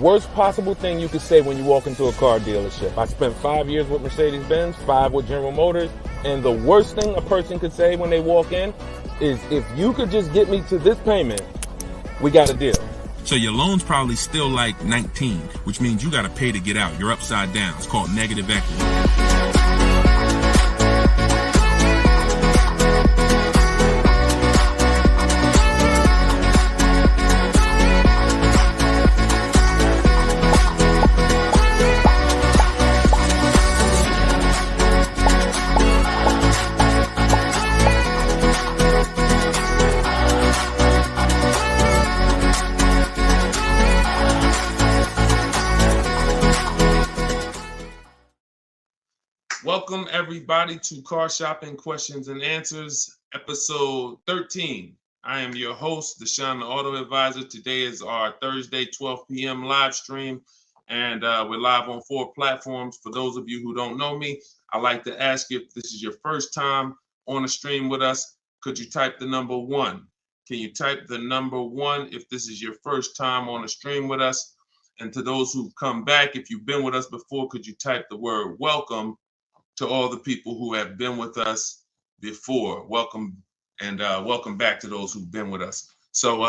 worst possible thing you could say when you walk into a car dealership. I spent 5 years with Mercedes-Benz, 5 with General Motors, and the worst thing a person could say when they walk in is, if you could just get me to this payment, we got a deal. So your loan's probably still like 19, which means you got to pay to get out. You're upside down. It's called negative equity. Welcome everybody to Car Shopping Questions and Answers, episode 13. I am your host, Deshone the Auto Advisor. Today is our Thursday, 12 p.m. live stream, and we're live on 4 platforms. For those of you who don't know me, I'd like to ask you, if this is your first time on a stream with us, could you type the number 1? Can you type the number 1 if this is your first time on a stream with us? And to those who've come back, if you've been with us before, could you type the word welcome to all the people who have been with us before? Welcome, and welcome back to those who've been with us. So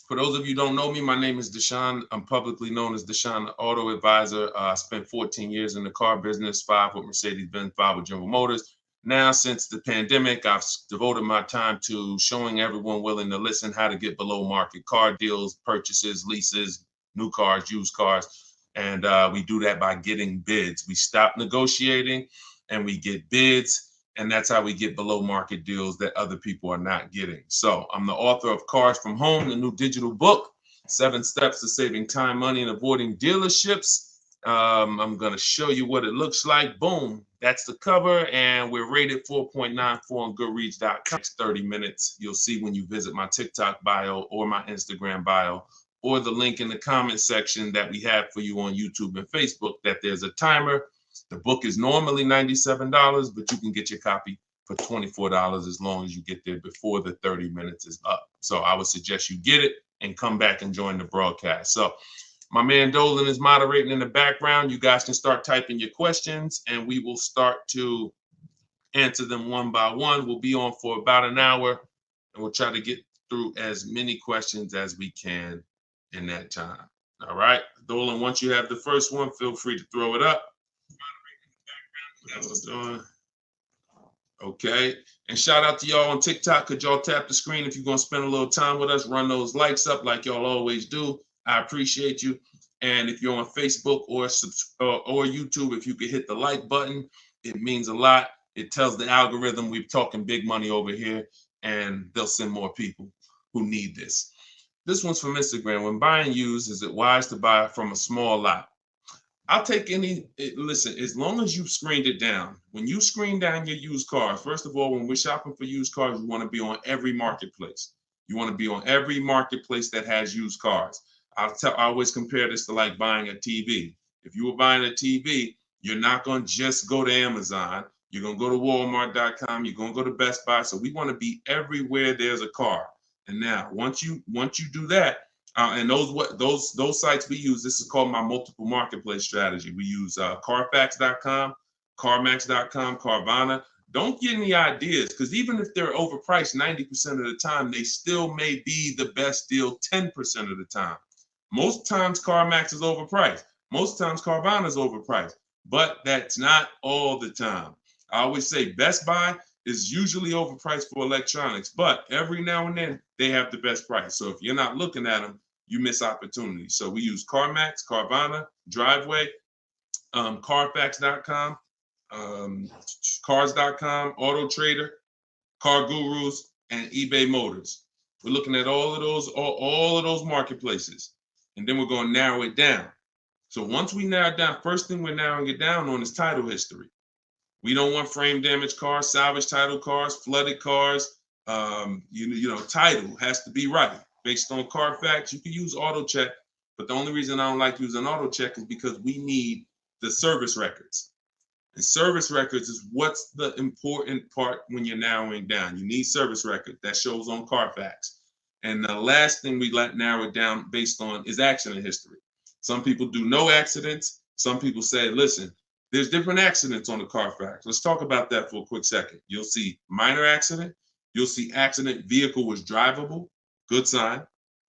for those of you who don't know me, my name is Deshone. I'm publicly known as Deshone the Auto Advisor. I spent 14 years in the car business, 5 with Mercedes-Benz, 5 with General Motors. Now, since the pandemic, I've devoted my time to showing everyone willing to listen how to get below market car deals, purchases, leases, new cars, used cars. And we do that by getting bids. We stop negotiating and we get bids. And that's how we get below market deals that other people are not getting. So I'm the author of Cars from Home, the new digital book, 7 Steps to Saving Time, Money, and Avoiding Dealerships. I'm going to show you what it looks like. Boom. That's the cover. And we're rated 4.94 on Goodreads.com. Next 30 minutes, you'll see when you visit my TikTok bio or my Instagram bio, or the link in the comment section that we have for you on YouTube and Facebook, that there's a timer. The book is normally $97, but you can get your copy for $24 as long as you get there before the 30 minutes is up. So I would suggest you get it and come back and join the broadcast. So my man Dolan is moderating in the background. You guys can start typing your questions and we will start to answer them one by one. We'll be on for about an hour and we'll try to get through as many questions as we can in that time. All right, Dolan, once you have the first one, feel free to throw it up. That's what's doing. Okay, and shout out to y'all on TikTok. Could y'all tap the screen if you're gonna spend a little time with us? Run those likes up like y'all always do. I appreciate you. And if you're on Facebook or YouTube, if you could hit the like button, it means a lot. It tells the algorithm we're talking big money over here, and they'll send more people who need this. This one's from Instagram. When buying used, is it wise to buy from a small lot? I'll take any, listen, as long as you've screened it down. When you screen down your used cars, first of all, when we're shopping for used cars, you want to be on every marketplace. You want to be on every marketplace that has used cars. I always compare this to like buying a TV. If you were buying a TV, you're not going to just go to Amazon. You're going to go to Walmart.com. You're going to go to Best Buy. So we want to be everywhere there's a car. And now, once you do that, and those sites we use, this is called my multiple marketplace strategy. We use Carfax.com, CarMax.com, Carvana. Don't get any ideas, because even if they're overpriced 90% of the time, they still may be the best deal 10% of the time. Most times CarMax is overpriced. Most times Carvana is overpriced, but that's not all the time. I always say Best Buy is usually overpriced for electronics, but every now and then they have the best price. So if you're not looking at them, you miss opportunities. So we use CarMax, Carvana, Driveway, Carfax.com, Cars.com, Auto Trader, Car Gurus, and eBay Motors. We're looking at all of those marketplaces, and then we're going to narrow it down. So once we narrow it down, first thing we're narrowing it down on is title history. We don't want frame damage cars, salvage title cars, flooded cars. Title has to be right. Based on Carfax, you can use auto check, but the only reason I don't like using auto check is because we need the service records. And service records is what's the important part when you're narrowing down. You need service record that shows on Carfax. And the last thing we let narrow it down based on is accident history. Some people do no accidents. Some people say, listen, there's different accidents on the Carfax. Let's talk about that for a quick second. You'll see minor accident. You'll see accident, vehicle was drivable. Good sign.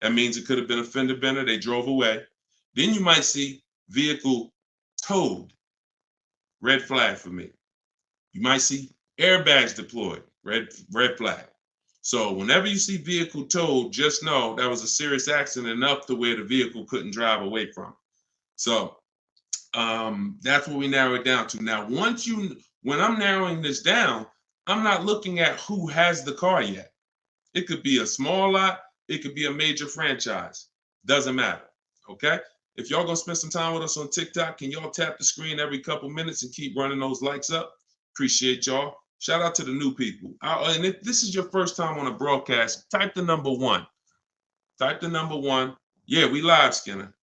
That means it could have been a fender bender. They drove away. Then you might see vehicle towed. Red flag for me. You might see airbags deployed. Red flag. So whenever you see vehicle towed, just know that was a serious accident enough to where the vehicle couldn't drive away from. So that's what we narrow it down to. Now, when I'm narrowing this down, I'm not looking at who has the car yet. It could be a small lot. It could be a major franchise. Doesn't matter. Okay. If y'all gonna spend some time with us on TikTok, can y'all tap the screen every couple minutes and keep running those likes up? Appreciate y'all. Shout out to the new people. And if this is your first time on a broadcast, type the number 1. Type the number 1. Yeah, we live, Skinner.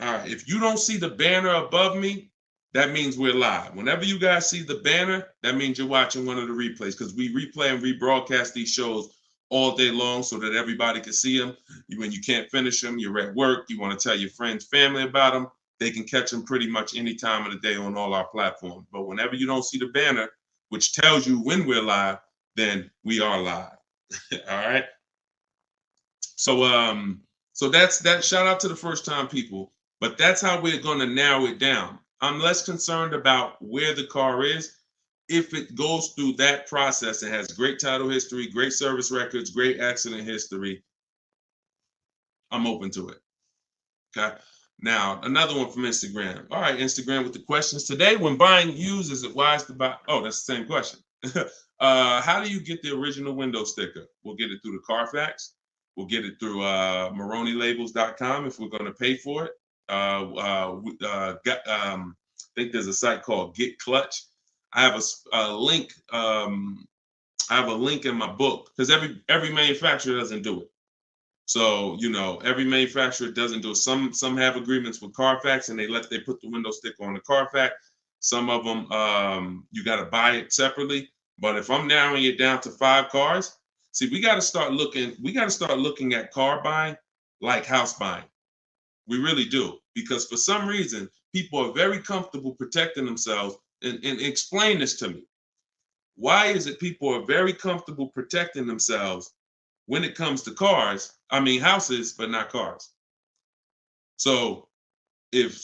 All right. If you don't see the banner above me, that means we're live. Whenever you guys see the banner, that means you're watching one of the replays, because we replay and rebroadcast these shows all day long so that everybody can see them. When you can't finish them, you're at work, you want to tell your friends, family about them, they can catch them pretty much any time of the day on all our platforms. But whenever you don't see the banner, which tells you when we're live, then we are live. All right. So that's that. Shout out to the first time people. But that's how we're going to narrow it down. I'm less concerned about where the car is. If it goes through that process and has great title history, great service records, great accident history, I'm open to it. Okay. Now, another one from Instagram. All right, Instagram with the questions today. When buying used, is it wise to buy? Oh, that's the same question. How do you get the original window sticker? We'll get it through the Carfax. We'll get it through MaroneyLabels.com if we're going to pay for it. I think there's a site called Get Clutch. I have a link. I have a link in my book, because every manufacturer doesn't do it. So every manufacturer doesn't do it. Some have agreements with Carfax and they put the window sticker on the Carfax. Some of them you got to buy it separately. But if I'm narrowing it down to 5 cars, see, we got to start looking at car buying like house buying. We really do, because for some reason people are very comfortable protecting themselves. And explain this to me. Why is it people are very comfortable protecting themselves when it comes to cars? I mean houses, but not cars. So if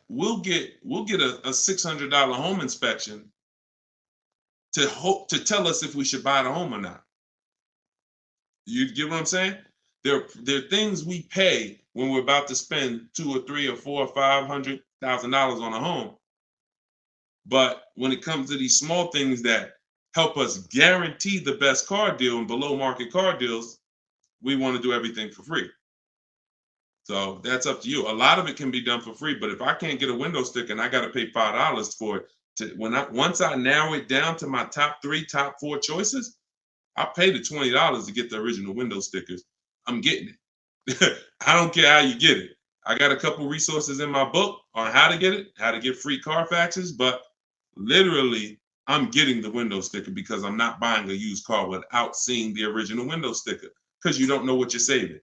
we'll get a $600 home inspection to tell us if we should buy the home or not. You get what I'm saying? There are things we pay when we're about to spend $2 or $3 or $4 or $500,000 on a home. But when it comes to these small things that help us guarantee the best car deal and below market car deals, we want to do everything for free. So that's up to you. A lot of it can be done for free, but if I can't get a window sticker and I got to pay $5 for it, once I narrow it down to my top 3, top 4 choices, I'll pay the $20 to get the original window stickers. I'm getting it. I don't care how you get it. I got a couple resources in my book on how to get it, how to get free Carfaxes, but literally, I'm getting the window sticker because I'm not buying a used car without seeing the original window sticker, because you don't know what you're saving.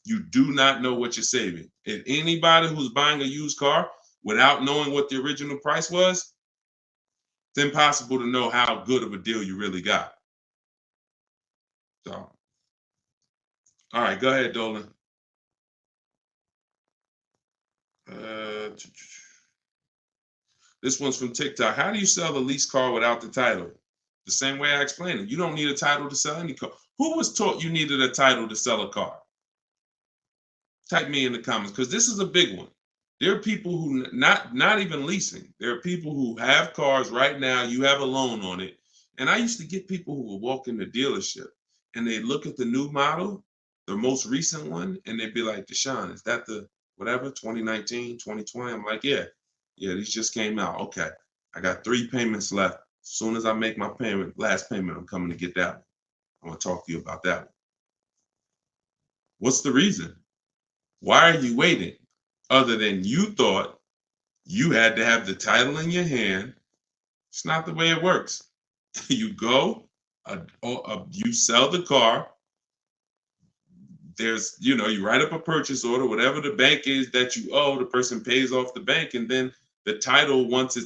You do not know what you're saving. And anybody who's buying a used car without knowing what the original price was, it's impossible to know how good of a deal you really got. So, all right, go ahead, Dolan. This one's from TikTok. How do you sell a lease car without the title? The same way I explained it. You don't need a title to sell any car. Who was taught you needed a title to sell a car? Type me in the comments, because this is a big one. There are people who not even leasing. There are people who have cars right now. You have a loan on it. And I used to get people who would walk in the dealership and they look at the new model, the most recent one, and they'd be like, Deshone, is that the whatever, 2019, 2020? I'm like, yeah, these just came out. Okay, I got 3 payments left. As soon as I make my last payment, I'm coming to get that one. I want to talk to you about that one. What's the reason? Why are you waiting? Other than you thought you had to have the title in your hand. It's not the way it works. You go, you sell the car, there's, you know, you write up a purchase order, whatever the bank is that you owe, the person pays off the bank, and then the title, once the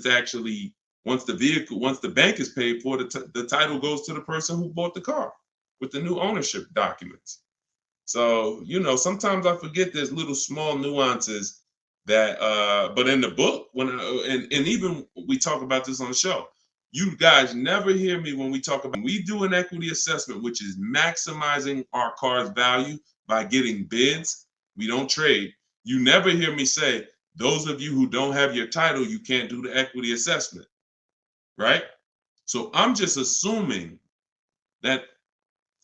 bank is paid for, the title goes to the person who bought the car with the new ownership documents. So, you know, sometimes I forget there's little small nuances that, but in the book, and even we talk about this on the show, you guys never hear me when we talk about, we do an equity assessment, which is maximizing our car's value by getting bids. We don't trade. You never hear me say, those of you who don't have your title, you can't do the equity assessment, right? So I'm just assuming that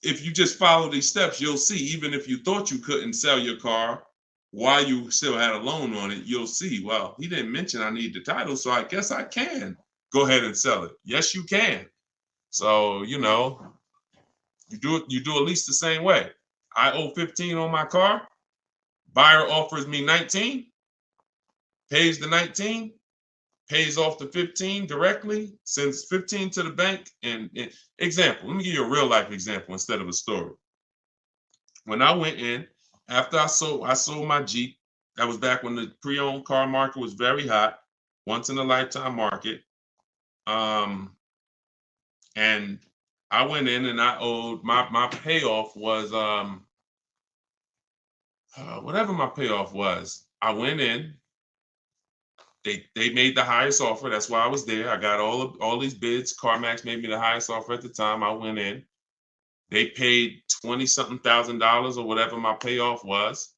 if you just follow these steps, you'll see, even if you thought you couldn't sell your car while you still had a loan on it, you'll see, well, he didn't mention I need the title, so I guess I can go ahead and sell it. Yes, you can. So, you know, you do at least the same way. I owe 15 on my car. Buyer offers me 19, pays the 19, pays off the 15 directly, sends 15 to the bank. And example, let me give you a real life example instead of a story. When I went in, after I sold my Jeep, that was back when the pre-owned car market was very hot, once in a lifetime market. And I went in and I owed, my payoff was whatever my payoff was. I went in, they made the highest offer. That's why I was there. I got all these bids. CarMax made me the highest offer at the time. I went in. They paid $20-something thousand or whatever my payoff was,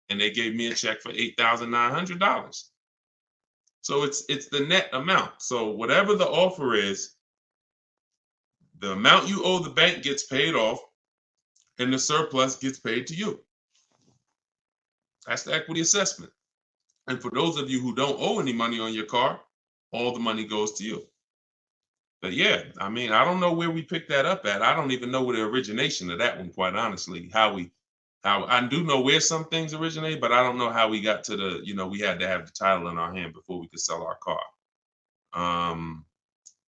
and they gave me a check for $8,900. So it's the net amount. So whatever the offer is, the amount you owe the bank gets paid off, and the surplus gets paid to you. That's the equity assessment. And for those of you who don't owe any money on your car, all the money goes to you. But yeah, I mean, I don't know where we picked that up at. I don't even know where the origination of that one, quite honestly, how I do know where some things originate, but I don't know how we got to the, you know, we had to have the title in our hand before we could sell our car.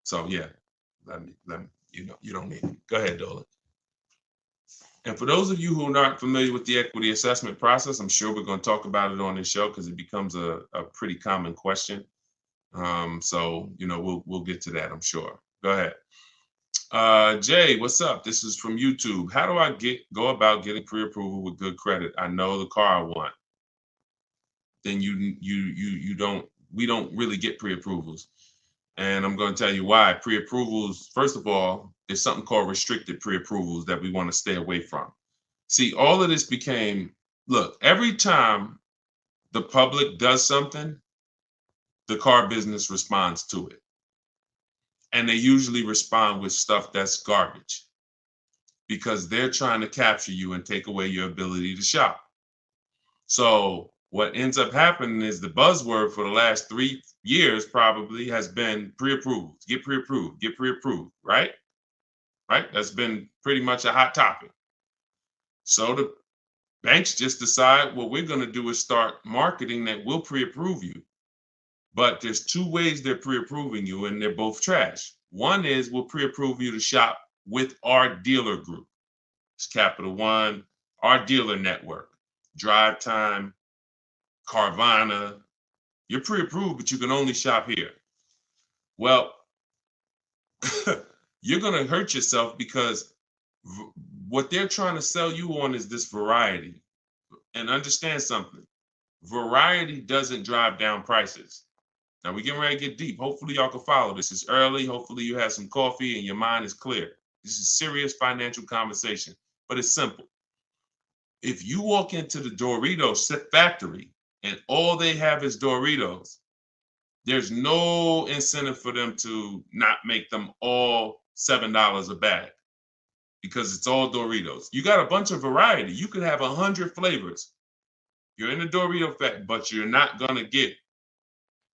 So yeah, let me, you know, you don't need it. Go ahead, Dolan. And for those of you who are not familiar with the equity assessment process, I'm sure we're going to talk about it on this show because it becomes a pretty common question. So, you know, we'll get to that, I'm sure. Go ahead. Jay, what's up? This is from YouTube. How do I go about getting pre-approval with good credit? I know the car I want. Then we don't really get pre-approvals. And I'm going to tell you why. Pre-approvals, first of all, there's something called restricted pre-approvals that we want to stay away from. See, all of this became, look, every time the public does something, the car business responds to it. And they usually respond with stuff that's garbage because they're trying to capture you and take away your ability to shop. So what ends up happening is the buzzword for the last 3 years probably has been pre-approved, get pre-approved, right? Right? That's been pretty much a hot topic. So the banks just decide what we're going to do is start marketing that we'll pre-approve you. But there's 2 ways they're pre-approving you, and they're both trash. One is we'll pre-approve you to shop with our dealer group. It's Capital One, our dealer network, Drive Time, Carvana. You're pre-approved, but you can only shop here. Well, you're going to hurt yourself because what they're trying to sell you on is this variety. And understand something. Variety doesn't drive down prices. Now we're getting ready to get deep. Hopefully y'all can follow this. It's early. Hopefully you have some coffee and your mind is clear. This is serious financial conversation, but it's simple. If you walk into the Doritos factory and all they have is Doritos, there's no incentive for them to not make them all $7 a bag because it's all Doritos. You got a bunch of variety. You could have 100 flavors. You're in the Dorito factory, but you're not going to get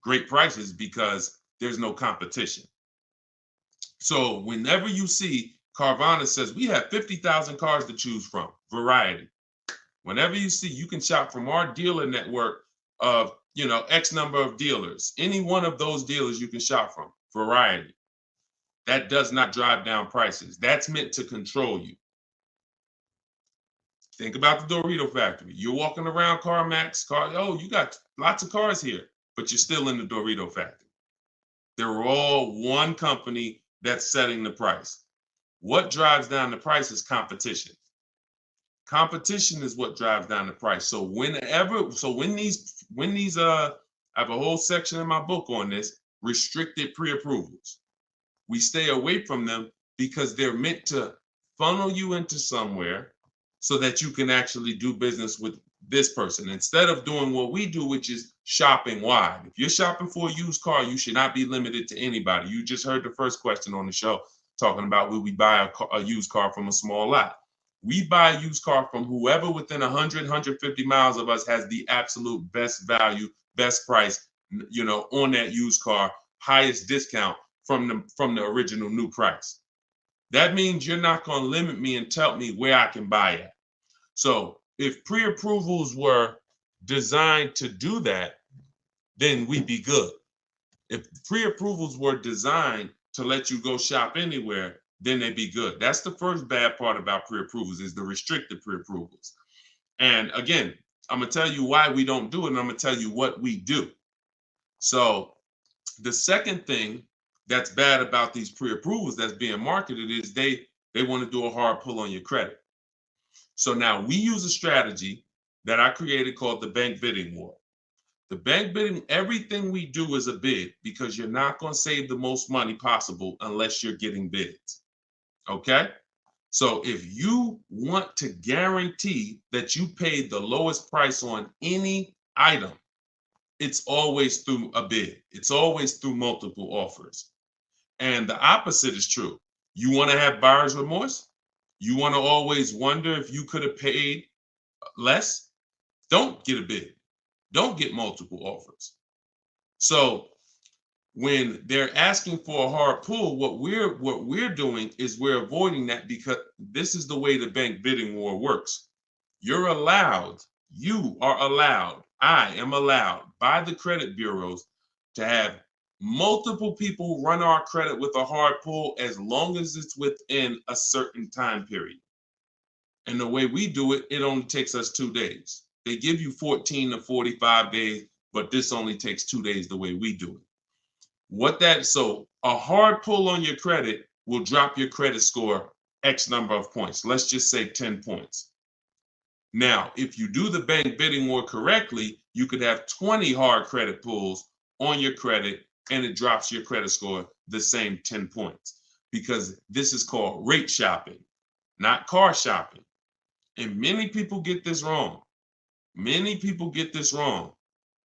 great prices because there's no competition. So whenever you see Carvana says we have 50,000 cars to choose from, variety. Whenever you see, you can shop from our dealer network of, you know, X number of dealers. Any one of those dealers you can shop from, variety. That does not drive down prices. That's meant to control you. Think about the Dorito factory. You're walking around CarMax, oh, you got lots of cars here, but you're still in the Dorito factory. They're all one company that's setting the price. What drives down the price is competition. Competition is what drives down the price. So when these I have a whole section in my book on this, restricted pre-approvals. We stay away from them because they're meant to funnel you into somewhere so that you can actually do business with this person instead of doing what we do, which is shopping wide. If you're shopping for a used car, you should not be limited to anybody. You just heard the first question on the show talking about will we buy a used car from a small lot. We buy a used car from whoever within 100, 150 miles of us has the absolute best value, best price, on that used car, highest discount from the original new price. That means you're not going to limit me and tell me where I can buy it. So if pre-approvals were designed to do that, then we'd be good. If pre-approvals were designed to let you go shop anywhere, then they'd be good. That's the first bad part about pre-approvals is the restricted pre-approvals. And again, I'm going to tell you why we don't do it, and I'm going to tell you what we do. So the second thing that's bad about these pre-approvals that's being marketed is they want to do a hard pull on your credit. So now we use a strategy that I created called the bank bidding war. The bank bidding, everything we do is a bid because you're not going to save the most money possible unless you're getting bids. Okay? So if you want to guarantee that you paid the lowest price on any item, it's always through a bid. It's always through multiple offers. And the opposite is true. You want to have buyer's remorse? You want to always wonder if you could have paid less? Don't get a bid. Don't get multiple offers. So when they're asking for a hard pull, what we're doing is we're avoiding that because this is the way the bank bidding war works. You are allowed, I am allowed by the credit bureaus to have multiple people run our credit with a hard pull as long as it's within a certain time period. And the way we do it, it only takes us 2 days. They give you 14 to 45 days, but this only takes 2 days the way we do it. So a hard pull on your credit will drop your credit score X number of points. Let's just say 10 points. Now, if you do the bank bidding war correctly, you could have 20 hard credit pulls on your credit and it drops your credit score the same 10 points because this is called rate shopping, not car shopping. And many people get this wrong. Many people get this wrong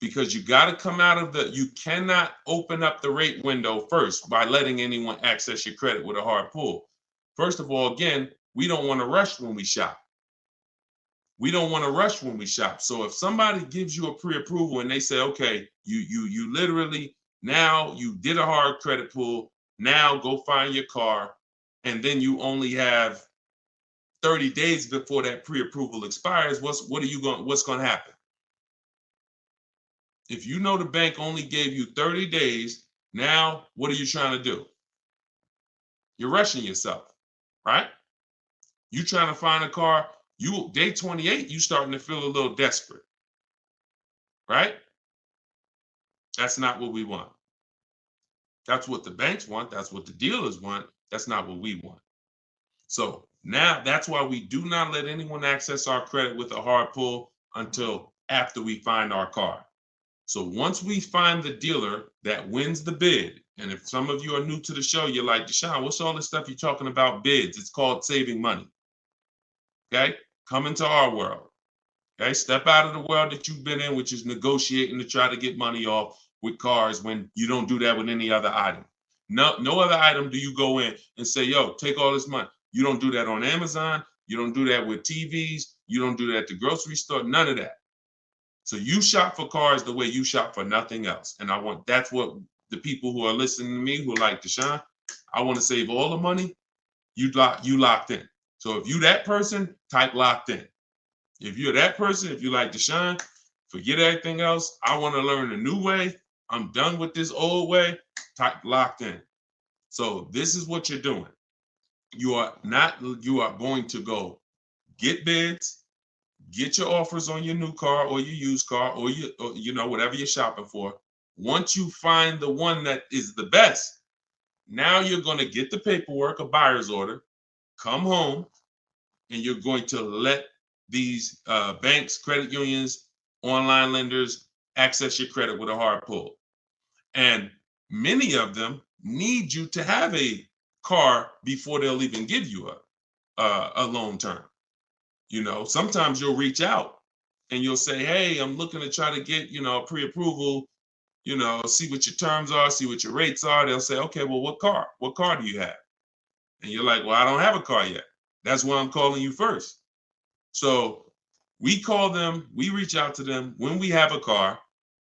because you got to come out of you cannot open up the rate window first by letting anyone access your credit with a hard pull. First of all, again, we don't want to rush when we shop. We don't want to rush when we shop. So if somebody gives you a pre-approval and they say, okay, you literally, now you did a hard credit pull, now go find your car, and then you only have 30 days before that pre-approval expires, what's going to happen? If you know the bank only gave you 30 days, now what are you trying to do? You're rushing yourself, right? You trying to find a car, day 28, you starting to feel a little desperate, right? That's not what we want. That's what the banks want. That's what the dealers want. That's not what we want. So now that's why we do not let anyone access our credit with a hard pull until after we find our car. So once we find the dealer that wins the bid, and if some of you are new to the show, you're like, Deshone, what's all this stuff you're talking about bids? It's called saving money. Okay? Come into our world. Okay? Step out of the world that you've been in, which is negotiating to try to get money off with cars when you don't do that with any other item. No other item do you go in and say, yo, take all this money. You don't do that on Amazon. You don't do that with TVs. You don't do that at the grocery store. None of that. So you shop for cars the way you shop for nothing else. And that's what the people who are listening to me who are like, Deshone, I want to save all the money. You locked in. So if you that person, type locked in. If you're that person, if you like Deshone, forget everything else. I want to learn a new way. I'm done with this old way. Type locked in. So this is what you're doing. You are going to go get bids. get your offers on your new car or your used car or whatever you're shopping for. Once you find the one that is the best, now you're going to get the paperwork, a buyer's order, come home, and you're going to let these banks, credit unions, online lenders access your credit with a hard pull. And many of them need you to have a car before they'll even give you a loan term. Sometimes you'll reach out and you'll say, hey, I'm looking to try to get, a pre-approval, see what your terms are, see what your rates are. They'll say, okay, well, what car do you have? And you're like, well, I don't have a car yet. That's why I'm calling you first. So we call them, we reach out to them when we have a car,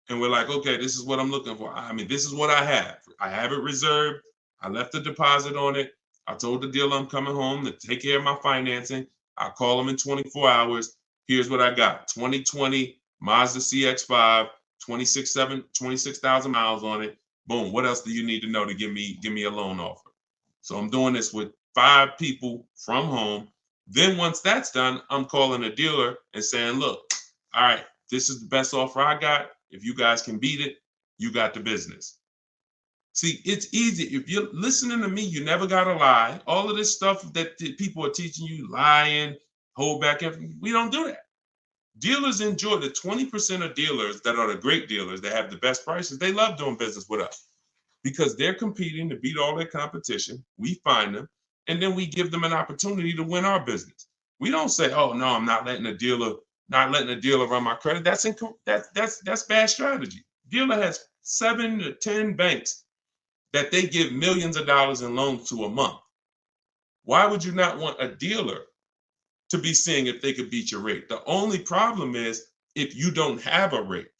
and we're like, okay, this is what I'm looking for. I mean, this is what I have. I have it reserved. I left a deposit on it. I told the dealer I'm coming home to take care of my financing. I call them in 24 hours. Here's what I got. 2020 Mazda CX-5, 26,000 miles on it. Boom. What else do you need to know to give me a loan offer? So I'm doing this with 5 people from home. Then once that's done, I'm calling a dealer and saying, look, all right, this is the best offer I got. If you guys can beat it, you got the business. See, it's easy. If you're listening to me, you never got to lie. All of this stuff that people are teaching you, lying, hold back, we don't do that. Dealers enjoy the 20% of dealers that are the great dealers that have the best prices. They love doing business with us because they're competing to beat all their competition. We find them, and then we give them an opportunity to win our business. We don't say, oh, no, I'm not letting a dealer run my credit. That's bad strategy. Dealer has 7 to 10 banks that they give millions of dollars in loans to a month. Why would you not want a dealer to be seeing if they could beat your rate? The only problem is if you don't have a rate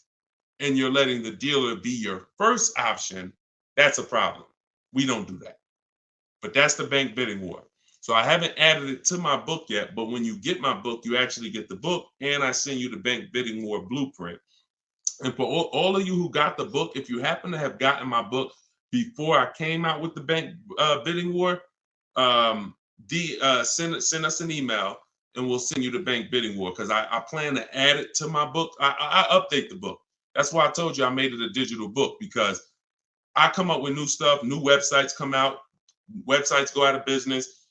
and you're letting the dealer be your first option, that's a problem. We don't do that. But that's the bank bidding war. So I haven't added it to my book yet, but when you get my book, you actually get the book, and I send you the bank bidding war blueprint. And for all of you who got the book, if you happen to have gotten my book before I came out with the bank bidding war, send us an email and we'll send you the bank bidding war, because I plan to add it to my book. I update the book. That's why I told you I made it a digital book, because I come up with new stuff, new websites come out, websites go out of business.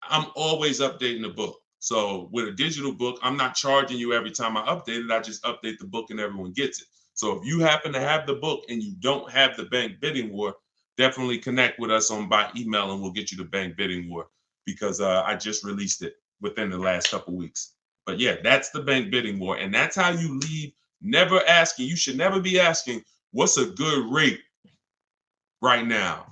I'm always updating the book. So with a digital book, I'm not charging you every time I update it. I just update the book and everyone gets it. So if you happen to have the book and you don't have the bank bidding war, definitely connect with us by email and we'll get you the bank bidding war, because I just released it within the last couple weeks. But yeah, that's the bank bidding war. And that's how you leave never asking. You should never be asking, what's a good rate right now?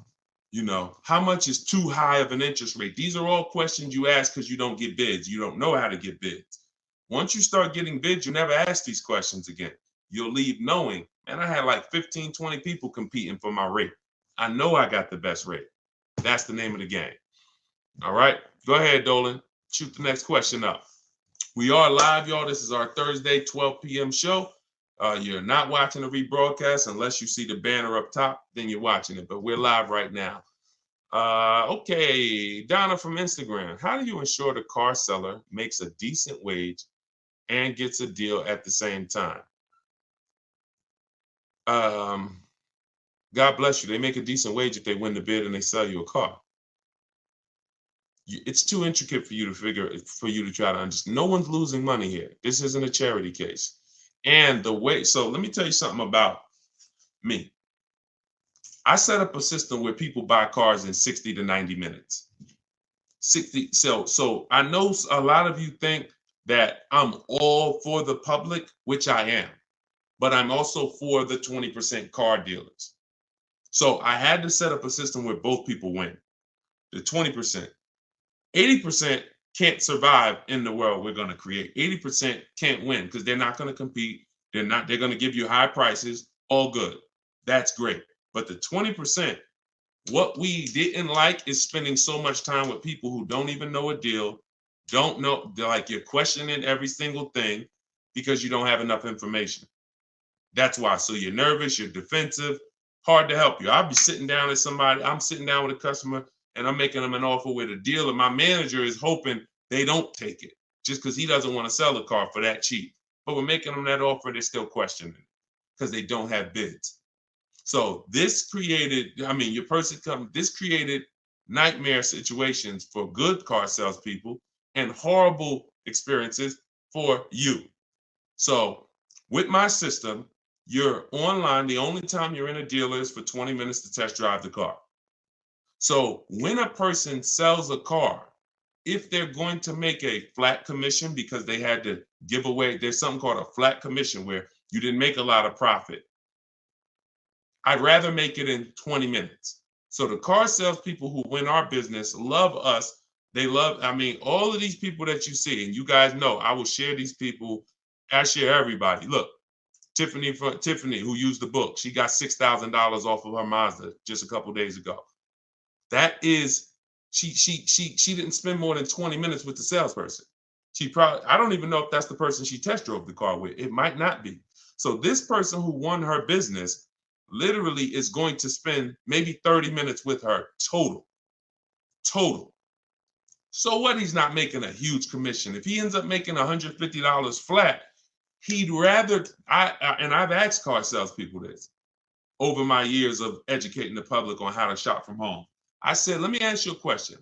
How much is too high of an interest rate? These are all questions you ask because you don't get bids. You don't know how to get bids. Once you start getting bids, you never ask these questions again. You'll leave knowing, man, I had like 15, 20 people competing for my rate. I know I got the best rate. That's the name of the game. All right, go ahead, Dolan. Shoot the next question up. We are live, y'all. This is our Thursday, 12 p.m. show. You're not watching the rebroadcast unless you see the banner up top, then you're watching it. But we're live right now. Okay, Donna from Instagram. How do you ensure the car seller makes a decent wage and gets a deal at the same time? God bless you. They make a decent wage if they win the bid and they sell you a car. It's too intricate for you to try to understand. No one's losing money here. This isn't a charity case. And so let me tell you something about me. I set up a system where people buy cars in 60 to 90 minutes. So I know a lot of you think that I'm all for the public, which I am, but I'm also for the 20% car dealers. So I had to set up a system where both people win. The 20%. 80% can't survive in the world we're going to create. 80% can't win because they're not going to compete. They're going to give you high prices. All good. That's great. But the 20%, what we didn't like is spending so much time with people who don't even know a deal, don't know, like you're questioning every single thing because you don't have enough information. That's why. So you're nervous, you're defensive, hard to help you. I'll be sitting down with somebody, I'm sitting down with a customer and I'm making them an offer with a deal, and my manager is hoping they don't take it. just because he doesn't want to sell the car for that cheap. But we're making them that offer, they're still questioning it because they don't have bids. So this created, this created nightmare situations for good car salespeople and horrible experiences for you. So with my system, you're online. The only time you're in a dealer is for 20 minutes to test drive the car. So when a person sells a car, if they're going to make a flat commission because they had to give away, there's something called a flat commission where you didn't make a lot of profit. I'd rather make it in 20 minutes. So the car salespeople who win our business love us. They love, all of these people that you see, and you guys know, I will share these people. I share everybody. Look, Tiffany, who used the book, she got $6,000 off of her Mazda just a couple days ago. That is, she didn't spend more than 20 minutes with the salesperson. I don't even know if that's the person she test drove the car with. It might not be. So this person who won her business literally is going to spend maybe 30 minutes with her total. So what? He's not making a huge commission. If he ends up making $150 flat, he'd rather, and I've asked car salespeople this over my years of educating the public on how to shop from home. I said, let me ask you a question.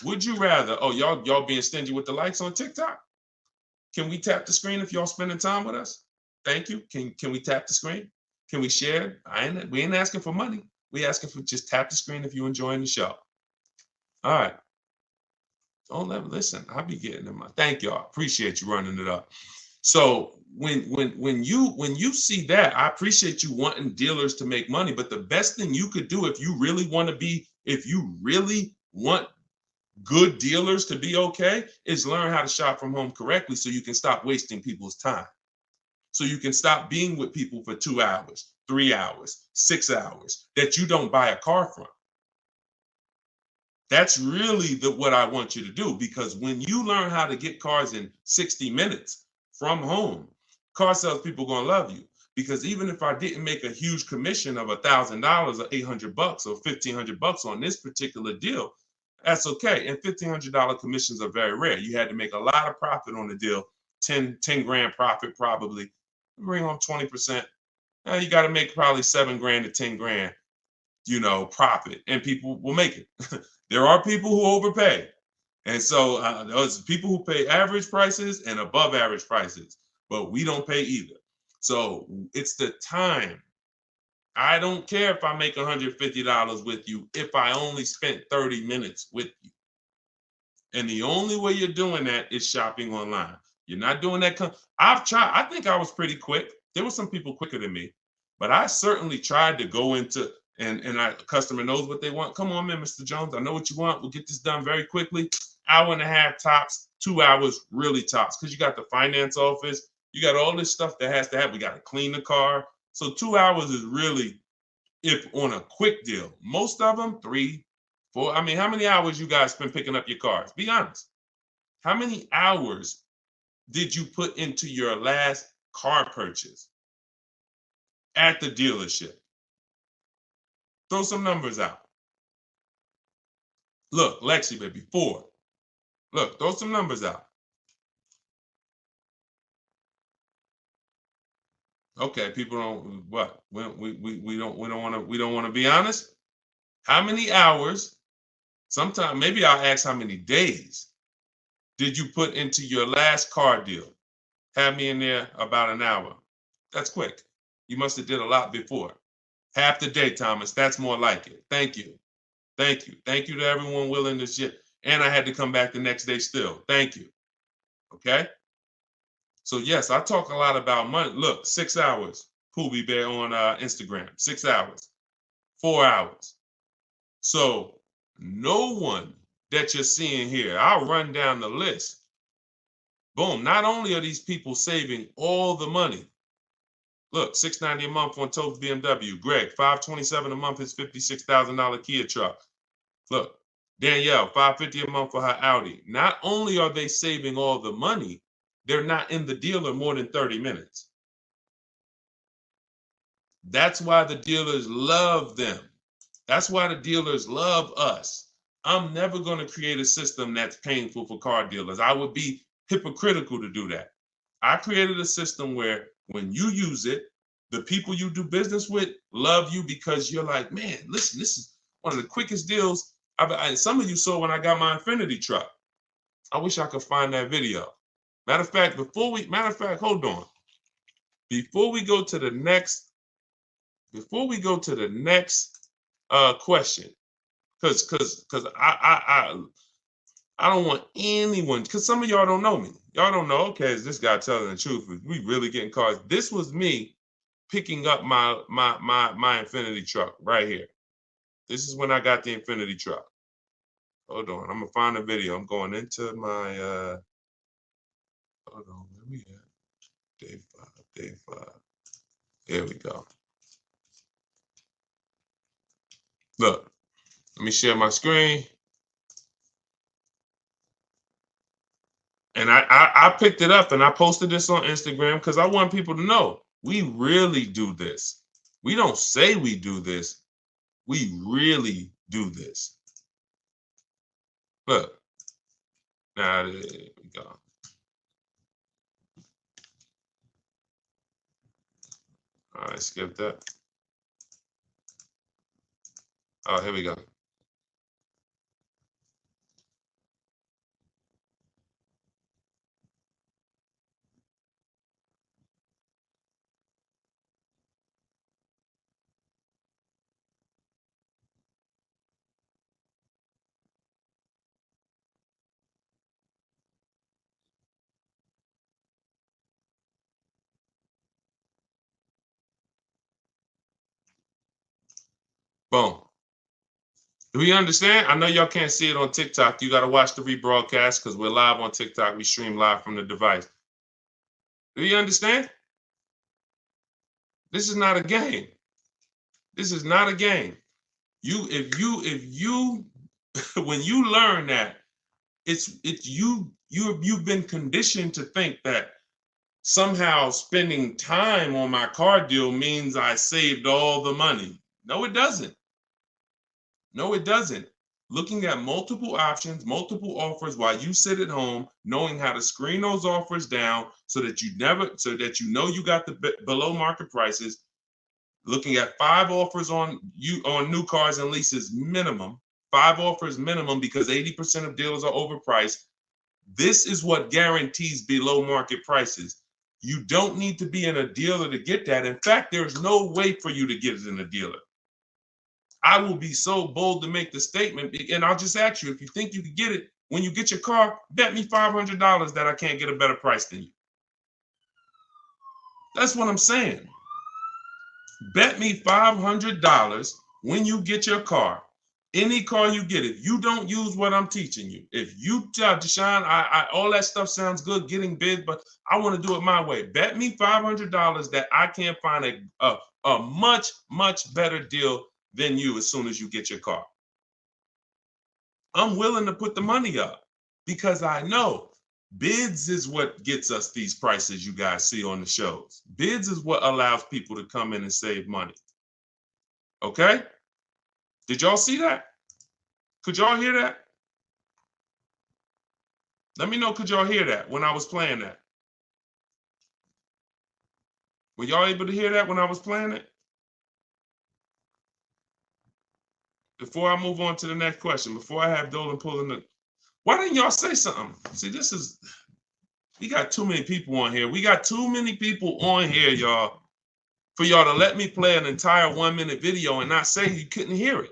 Would you rather, y'all being stingy with the likes on TikTok? Can we tap the screen if y'all spending time with us? Thank you. Can we tap the screen? Can we share? We ain't asking for money. We asking for just tap the screen if you're enjoying the show. All right. Listen, I'll be getting them. Thank y'all. Appreciate you running it up. So when you see that, I appreciate you wanting dealers to make money, but the best thing you could do if you really want good dealers to be okay is learn how to shop from home correctly so you can stop wasting people's time. So you can stop being with people for 2 hours, 3 hours, 6 hours that you don't buy a car from. That's really what I want you to do, because when you learn how to get cars in 60 minutes from home, car salespeople are going to love you. Because even if I didn't make a huge commission of $1,000 or $800 or $1,500 on this particular deal, that's okay. And $1,500 commissions are very rare. You had to make a lot of profit on the deal, 10 grand profit probably. Bring home 20%. Now you got to make probably 7 grand to 10 grand, profit, and people will make it. There are people who overpay. And so there's people who pay average prices and above average prices, but we don't pay either. So it's the time. I don't care if I make $150 with you if I only spent 30 minutes with you. And the only way you're doing that is shopping online. You're not doing that. I've tried. I think I was pretty quick. There were some people quicker than me, but I certainly tried to go into, and a customer knows what they want. Come on, man, Mr. Jones. I know what you want. We'll get this done very quickly. Hour and a half tops, 2 hours really tops, because you got the finance office. You got all this stuff that has to happen. We got to clean the car. So 2 hours is really, if on a quick deal. Most of them, 3, 4. How many hours you guys spend picking up your cars? Be honest. How many hours did you put into your last car purchase at the dealership? Throw some numbers out. Look, Lexi, baby, 4. Look, throw some numbers out. Okay, people don't what? We don't want to be honest. How many hours? Sometimes maybe I'll ask how many days did you put into your last car deal? Have me in there about an hour. That's quick. You must have did a lot before. Half the day, Thomas. That's more like it. Thank you. Thank you. Thank you to everyone willing to share. And I had to come back the next day still. Thank you. Okay. So yes, I talk a lot about money. Look, 6 hours. Poobie Bear on Instagram. 6 hours. 4 hours. So no one that you're seeing here, I'll run down the list. Boom. Not only are these people saving all the money. Look, $690 a month on Totes BMW. Greg, $527 a month, his $56,000 Kia truck. Look, Danielle, $550 a month for her Audi. Not only are they saving all the money, they're not in the dealer more than 30 minutes. That's why the dealers love them. That's why the dealers love us. I'm never going to create a system that's painful for car dealers. I would be hypocritical to do that. I created a system where when you use it, the people you do business with love you because you're like, man, listen, this is one of the quickest deals some of you saw when I got my Infinity truck. I wish I could find that video. Matter of fact, hold on. Before we go to the next question, because I don't want anyone, because some of y'all don't know me. Y'all don't know, okay, is this guy telling the truth? We really getting cars? This was me picking up my Infinity truck right here. This is when I got the Infinity truck. Hold on, I'm gonna find a video. I'm going into my hold on, where we at? Day five. Here we go. Look, let me share my screen. And I picked it up and I posted this on Instagram because I want people to know we really do this. We don't say we do this. We really do this. Look. Now, there we go. All right, skip that. Oh, here we go. Boom. Do we understand? I know y'all can't see it on TikTok. You got to watch the rebroadcast because we're live on TikTok. We stream live from the device. Do you understand? This is not a game. This is not a game. If you when you learn that you've been conditioned to think that somehow spending time on my car deal means I saved all the money. No, it doesn't. No, it doesn't. Looking at multiple options, multiple offers while you sit at home, knowing how to screen those offers down so that you know you got the below market prices. Looking at 5 offers on new cars and leases minimum, 5 offers minimum because 80% of dealers are overpriced. This is what guarantees below market prices. You don't need to be in a dealer to get that. In fact, there's no way for you to get it in a dealer. I will be so bold to make the statement, and I'll just ask you, if you think you can get it, when you get your car, bet me $500 that I can't get a better price than you. That's what I'm saying. Bet me $500 when you get your car, any car you get, if you don't use what I'm teaching you, if you tell Deshone, all that stuff sounds good, getting bids, but I want to do it my way. Bet me $500 that I can't find a much, much better deal than you as soon as you get your car. I'm willing to put the money up because I know bids is what gets us these prices you guys see on the shows. Bids is what allows people to come in and save money. Okay? Did y'all see that? Could y'all hear that? Let me know, could y'all hear that when I was playing that? Were y'all able to hear that when I was playing it? Before I move on to the next question, before I have Dolan pulling the... Why didn't y'all say something? See, we got too many people on here. We got too many people on here, y'all, for y'all to let me play an entire 1-minute video and not say you couldn't hear it.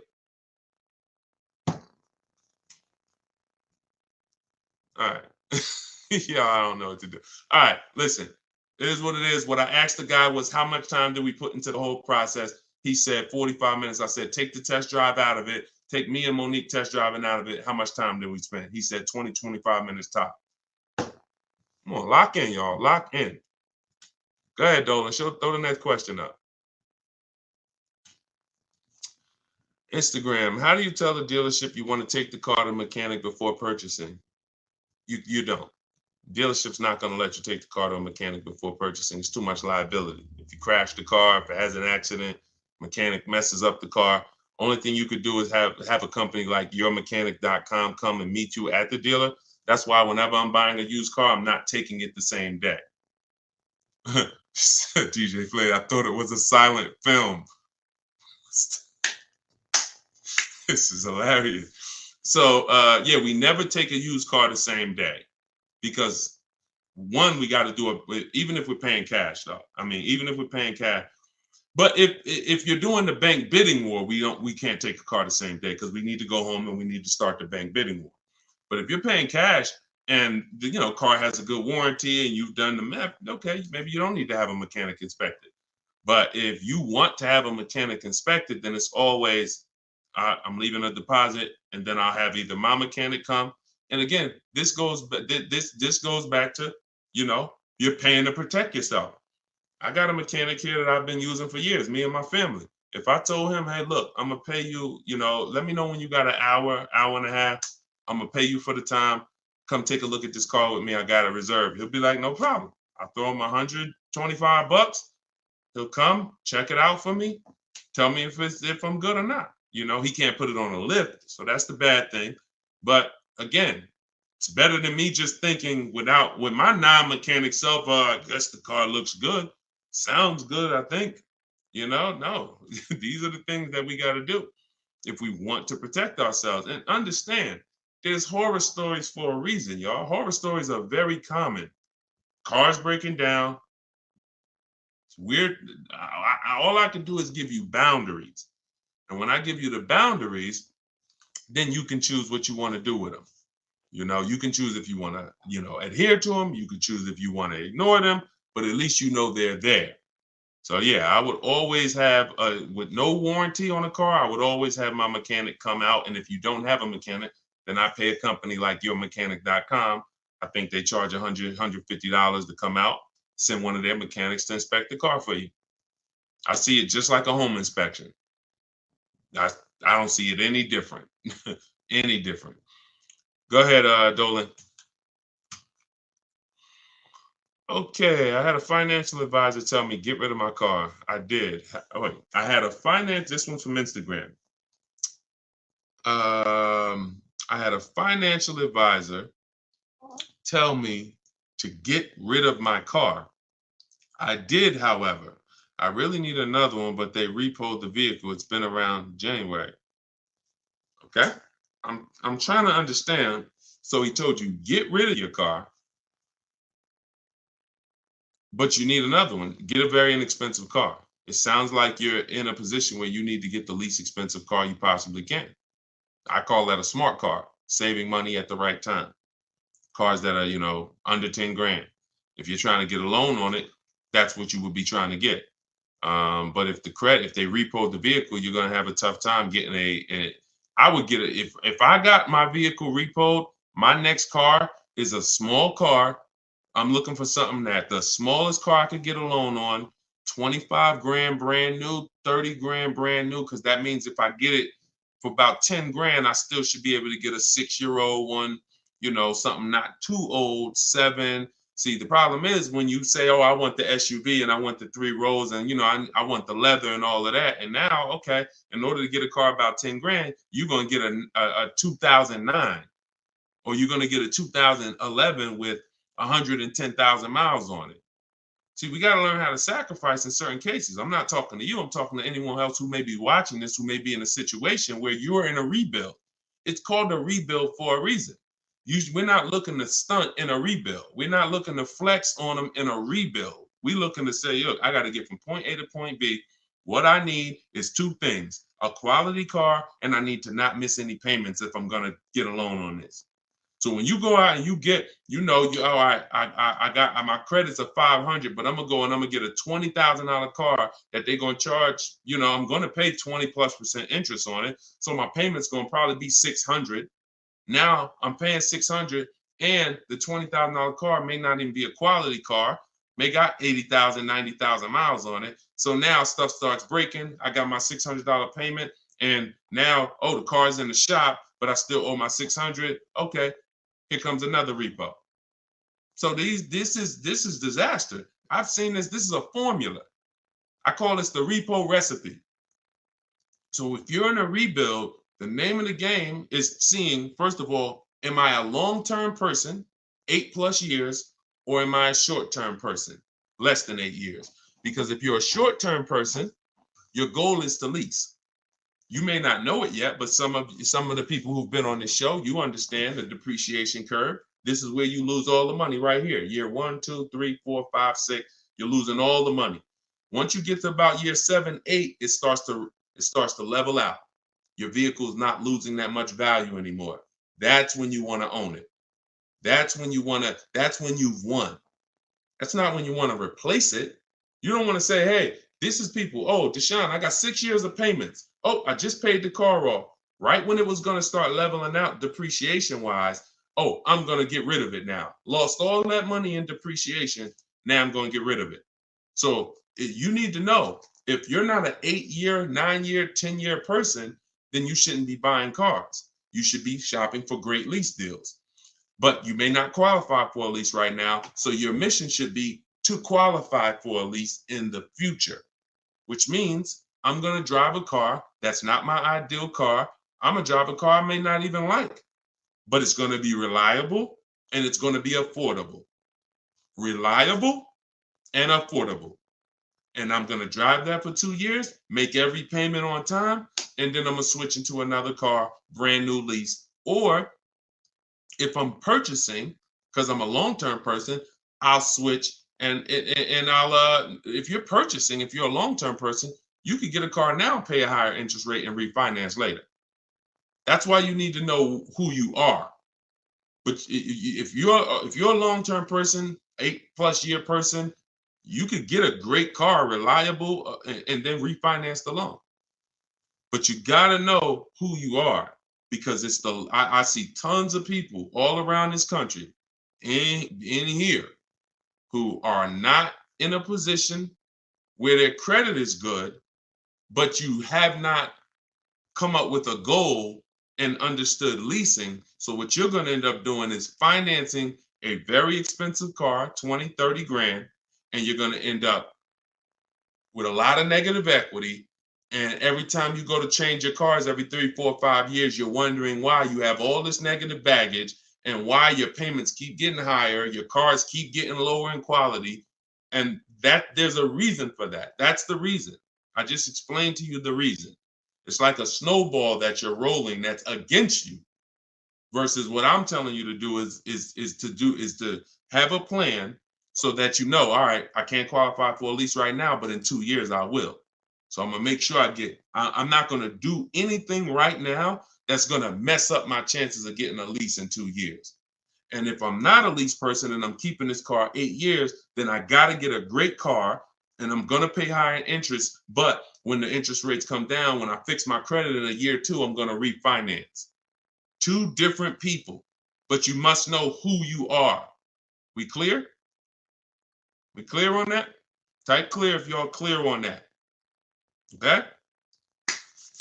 All right. Yeah, I don't know what to do. All right, listen. It is what it is. What I asked the guy was, how much time did we put into the whole process? He said 45 minutes. I said, take the test drive out of it. Take me and Monique test driving out of it. How much time did we spend? He said 20, 25 minutes top. Come on, lock in, y'all. Lock in. Go ahead, Dolan. Throw the next question up. Instagram. How do you tell the dealership you want to take the car to the mechanic before purchasing? You don't. Dealership's not going to let you take the car to a mechanic before purchasing. It's too much liability. If you crash the car, if it has an accident, mechanic messes up the car, only thing you could do is have a company like yourmechanic.com come and meet you at the dealer. That's why whenever I'm buying a used car, I'm not taking it the same day. DJ Flay, I thought it was a silent film. This is hilarious. So yeah, we never take a used car the same day because one, we got to do it even if we're paying cash though. I mean, even if we're paying cash. But if you're doing the bank bidding war, we can't take a car the same day because we need to go home and we need to start the bank bidding war. But if you're paying cash and the car has a good warranty and you've done the math, okay, maybe you don't need to have a mechanic inspected. But if you want to have a mechanic inspected, then it's always I'm leaving a deposit, and then I'll have either my mechanic come. And again, this goes back to you're paying to protect yourself. I got a mechanic here that I've been using for years, me and my family. If I told him, hey, look, I'm gonna pay you, let me know when you got an hour and a half. I'm gonna pay you for the time. Come take a look at this car with me. I got a reserve. He'll be like, no problem. I throw him $125. He'll come, check it out for me, tell me if I'm good or not. He can't put it on a lift, so that's the bad thing. But again, it's better than me just thinking with my non-mechanic self, I guess the car looks good. Sounds good, I think. No. These are the things that we got to do if we want to protect ourselves. And understand, there's horror stories for a reason, y'all. Horror stories are very common. Cars breaking down. It's weird. All I can do is give you boundaries. And when I give you the boundaries, then you can choose what you want to do with them. You can choose if you want to, adhere to them. You can choose if you want to ignore them, but at least they're there. So yeah, I would always have, with no warranty on a car, I would always have my mechanic come out. And if you don't have a mechanic, then I pay a company like yourmechanic.com. I think they charge $100, $150 to come out, send one of their mechanics to inspect the car for you. I see it just like a home inspection. I don't see it any different. Any different. Go ahead, Dolan. Okay, I had a financial advisor tell me, get rid of my car. I did. Oh, wait. I had this one's from Instagram. I had a financial advisor tell me to get rid of my car. I did, however. I really need another one, but they repoed the vehicle. It's been around January. Okay? I'm trying to understand. So he told you, get rid of your car, but you need another one. Get a very inexpensive car. It sounds like you're in a position where you need to get the least expensive car you possibly can. I call that a smart car, saving money at the right time. Cars that are, under 10 grand. If you're trying to get a loan on it, that's what you would be trying to get. But if they repo the vehicle, you're going to have a tough time getting I would get it. If I got my vehicle repoed, my next car is a small car. I'm looking for something that the smallest car I could get a loan on, 25 grand brand new, 30 grand brand new, because that means if I get it for about 10 grand, I still should be able to get a 6-year-old one, something not too old, 7. See, the problem is when you say, oh, I want the SUV and I want the 3 rows and, I want the leather and all of that. And now, okay, in order to get a car about 10 grand, you're going to get a 2009 or you're going to get a 2011 with 110,000 miles on it. See, we got to learn how to sacrifice in certain cases. I'm not talking to you. I'm talking to anyone else who may be watching this, who may be in a situation where you're in a rebuild. It's called a rebuild for a reason. We're not looking to stunt in a rebuild. We're not looking to flex on them in a rebuild. We're looking to say, look, I got to get from point A to point B. What I need is 2 things, a quality car, and I need to not miss any payments if I'm going to get a loan on this. So when you go out and you get, I got my credits are 500, but I'm going to go and I'm going to get a $20,000 car that they're going to charge, I'm going to pay 20+% interest on it. So my payment's going to probably be 600. Now I'm paying 600 and the $20,000 car may not even be a quality car, may got 80,000, 90,000 miles on it. So now stuff starts breaking. I got my $600 payment and now, the car's in the shop, but I still owe my 600. Okay, here comes another repo. So this is disaster. I've seen this. This is a formula. I call this the repo recipe. So if you're in a rebuild, the name of the game is seeing, first of all, Am I a long-term person, 8+ years, or am I a short-term person, less than 8 years? Because if you're a short-term person, your goal is to lease. You may not know it yet, but some of the people who've been on this show, you understand the depreciation curve. This is where you lose all the money right here. Year 1, 2, 3, 4, 5, 6, you're losing all the money. Once you get to about year 7, 8, it starts to level out. Your vehicle is not losing that much value anymore. That's when you want to own it. That's when you've won. That's not when you want to replace it. You don't want to say, hey, this is people. Oh, Deshone, I got 6 years of payments. Oh, I just paid the car off. Right when it was going to start leveling out depreciation wise. Oh, I'm going to get rid of it now. Lost all that money in depreciation. Now I'm going to get rid of it. So you need to know, if you're not an 8-year, 9-year, 10-year person, then you shouldn't be buying cars. You should be shopping for great lease deals. But you may not qualify for a lease right now. So your mission should be to qualify for a lease in the future, which means I'm going to drive a car that's not my ideal car. I'm going to drive a car I may not even like, but it's going to be reliable and it's going to be affordable. Reliable and affordable. And I'm going to drive that for 2 years, make every payment on time, and then I'm going to switch into another car, brand new lease. Or if I'm purchasing, because I'm a long-term person, I'll switch and I'll if you're purchasing, if you're a long-term person, you could get a car now, pay a higher interest rate, and refinance later. That's why you need to know who you are. But if you're a long-term person, 8+ year person, you could get a great car, reliable, and then refinance the loan. But you got to know who you are, because it's I see tons of people all around this country in here who are not in a position where their credit is good, but you have not come up with a goal and understood leasing. So what you're going to end up doing is financing a very expensive car, 20, 30 grand, and you're going to end up with a lot of negative equity. And every time you go to change your cars every 3, 4, 5 years, you're wondering why you have all this negative baggage and why your payments keep getting higher, your cars keep getting lower in quality. And that there's a reason for that. That's the reason. I just explained to you the reason. It's like a snowball that you're rolling that's against you, versus what I'm telling you to do is to have a plan so that you know, all right, I can't qualify for a lease right now, but in 2 years I will. So I'm gonna make sure I'm not gonna do anything right now that's gonna mess up my chances of getting a lease in 2 years. And if I'm not a lease person and I'm keeping this car 8 years, then I gotta get a great car and I'm gonna pay higher interest. But when the interest rates come down, when I fix my credit in a year or two, I'm gonna refinance. 2 different people, but you must know who you are. We clear? We clear on that? Type clear if y'all clear on that. Okay?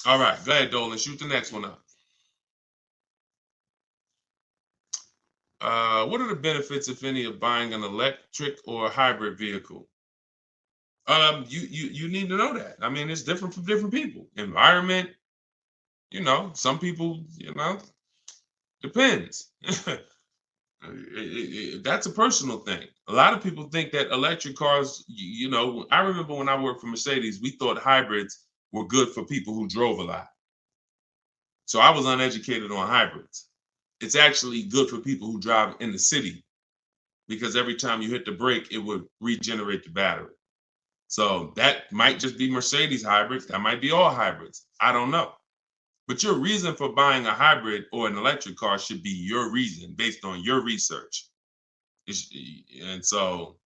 All right, go ahead, Dolan. Shoot the next one up. What are the benefits, if any, of buying an electric or a hybrid vehicle? You need to know that. I mean, it's different for different people. Environment, some people, depends. That's a personal thing. A lot of people think that electric cars, I remember when I worked for Mercedes, we thought hybrids were good for people who drove a lot. So I was uneducated on hybrids. It's actually good for people who drive in the city, because every time you hit the brake, it would regenerate the battery. So that might just be Mercedes hybrids. That might be all hybrids. I don't know. But your reason for buying a hybrid or an electric car should be your reason based on your research. And so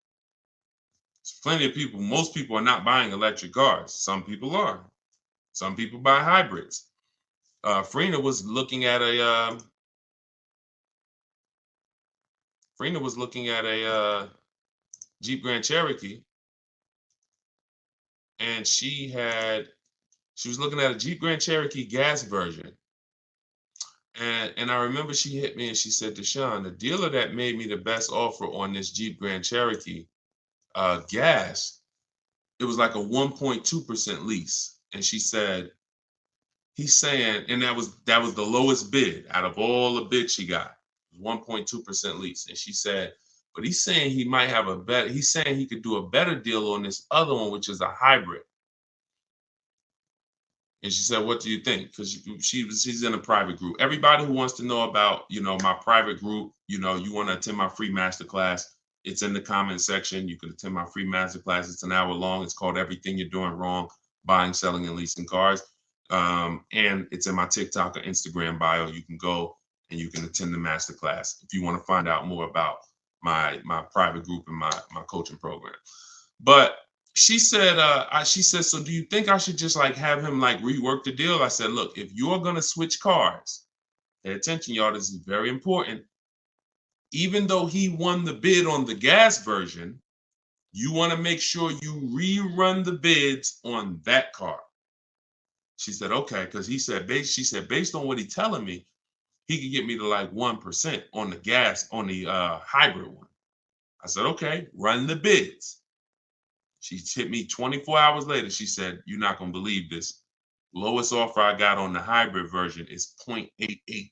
plenty of people, most people are not buying electric cars. Some people are. Some people buy hybrids. Frina was looking at a Jeep Grand Cherokee, and she was looking at a Jeep Grand Cherokee gas version. And I remember she hit me and she said, Deshone, the dealer that made me the best offer on this Jeep Grand Cherokee gas, it was like a 1.2% lease. And she said, he's saying, and that was the lowest bid out of all the bids she got. 1.2% lease. And she said, but he's saying he might have he's saying he could do a better deal on this other one, which is a hybrid. And she said, what do you think? Because she's in a private group. Everybody who wants to know about, my private group, you want to attend my free masterclass, it's in the comment section. You can attend my free masterclass. It's an hour long. It's called Everything You're Doing Wrong, Buying, Selling, and Leasing Cars. And it's in my TikTok or Instagram bio. You can go and you can attend the masterclass if you want to find out more about my private group and my coaching program. But she said, so do you think I should just like have him like rework the deal? I said, look, if you're going to switch cars, pay attention, y'all, this is very important. Even though he won the bid on the gas version, you want to make sure you rerun the bids on that car. She said, okay, because she said, based on what he's telling me, he could get me to like 1% on the gas, on the hybrid one. I said, okay, run the bids. She hit me 24 hours later. She said, you're not going to believe this. Lowest offer I got on the hybrid version is 0.88.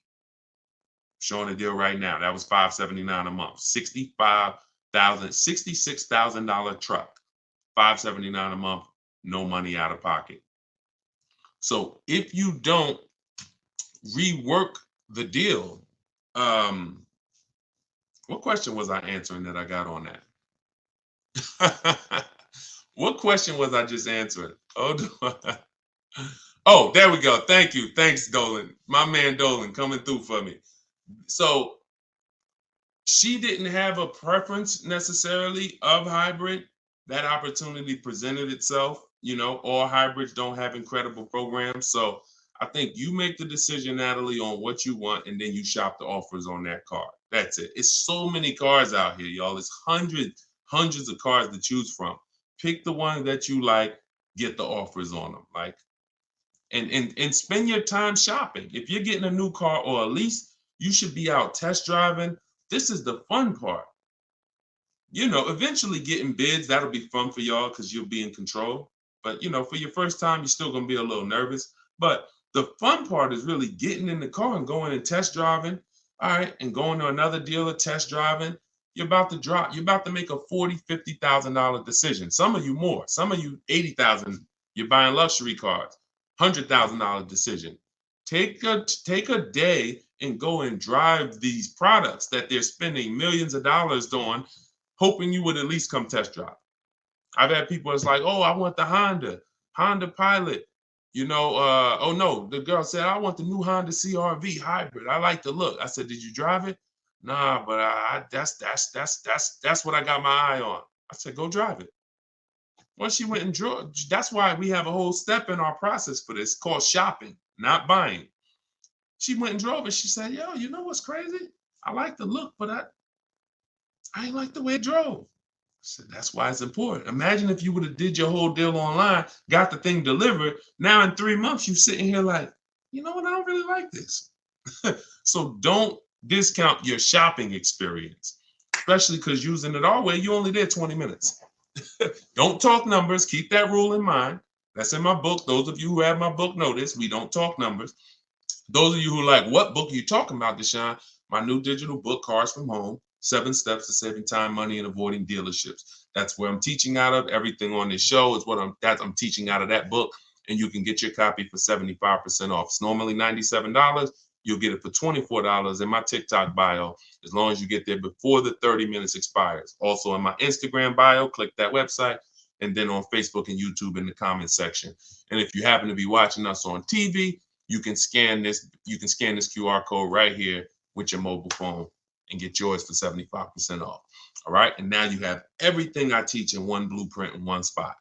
Showing the deal right now. That was $579 a month. $66,000 truck. $579 a month. No money out of pocket. So if you don't rework the deal, what question was I answering that I got on that? What question was I just answering? Oh, there we go. Thank you. Thanks, Dolan. My man Dolan coming through for me. So she didn't have a preference necessarily of hybrid. That opportunity presented itself. All hybrids don't have incredible programs. So I think you make the decision, Natalie, on what you want, and then you shop the offers on that car. That's it. It's so many cars out here, y'all. It's hundreds of cars to choose from. Pick the one that you like, get the offers on them. Like, and spend your time shopping. If you're getting a new car or a lease, you should be out test driving. This is the fun part. Eventually getting bids, that'll be fun for y'all because you'll be in control. But, for your first time, you're still going to be a little nervous. But the fun part is really getting in the car and going and test driving. All right. And going to another dealer, test driving. You're about to make a $40,000, $50,000 decision. Some of you more, some of you $80,000. You're buying luxury cars, $100,000 decision. Take a day and go and drive these products that they're spending millions of dollars on, hoping you would at least come test drive. I've had people that's like, oh, I want the Honda Pilot. Oh no, the girl said, I want the new Honda CR-V hybrid. I like the look. I said, did you drive it? Nah, but that's what I got my eye on. I said, go drive it. Well, she went and drove. That's why we have a whole step in our process for this called shopping, not buying. She went and drove it. She said, yo, you know what's crazy? I like the look, but I ain't like the way it drove. I said, that's why it's important. Imagine if you would have did your whole deal online, got the thing delivered. Now in 3 months, you're sitting here like, you know what? I don't really like this. So don't discount your shopping experience, especially because using it our way, you only did 20 minutes. Don't talk numbers. Keep that rule in mind. That's in my book. Those of you who have my book know this. We don't talk numbers. Those of you who are like, what book are you talking about, Deshone? My new digital book, Cars from Home, 7 Steps to Saving Time, Money, and Avoiding Dealerships. That's where I'm teaching out of. Everything on this show is what I'm teaching out of that book. And you can get your copy for 75% off. It's normally $97. You'll get it for $24 in my TikTok bio, as long as you get there before the 30 minutes expires. Also in my Instagram bio, click that website, and then on Facebook and YouTube in the comment section. And if you happen to be watching us on TV, you can scan this QR code right here with your mobile phone and get yours for 75% off. All right. And now you have everything I teach in one blueprint in one spot.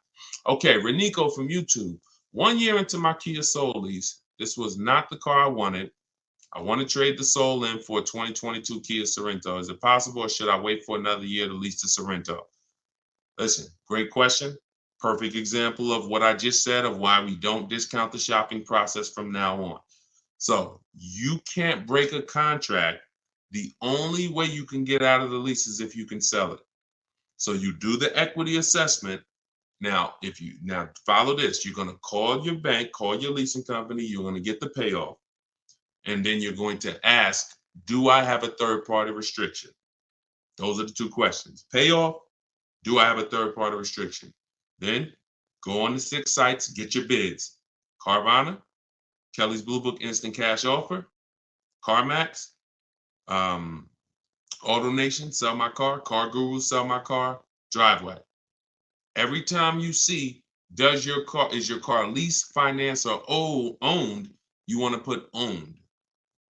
Okay, Renico from YouTube. 1 year into my Kia Soul lease, this was not the car I wanted. I want to trade the Soul in for a 2022 Kia Sorento. Is it possible, or should I wait for another year to lease the Sorento? Listen, great question. Perfect example of what I just said of why we don't discount the shopping process from now on. So you can't break a contract. The only way you can get out of the lease is if you can sell it. So you do the equity assessment. Now follow this. You're going to call your bank, call your leasing company. You're going to get the payoff. And then you're going to ask do I have a third-party restriction? Those are the two questions. Payoff, do I have a third-party restriction? Then go on the 6 sites, get your bids. Carvana, Kelly's Blue Book Instant Cash Offer, CarMax, AutoNation, Sell My Car, Car Guru, Sell My Car, Driveway. Every time you see, is your car leased, financed, or owned, you want to put owned,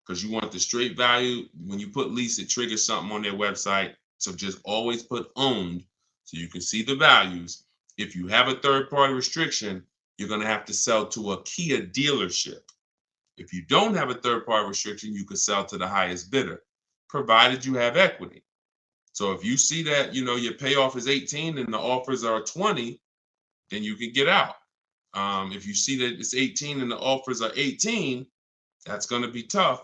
because you want the straight value. When you put lease, it triggers something on their website. So just always put owned so you can see the values. If you have a third-party restriction, you're going to have to sell to a Kia dealership. If you don't have a third-party restriction, you can sell to the highest bidder, provided you have equity. So if you see that, your payoff is 18 and the offers are 20, then you can get out. If you see that it's 18 and the offers are 18, that's going to be tough.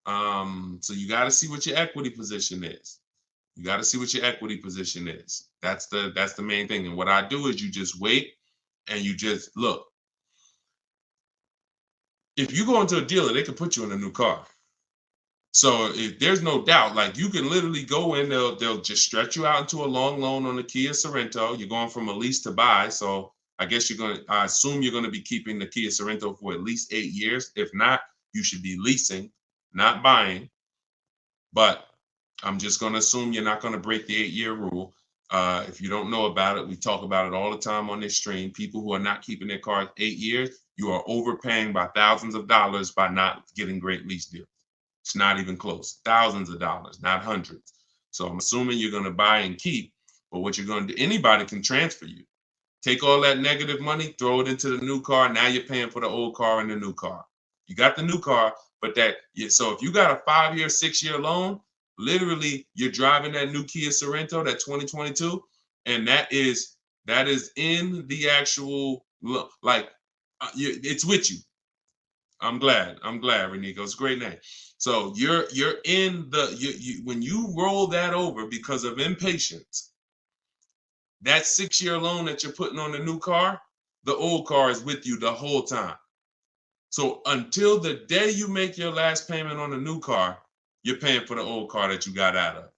So you got to see what your equity position is. That's the main thing. And what I do is you just wait and you just look. If you go into a dealer, they can put you in a new car. So if there's no doubt, like you can literally go in, they'll just stretch you out into a long loan on the Kia Sorento. You're going from a lease to buy. So I assume you're going to be keeping the Kia Sorento for at least 8 years. If not, you should be leasing, not buying. But I'm just going to assume you're not going to break the 8-year rule. If you don't know about it, we talk about it all the time on this stream. People who are not keeping their cars 8 years, you are overpaying by thousands of dollars by not getting great lease deals. It's not even close. Thousands of dollars, not hundreds. So I'm assuming you're going to buy and keep, but what you're going to do, anybody can transfer you. Take all that negative money, throw it into the new car. Now you're paying for the old car and the new car. You got the new car, but so if you got a 5-year, 6-year loan, literally you're driving that new Kia Sorento, that 2022, and that is in the actual, it's with you. I'm glad, Renico. It's a great name. So you're in when you roll that over because of impatience, that 6-year loan that you're putting on the new car, the old car is with you the whole time. So until the day you make your last payment on the new car, you're paying for the old car that you got out of.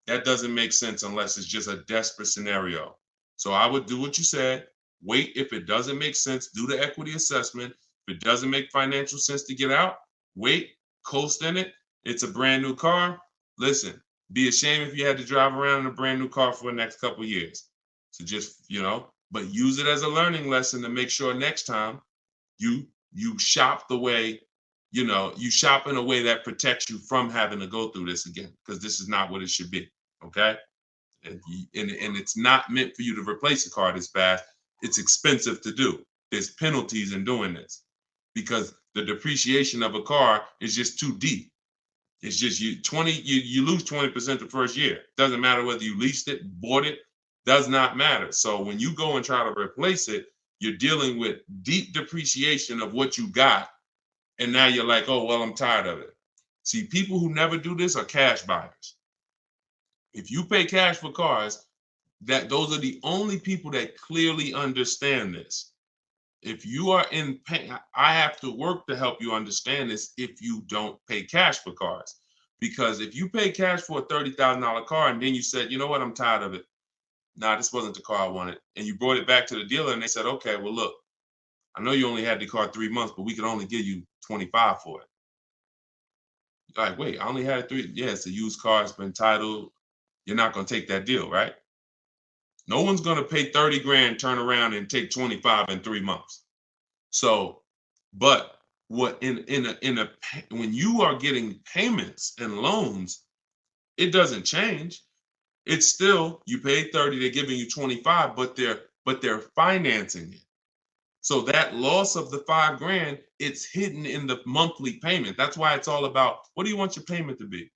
That doesn't make sense unless it's just a desperate scenario. So I would do what you said. Wait. If it doesn't make sense, do the equity assessment. If it doesn't make financial sense to get out, wait, coast in it. It's a brand new car. Listen, be ashamed if you had to drive around in a brand new car for the next couple of years. So just, but use it as a learning lesson to make sure next time you shop the way, you shop in a way that protects you from having to go through this again, because this is not what it should be. Okay. And it's not meant for you to replace a car this fast. It's expensive to do. There's penalties in doing this because the depreciation of a car is just too deep. It's just you lose 20% the first year. Doesn't matter whether you leased it, bought it, does not matter. So when you go and try to replace it, you're dealing with deep depreciation of what you got. And now you're like, oh, well, I'm tired of it. See, people who never do this are cash buyers. If you pay cash for cars, those are the only people that clearly understand this. If you are in pain, I have to work to help you understand this if you don't pay cash for cars. Because if you pay cash for a $30,000 car and then you said, you know what, I'm tired of it. Nah, this wasn't the car I wanted. And you brought it back to the dealer and they said, okay, well, look, I know you only had the car 3 months, but we can only give you 25 for it. You're like, wait, I only had it 3. Yeah, it's a used car. It's been titled. You're not going to take that deal, right? No one's going to pay 30 grand, turn around and take 25 in 3 months. So, but what when you are getting payments and loans, it doesn't change. It's still, you paid 30, they're giving you 25, but they're financing it. So that loss of the 5 grand, it's hidden in the monthly payment. That's why it's all about, what do you want your payment to be?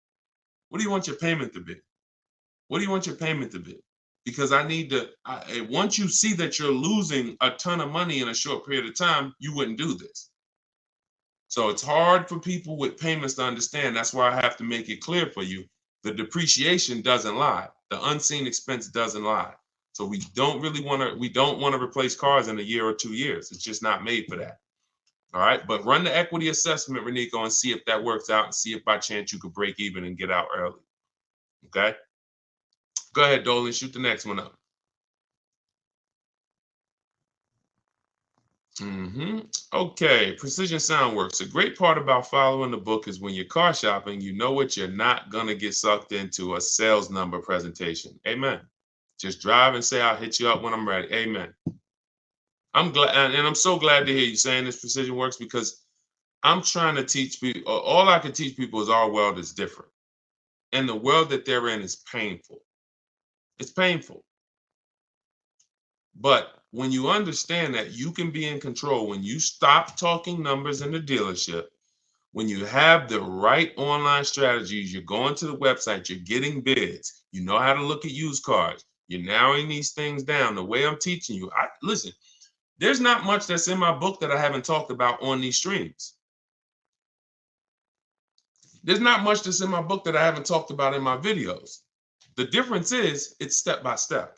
What do you want your payment to be? What do you want your payment to be? Because once you see that you're losing a ton of money in a short period of time, you wouldn't do this. So it's hard for people with payments to understand. That's why I have to make it clear for you. The depreciation doesn't lie. The unseen expense doesn't lie. So we don't want to replace cars in a year or 2 years. It's just not made for that. All right, but run the equity assessment, Renico, and see if that works out and see if by chance you could break even and get out early. Okay? Go ahead, Dolan, shoot the next one up. Okay, Precision Sound Works. A great part about following the book is when you're car shopping, you know what you're not going to get sucked into a sales number presentation. Amen. Just drive and say, I'll hit you up when I'm ready. Amen. I'm glad, and I'm so glad to hear you saying this, Precision Works, because I'm trying to teach people, all I can teach people is our world is different. And the world that they're in is painful. It's painful. But when you understand that you can be in control, when you stop talking numbers in the dealership, when you have the right online strategies, you're going to the website, you're getting bids, you know how to look at used cars, you're narrowing these things down the way I'm teaching you. Listen, there's not much that's in my book that I haven't talked about on these streams. There's not much that's in my book that I haven't talked about in my videos. The difference is it's step by step.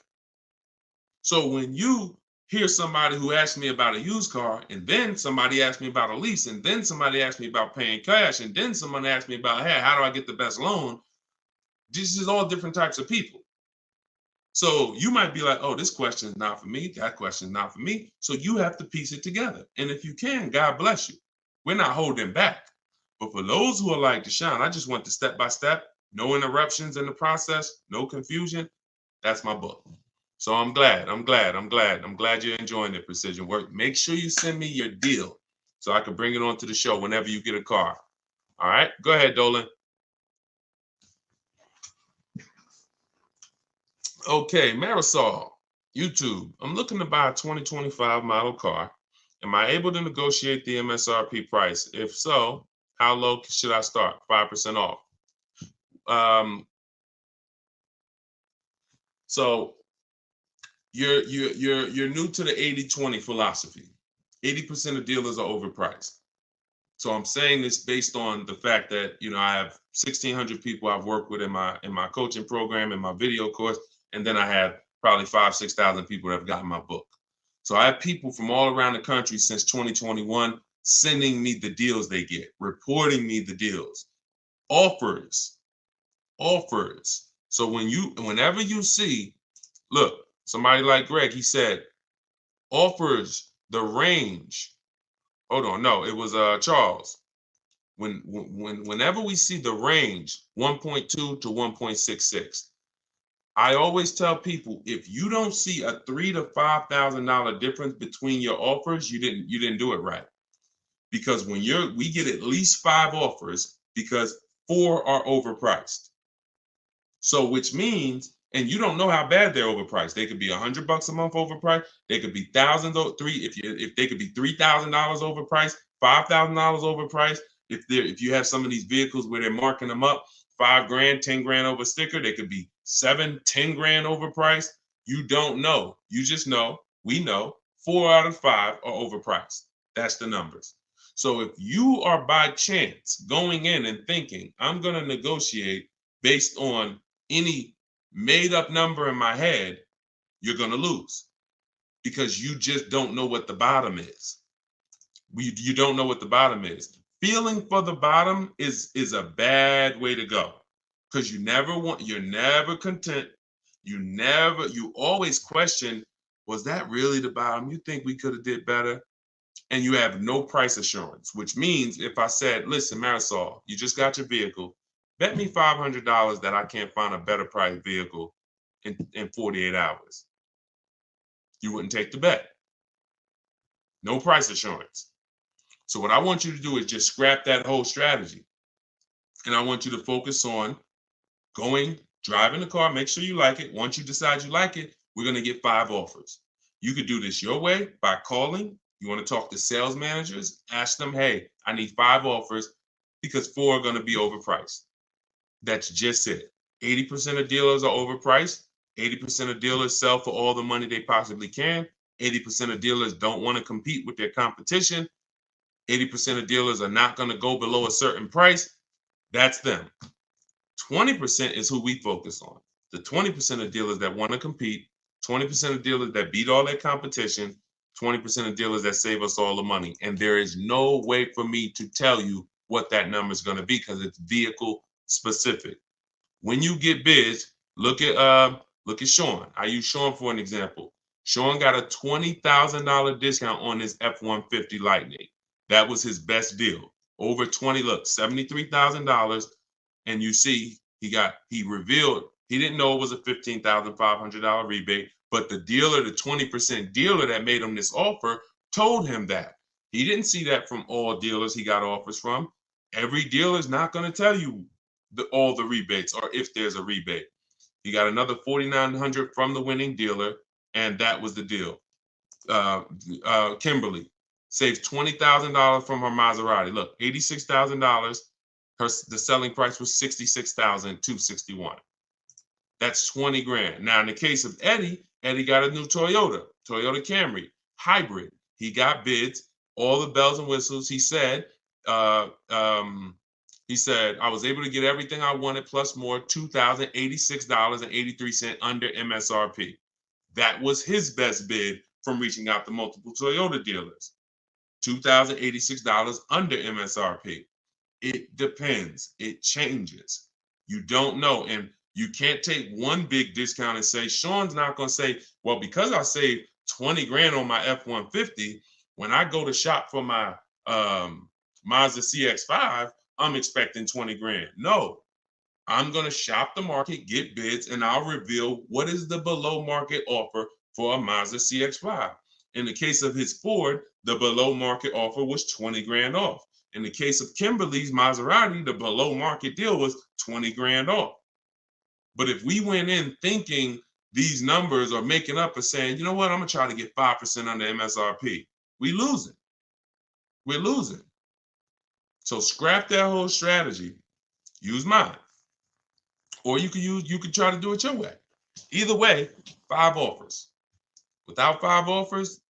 So when you hear somebody who asks me about a used car, and then somebody asks me about a lease, and then somebody asks me about paying cash, and then someone asks me about, hey, how do I get the best loan? This is all different types of people. So you might be like, oh, this question is not for me. That question is not for me. So you have to piece it together. And if you can, God bless you. We're not holding back. But for those who are like Deshone, I just want the step by step, no interruptions in the process, no confusion. That's my book. So I'm glad you're enjoying it, Precision Work. Make sure you send me your deal so I can bring it onto the show whenever you get a car. All right, go ahead, Dolan. Okay, Marisol, YouTube. I'm looking to buy a 2025 model car. Am I able to negotiate the MSRP price? If so, how low should I start? 5% off. So you're new to the 80-20 philosophy. 80% of dealers are overpriced. So I'm saying this based on the fact that, you know, I have 1,600 people I've worked with in my coaching program, in my video course, and then I have probably 5,000 to 6,000 people that have gotten my book. So I have people from all around the country since 2021 sending me the deals they get, reporting me the deals, offers. So whenever you see, look, somebody like Greg, he said, offers the range. Hold on, no, it was Charles. Whenever we see the range 1.2 to 1.66, I always tell people, if you don't see a $3,000 to $5,000 difference between your offers, you didn't do it right. Because we get at least 5 offers because 4 are overpriced. So which means, and you don't know how bad they're overpriced. They could be $100 a month overpriced. They could be thousands, if they could be $3,000 overpriced, $5,000 overpriced. If you have some of these vehicles where they're marking them up, $5,000, $10,000 over sticker, they could be $7,000, $10,000 overpriced. You don't know. You just know. We know 4 out of 5 are overpriced. That's the numbers. So if you are by chance going in and thinking, I'm going to negotiate based on any made up number in my head, you're going to lose because you just don't know what the bottom is. You don't know what the bottom is. Feeling for the bottom is a bad way to go because you're never content. You always question, was that really the bottom? You think we could have did better? And you have no price assurance, which means if I said, listen, Marisol, you just got your vehicle, bet me $500 that I can't find a better priced vehicle in 48 hours. You wouldn't take the bet. No price assurance. So what I want you to do is just scrap that whole strategy. And I want you to focus on driving the car, make sure you like it. Once you decide you like it, we're going to get 5 offers. You could do this your way by calling. You want to talk to sales managers, ask them, hey, I need 5 offers because 4 are going to be overpriced. That's just it. 80% of dealers are overpriced. 80% of dealers sell for all the money they possibly can. 80% of dealers don't want to compete with their competition. 80% of dealers are not going to go below a certain price. That's them. 20% is who we focus on. The 20% of dealers that want to compete, 20% of dealers that beat all their competition, 20% of dealers that save us all the money. And there is no way for me to tell you what that number is going to be because it's vehicle specific. When you get bids, look at Sean. I use Sean for an example. Sean got a $20,000 discount on his F-150 Lightning. That was his best deal. Over 20, look, $73,000. And you see, he revealed, he didn't know it was a $15,500 rebate, but the dealer, the 20% dealer that made him this offer, told him that. He didn't see that from all dealers he got offers from. Every dealer is not going to tell you all the rebates or if there's a rebate. He got another $4,900 from the winning dealer, and that was the deal. Kimberly saved $20,000 from her Maserati. Look, $86,000. The selling price was $66,261. That's 20 grand. Now, in the case of Eddie got a new Toyota Camry hybrid. He got bids, all the bells and whistles. He said, I was able to get everything I wanted plus more, $2,086.83 under MSRP. That was his best bid from reaching out to multiple Toyota dealers. $2,086 under MSRP. It depends. It changes. You don't know. And you can't take one big discount and say, Sean's not going to say, well, because I saved 20 grand on my F-150, when I go to shop for my Mazda CX-5, I'm expecting 20 grand. No, I'm going to shop the market, get bids, and I'll reveal what is the below market offer for a Mazda CX-5. In the case of his Ford, the below market offer was 20 grand off. In the case of Kimberly's Maserati, the below market deal was 20 grand off. But if we went in thinking these numbers are making up and saying, you know what, I'm going to try to get 5% under MSRP, we're losing. So scrap that whole strategy. Use mine. Or you could try to do it your way. Either way, 5 offers. Without 5 offers,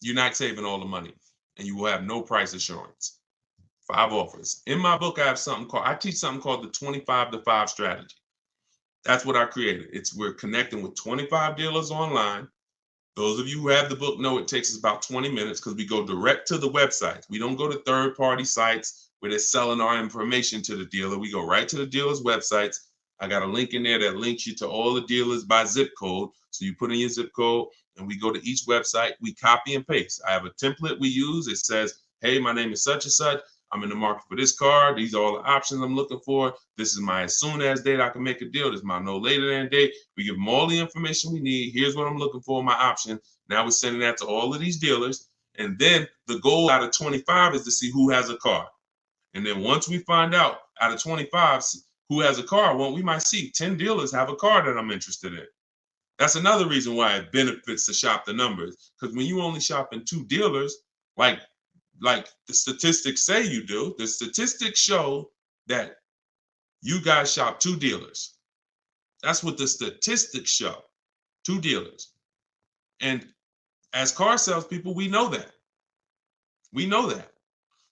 you're not saving all the money and you will have no price assurance. 5 offers. In my book, I teach something called the 25-to-5 strategy. That's what I created. We're connecting with 25 dealers online. Those of you who have the book know it takes us about 20 minutes because we go direct to the websites. We don't go to third-party sites where they're selling our information to the dealer. We go right to the dealer's websites. I got a link in there that links you to all the dealers by zip code. So you put in your zip code and we go to each website. We copy and paste. I have a template we use. It says, hey, my name is such and such. I'm in the market for this car. These are all the options I'm looking for. This is my as soon as date I can make a deal. This is my no later than date. We give them all the information we need. Here's what I'm looking for, my option. Now we're sending that to all of these dealers. And then the goal out of 25 is to see who has a car. And then once we find out of 25 who has a car, well, we might see 10 dealers have a car that I'm interested in. That's another reason why it benefits to shop the numbers. Because when you only shop in 2 dealers, like the statistics say you do, the statistics show that you guys shop 2 dealers. That's what the statistics show, 2 dealers. And as car salespeople, we know that.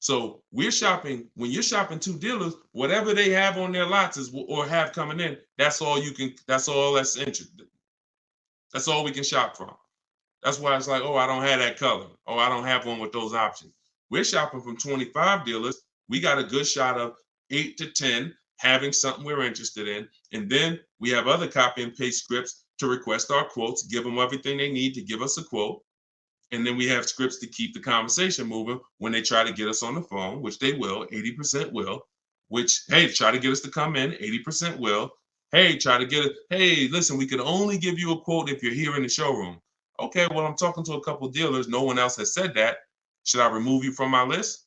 So when you're shopping 2 dealers, whatever they have on their lots or have coming in, that's all that's interesting. That's all we can shop from. That's why it's like, oh, I don't have that color. Oh, I don't have one with those options. We're shopping from 25 dealers. We got a good shot of 8 to 10 having something we're interested in. And then we have other copy and paste scripts to request our quotes, give them everything they need to give us a quote. And then we have scripts to keep the conversation moving when they try to get us on the phone, which they will, 80% will, which, hey, try to get us to come in, 80% will. Hey, hey, listen, we can only give you a quote if you're here in the showroom. Okay, well, I'm talking to a couple dealers. No one else has said that. Should I remove you from my list?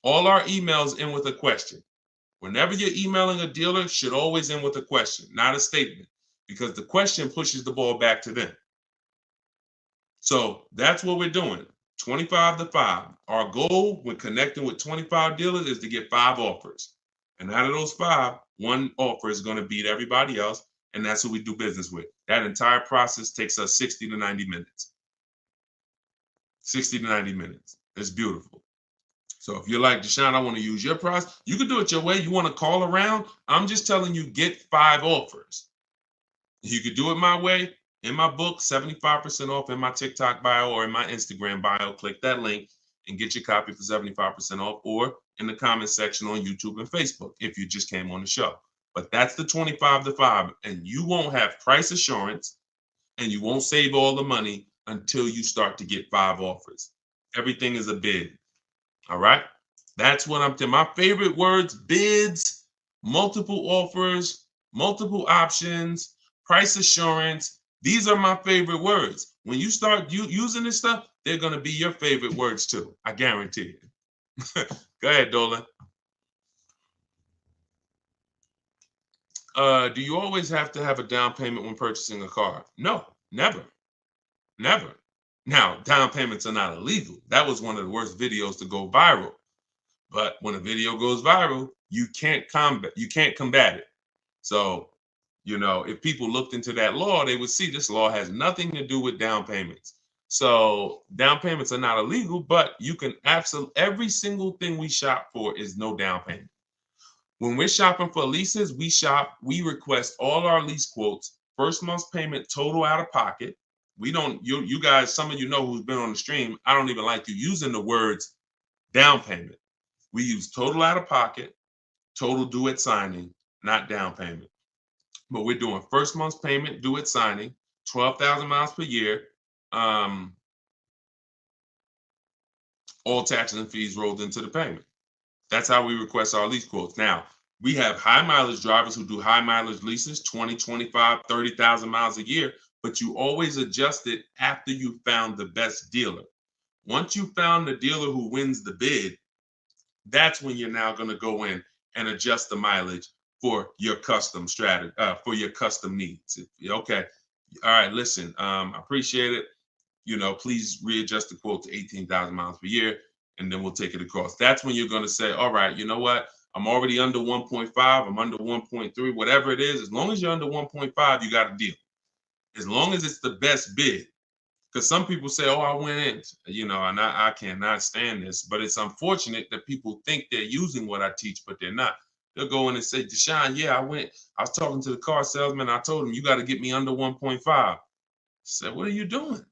All our emails end with a question. Whenever you're emailing a dealer, should always end with a question, not a statement, because the question pushes the ball back to them. So that's what we're doing, 25-to-5. Our goal when connecting with 25 dealers is to get 5 offers. And out of those 5, 1 offer is going to beat everybody else, and that's who we do business with. That entire process takes us 60 to 90 minutes. 60 to 90 minutes. It's beautiful. So if you're like, Deshone, I want to use your process, you can do it your way. You want to call around? I'm just telling you, get 5 offers. You could do it my way. In my book, 75% off in my TikTok bio or in my Instagram bio. Click that link and get your copy for 75% off, or in the comment section on YouTube and Facebook if you just came on the show. But that's the 25 to 5, and you won't have price assurance and you won't save all the money until you start to get 5 offers. Everything is a bid. All right. That's what I'm telling. My favorite words: bids, multiple offers, multiple options, price assurance. These are my favorite words. When you start using this stuff, they're going to be your favorite words too. I guarantee it. Go ahead, Dolan. Do you always have to have a down payment when purchasing a car? No, never. Never. Now, down payments are not illegal. That was one of the worst videos to go viral. But when a video goes viral, you can't combat it. So, if people looked into that law, they would see this law has nothing to do with down payments. So down payments are not illegal, but you can every single thing we shop for is no down payment. When we're shopping for leases, we request all our lease quotes, first month's payment total out of pocket. We don't, you guys, some of you know who's been on the stream, I don't even like you using the words down payment. We use total out of pocket, total due at signing, not down payment. But we're doing first month's payment due at signing, 12,000 miles per year, all taxes and fees rolled into the payment. That's how we request our lease quotes. Now, we have high mileage drivers who do high mileage leases, 20, 25, 30,000 miles a year, but you always adjust it after you found the best dealer. Once you found the dealer who wins the bid, that's when you're now going to go in and adjust the mileage for your custom strategy, for your custom needs. Okay. All right. Listen, I appreciate it. Please readjust the quote to 18,000 miles per year, and then we'll take it across. That's when you're going to say, all right, you know what? I'm already under 1.5. I'm under 1.3, whatever it is. As long as you're under 1.5, you got a deal. As long as it's the best bid. Because some people say, oh, I went in, and I cannot stand this. But it's unfortunate that people think they're using what I teach, but they're not. They'll go in and say, Deshone, yeah, I was talking to the car salesman. I told him, you got to get me under 1.5. I said, what are you doing?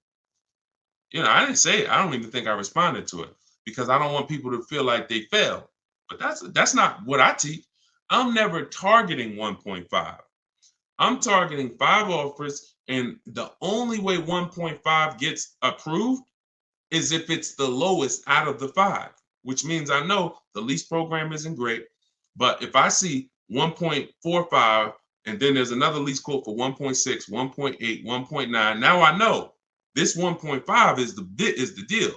I didn't say it. I don't even think I responded to it because I don't want people to feel like they failed. But that's not what I teach. I'm never targeting 1.5. I'm targeting 5 offers, and the only way 1.5 gets approved is if it's the lowest out of the 5, which means I know the lease program isn't great. But if I see 1.45 and then there's another lease quote for 1.6, 1.8, 1.9, now I know this 1.5 is the deal.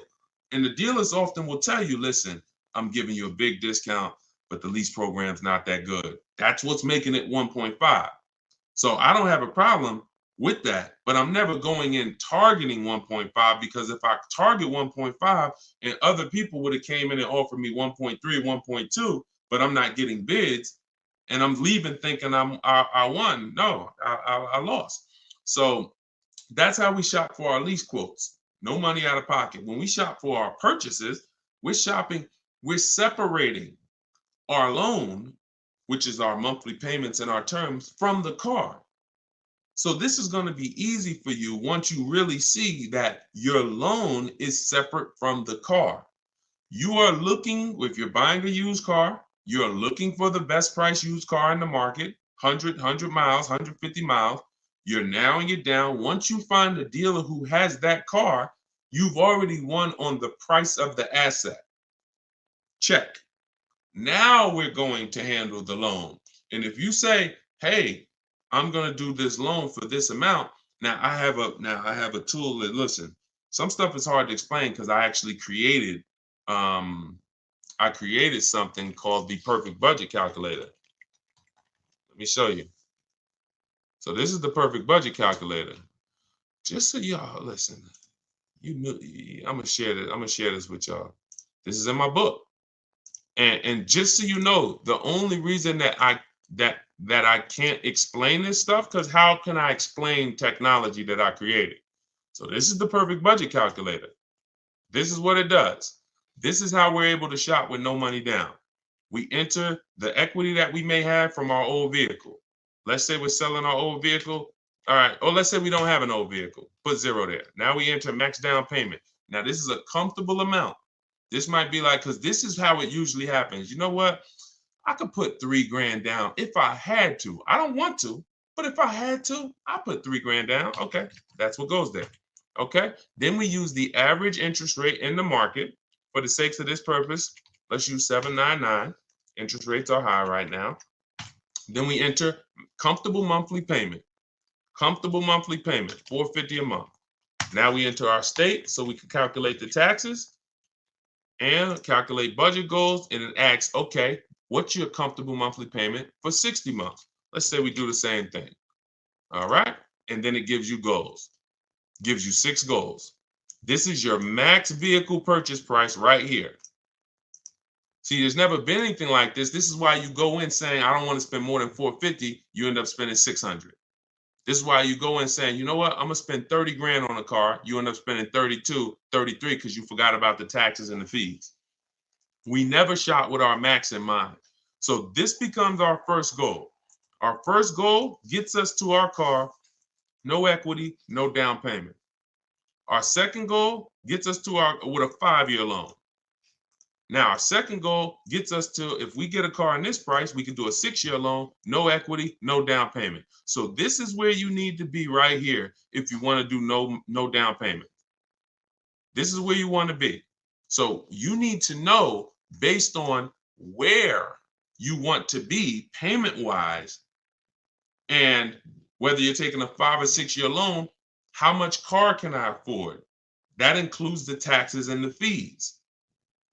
And the dealers often will tell you, listen, I'm giving you a big discount, but the lease program's not that good. That's what's making it 1.5. So I don't have a problem with that, but I'm never going in targeting 1.5, because if I target 1.5 and other people would have came in and offered me 1.3, 1.2, but I'm not getting bids, and I'm leaving thinking I won. No, I lost. So that's how we shop for our lease quotes. No money out of pocket. When we shop for our purchases, we're separating our loan, which is our monthly payments and our terms, from the car. So this is going to be easy for you once you really see that your loan is separate from the car. You are looking, if you're buying a used car, you're looking for the best price used car in the market, 100 miles, 150 miles. You're narrowing it down. Once you find a dealer who has that car, you've already won on the price of the asset. Check. Now we're going to handle the loan. And if you say, hey, I'm going to do this loan for this amount. Now I have a tool that, listen, some stuff is hard to explain because I actually created something called the perfect budget calculator. Let me show you. So this is the perfect budget calculator. Just so y'all listen, I'm gonna share this with y'all. This is in my book. And just so you know, the only reason that I can't explain this stuff, because how can I explain technology that I created? So this is the perfect budget calculator. This is what it does. This is how we're able to shop with no money down. We enter the equity that we may have from our old vehicle. Let's say we're selling our old vehicle. All right. Or let's say we don't have an old vehicle. Put 0 there. Now we enter max down payment. Now this is a comfortable amount. This might be like, because this is how it usually happens. You know what? I could put $3,000 down if I had to. I don't want to, but if I had to, I put $3,000 down. Okay, that's what goes there. Okay. Then we use the average interest rate in the market. For the sakes of this purpose, let's use 7.99. Interest rates are high right now. Then we enter comfortable monthly payment. Comfortable monthly payment, $450 a month. Now we enter our state so we can calculate the taxes and calculate budget goals. And it asks, okay, what's your comfortable monthly payment for 60 months? Let's say we do the same thing. All right. And then it gives you goals, gives you 6 goals. This is your max vehicle purchase price right here. See, there's never been anything like this. This is why you go in saying, I don't want to spend more than $450. You end up spending $600. This is why you go in saying, you know what, I'm gonna spend 30 grand on a car. You end up spending 32, 33 because you forgot about the taxes and the fees. We never shop with our max in mind. So this becomes our first goal. Our first goal gets us to our car, no equity, no down payment. Our second goal gets us to our with a 5-year loan. Now, our second goal gets us to, if we get a car in this price, we can do a 6-year loan, no equity, no down payment. So this is where you need to be right here if you want to do no down payment. This is where you want to be. So you need to know, based on where you want to be payment-wise, and whether you're taking a 5 or 6-year loan, how much car can I afford? That includes the taxes and the fees.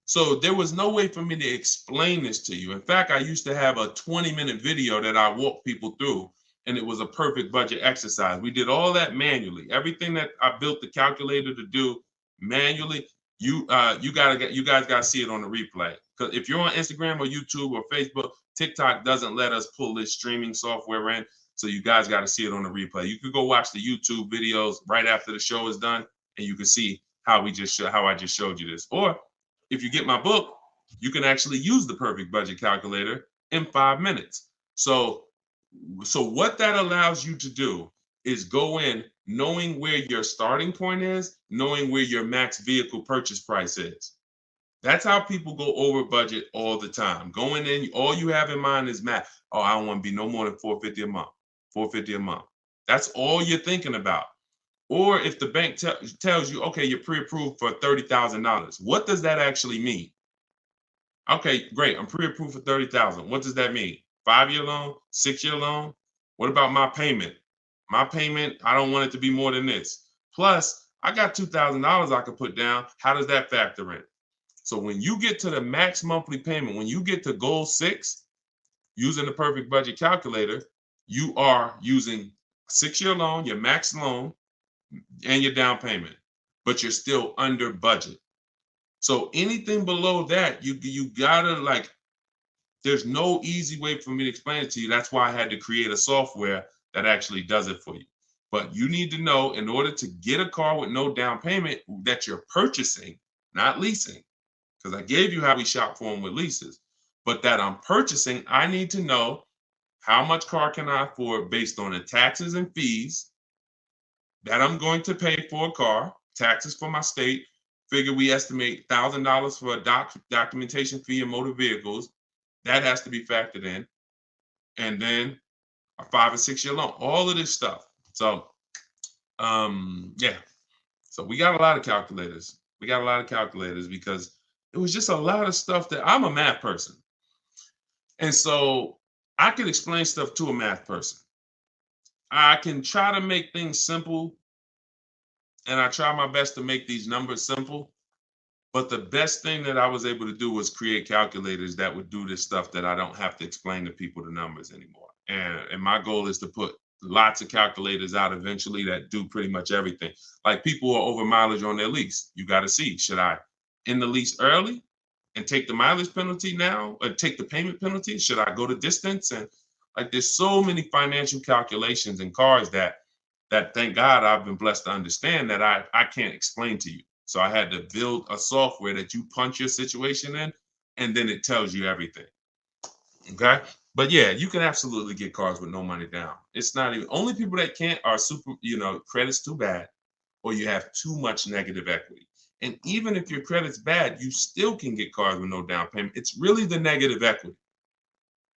So there was no way for me to explain this to you. In fact, I used to have a 20-minute video that I walked people through, and it was a perfect budget exercise. We did all that manually. Everything that I built the calculator to do manually, you guys got to see it on the replay. Because if you're on Instagram or YouTube or Facebook, TikTok doesn't let us pull this streaming software in. So you guys got to see it on the replay. You could go watch the YouTube videos right after the show is done, and you can see how I just showed you this. Or if you get my book, you can actually use the perfect budget calculator in 5 minutes. So what that allows you to do is go in knowing where your starting point is, knowing where your max vehicle purchase price is. That's how people go over budget all the time. Going in, all you have in mind is math. Oh, I don't want to be no more than $450 a month. $450 a month. That's all you're thinking about. Or if the bank tells you, okay, you're pre-approved for $30,000. What does that actually mean? Okay, great. I'm pre-approved for $30,000. What does that mean? 5-year loan, 6-year loan? What about my payment? My payment, I don't want it to be more than this. Plus, I got $2,000 I could put down. How does that factor in? So when you get to the max monthly payment, when you get to goal 6, using the perfect budget calculator, you are using 6-year loan, your max loan, and your down payment, but you're still under budget. So anything below that, you gotta there's no easy way for me to explain it to you. That's why I had to create a software that actually does it for you. But you need to know, in order to get a car with no down payment that you're purchasing, not leasing, because I gave you how we shop for them with leases, but that I'm purchasing, I need to know how much car can I afford based on the taxes and fees that I'm going to pay for a car, taxes for my state. Figure we estimate $1,000 for a documentation fee in motor vehicles. That has to be factored in. And then a 5 or 6-year loan, all of this stuff. So, yeah. So we got a lot of calculators. Because it was just a lot of stuff that I'm a math person. And so I can explain stuff to a math person. I can try to make things simple, and I try my best to make these numbers simple. But the best thing that I was able to do was create calculators that would do this stuff that I don't have to explain to people the numbers anymore. And my goal is to put lots of calculators out eventually that do pretty much everything. Like people are over mileage on their lease. You got to see, should I end the lease early and take the mileage penalty now, or take the payment penalty? Should I go to distance? And there's so many financial calculations in cars that thank God I've been blessed to understand that I can't explain to you. So I had to build a software that you punch your situation in, and then it tells you everything. Okay. But yeah, you can absolutely get cars with no money down. It's not even, only people that can't are super, credit's too bad, or you have too much negative equity. And even if your credit's bad, you still can get cars with no down payment. It's really the negative equity.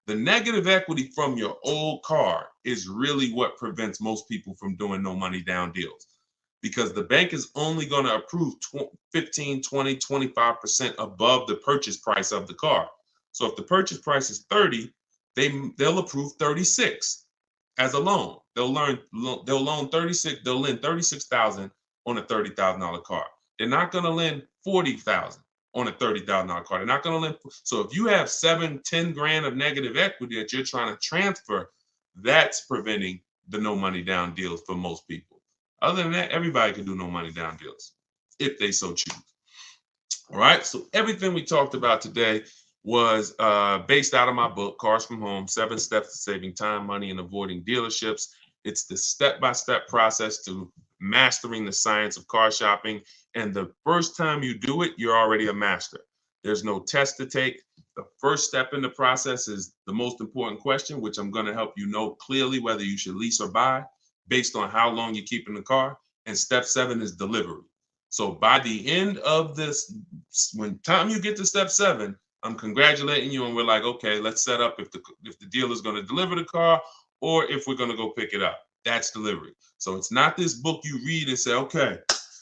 The negative equity from your old car is really what prevents most people from doing no money down deals, because the bank is only going to approve 15, 20, 25% above the purchase price of the car. So if the purchase price is 30, they'll approve 36 as a loan. They'll loan 36, they'll lend 36,000 on a $30,000 car. They're not going to lend 40,000 on a $30,000 car. They're not going to lend. So if you have 10 grand of negative equity that you're trying to transfer, that's preventing the no money down deals for most people. Other than that, everybody can do no money down deals if they so choose. All right. So everything we talked about today was based out of my book, Cars from Home, 7 Steps to Saving Time, Money, and Avoiding Dealerships. It's the step-by-step process to mastering the science of car shopping. And the first time you do it, you're already a master. There's no test to take. The first step in the process is the most important question, which I'm going to help you know clearly whether you should lease or buy based on how long you keep in the car. And step 7 is delivery. So by the end of this, when time you get to step 7, I'm congratulating you, and we're like, okay, let's set up if the dealer is going to deliver the car or if we're going to go pick it up. That's delivery. So it's not this book you read and say, okay,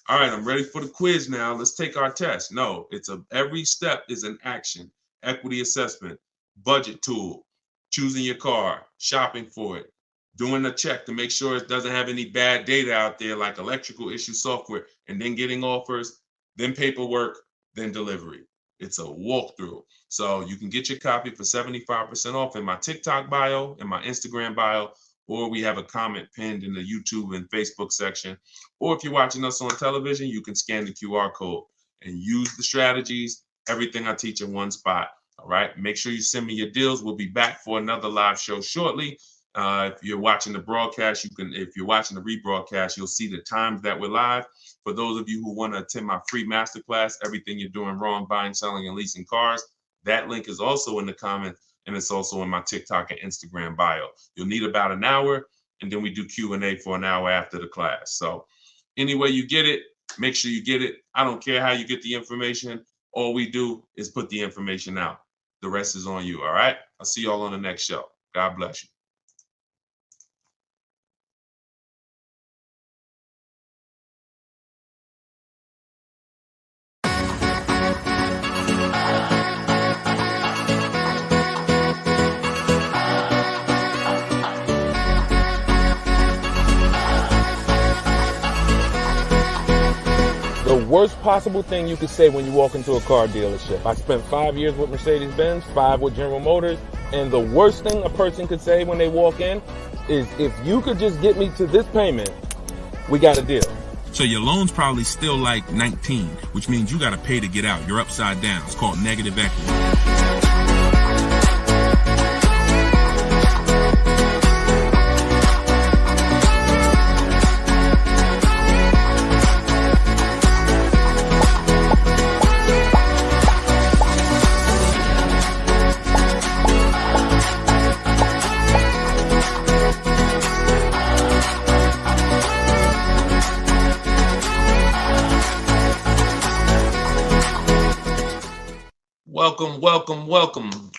all right, I'm ready for the quiz now. Let's take our test. No, every step is an action. Equity assessment, budget tool, choosing your car, shopping for it, doing a check to make sure it doesn't have any bad data out there like electrical issue software, and then getting offers, then paperwork, then delivery. It's a walkthrough. So you can get your copy for 75% off in my TikTok bio, in my Instagram bio, or we have a comment pinned in the YouTube and Facebook section. Or if you're watching us on television, you can scan the QR code and use the strategies, everything I teach in one spot. All right. Make sure you send me your deals. We'll be back for another live show shortly. If you're watching the broadcast, if you're watching the rebroadcast, you'll see the times that we're live. For those of you who want to attend my free masterclass, Everything You're Doing Wrong, Buying, Selling, and Leasing Cars, that link is also in the comments, and it's also in my TikTok and Instagram bio. You'll need about an hour, and then we do Q&A for an hour after the class. So any way you get it, make sure you get it. I don't care how you get the information. All we do is put the information out. The rest is on you, all right? I'll see y'all on the next show. God bless you. The worst possible thing you could say when you walk into a car dealership. I spent 5 years with Mercedes-Benz, 5 with General Motors, and the worst thing a person could say when they walk in is, if you could just get me to this payment, we got a deal. So your loan's probably still like 19, which means you got to pay to get out. You're upside down. It's called negative equity.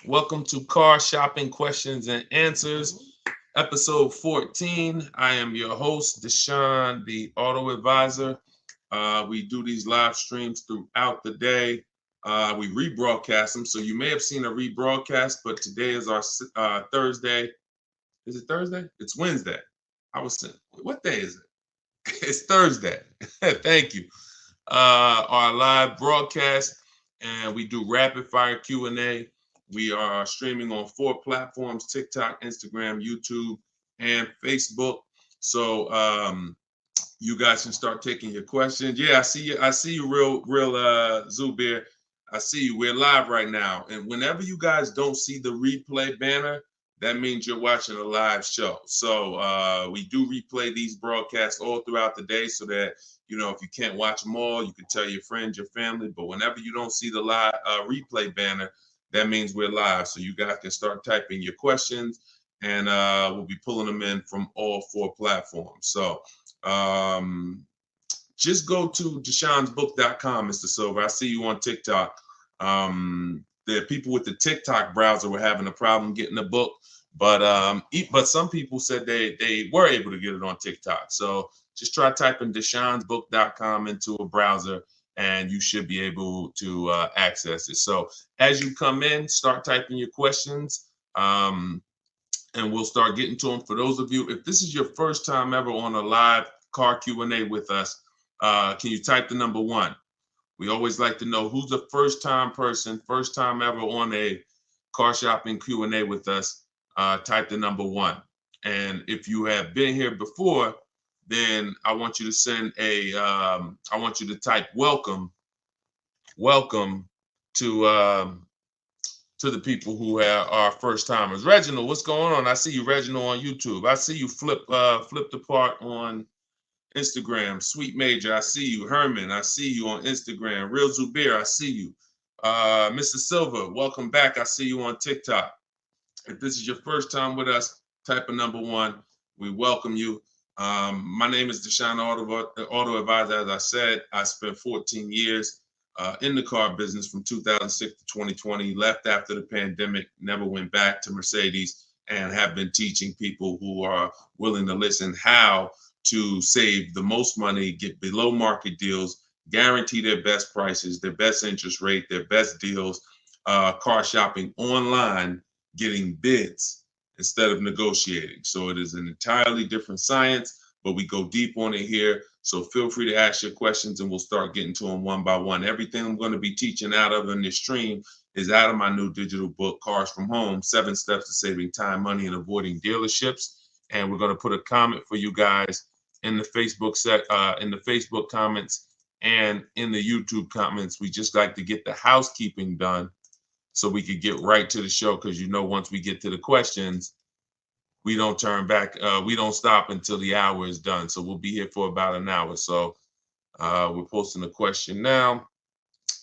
Welcome to Car Shopping Questions and Answers, episode 14. I am your host, Deshone the Auto Advisor. We do these live streams throughout the day. We rebroadcast them, so you may have seen a rebroadcast, but today is our Thursday. Is it Thursday? It's Wednesday. I was saying, what day is it? It's Thursday. Thank you. Our live broadcast. And we do rapid fire Q&A. We are streaming on 4 platforms: TikTok, Instagram, YouTube, and Facebook. So you guys can start taking your questions. Yeah, I see you, real Zubir. I see you. We're live right now. And whenever you guys don't see the replay banner, that means you're watching a live show. So we do replay these broadcasts all throughout the day so that, if you can't watch them all, you can tell your friends, your family. But whenever you don't see the live replay banner, that means we're live. So you guys can start typing your questions, and we'll be pulling them in from all 4 platforms. So just go to deshonsbook.com, Mr. Silver. I see you on TikTok. The people with the TikTok browser were having a problem getting the book, but some people said they were able to get it on TikTok. So just try typing deshonsbook.com into a browser, and you should be able to access it. So as you come in, start typing your questions, and we'll start getting to them. For those of you, if this is your first time ever on a live car Q&A with us, can you type the number 1? We always like to know who's a first-time person, first time ever on a car shopping Q&A with us. Type the number 1. And if you have been here before, then I want you to send a, I want you to type welcome to the people who are first timers. Reginald, what's going on? I see you, Reginald, on YouTube. I see you flipped apart on Instagram. Sweet Major, I see you. Herman, I see you on Instagram. Real Zubir, I see you. Mr. Silver, welcome back. I see you on TikTok. If this is your first time with us, type a number 1. We welcome you. My name is Deshone the Auto Advisor. As I said, I spent 14 years in the car business from 2006 to 2020, left after the pandemic, never went back to Mercedes, and have been teaching people who are willing to listen how to save the most money, get below market deals, guarantee their best prices, their best interest rate, their best deals, car shopping online, getting bids instead of negotiating. So it is an entirely different science, but we go deep on it here. So feel free to ask your questions, and we'll start getting to them one by one. Everything I'm going to be teaching out of in this stream is out of my new digital book, Cars from Home, 7 Steps to Saving Time, Money, and Avoiding Dealerships. And we're going to put a comment for you guys in the Facebook comments and in the YouTube comments. We just like to get the housekeeping done so we could get right to the show, because once we get to the questions, we don't turn back. We don't stop until the hour is done. So we'll be here for about an hour. So we're posting a question now.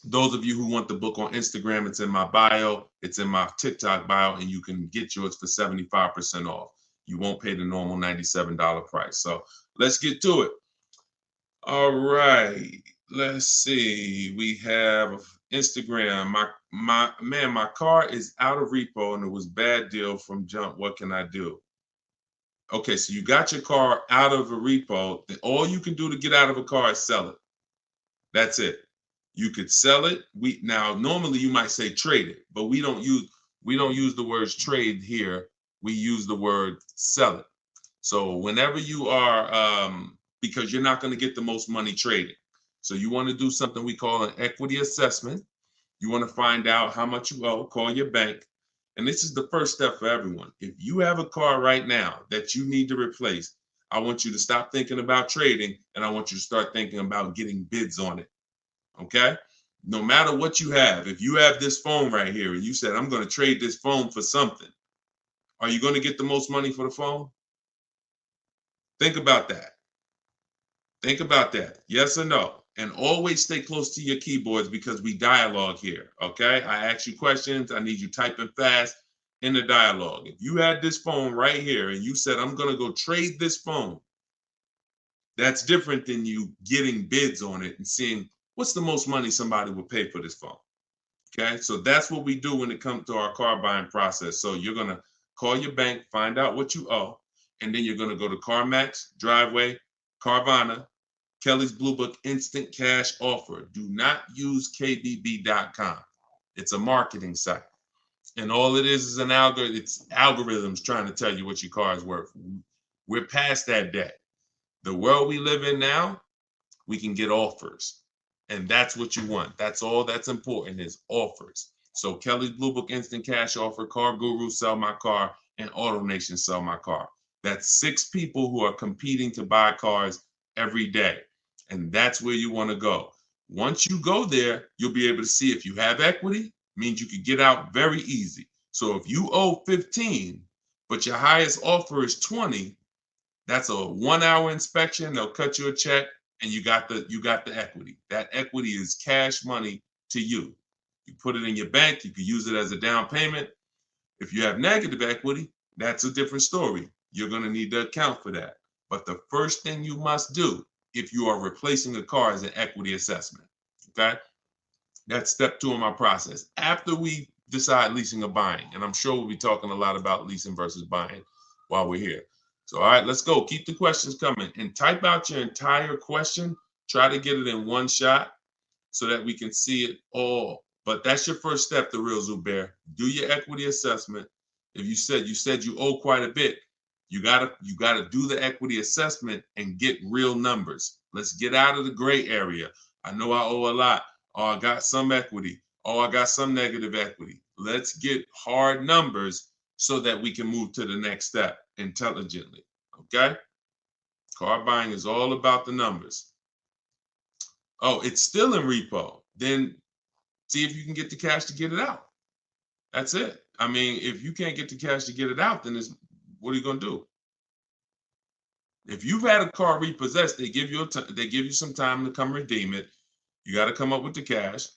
Those of you who want the book on Instagram, it's in my bio. It's in my TikTok bio, and you can get yours for 75% off. You won't pay the normal $97 price. So let's get to it. All right. Let's see. We have Instagram. My car is out of repo and it was bad deal from jump. What can I do? Okay, so you got your car out of a repo. All you can do to get out of a car is sell it. That's it. You could sell it. Now normally you might say trade it, but we don't use the words trade here. We use the word sell it. So whenever you are, because you're not going to get the most money trading. So you want to do something we call an equity assessment. You want to find out how much you owe, call your bank. And this is the first step for everyone. If you have a car right now that you need to replace, I want you to stop thinking about trading, and I want you to start thinking about getting bids on it. Okay? No matter what you have, if you have this phone right here and you said, I'm going to trade this phone for something, are you going to get the most money for the phone? Think about that. Think about that. Yes or no? And always stay close to your keyboards, because we dialogue here. Okay? I ask you questions. I need you typing fast in the dialogue. If you had this phone right here and you said, I'm going to go trade this phone, that's different than you getting bids on it and seeing what's the most money somebody will pay for this phone. Okay? So that's what we do when it comes to our car buying process. So you're going to call your bank, find out what you owe, and then you're going to go to CarMax, Driveway, Carvana, Kelly's Blue Book Instant Cash Offer. Do not use KBB.com. It's a marketing site. And all it is an algorithm. It's algorithms trying to tell you what your car is worth. We're past that day. The world we live in now, we can get offers. And that's what you want. That's all that's important is offers. So Kelly's Blue Book Instant Cash Offer, Car Guru, Sell My Car, and Auto Nation, Sell My Car. That's 6 people who are competing to buy cars every day. And that's where you want to go. Once you go there, you'll be able to see if you have equity, means you could get out very easy. So if you owe 15, but your highest offer is 20, that's a 1-hour inspection. They'll cut you a check and you got the equity. That equity is cash money to you. You put it in your bank. You can use it as a down payment. If you have negative equity, that's a different story. You're going to need to account for that. But the first thing you must do if you are replacing a car is an equity assessment. Okay? That's step 2 in my process. After we decide leasing or buying, and I'm sure we'll be talking a lot about leasing versus buying while we're here. So, all right, let's go. Keep the questions coming and type out your entire question. Try to get it in one shot so that we can see it all. But that's your first step, the real Zubair. Do your equity assessment. If you said you owe quite a bit, you gotta do the equity assessment and get real numbers. Let's get out of the gray area. I know I owe a lot. Oh, I got some equity. Oh, I got some negative equity. Let's get hard numbers so that we can move to the next step intelligently. Okay? Car buying is all about the numbers. Oh, it's still in repo. Then see if you can get the cash to get it out. That's it. I mean, if you can't get the cash to get it out, then what are you going to do? If you've had a car repossessed, they give you some time to come redeem it. You got to come up with the cash.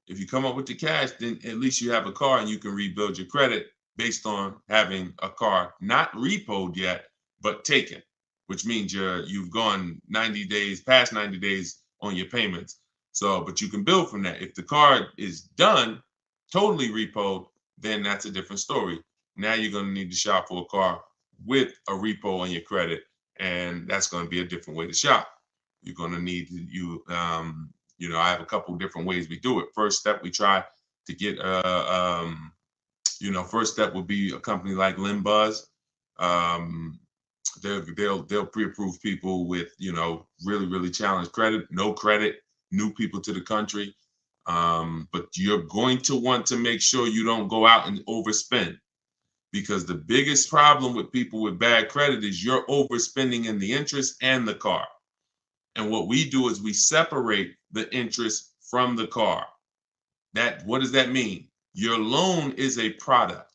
If you come up with the cash, then at least you have a car and you can rebuild your credit based on having a car not repoed yet, but taken, which means you've gone 90 days, past 90 days on your payments. So, but you can build from that. If the car is done, totally repoed, then that's a different story. Now you're going to need to shop for a car with a repo on your credit, and that's going to be a different way to shop. You're going to need I have a couple different ways we do it. First step, we try to get first step would be a company like Limbuzz. They'll pre-approve people with really, really challenged credit, no credit, new people to the country. But you're going to want to make sure you don't go out and overspend, because the biggest problem with people with bad credit is you're overspending in the interest and the car. And what we do is we separate the interest from the car. What does that mean? Your loan is a product.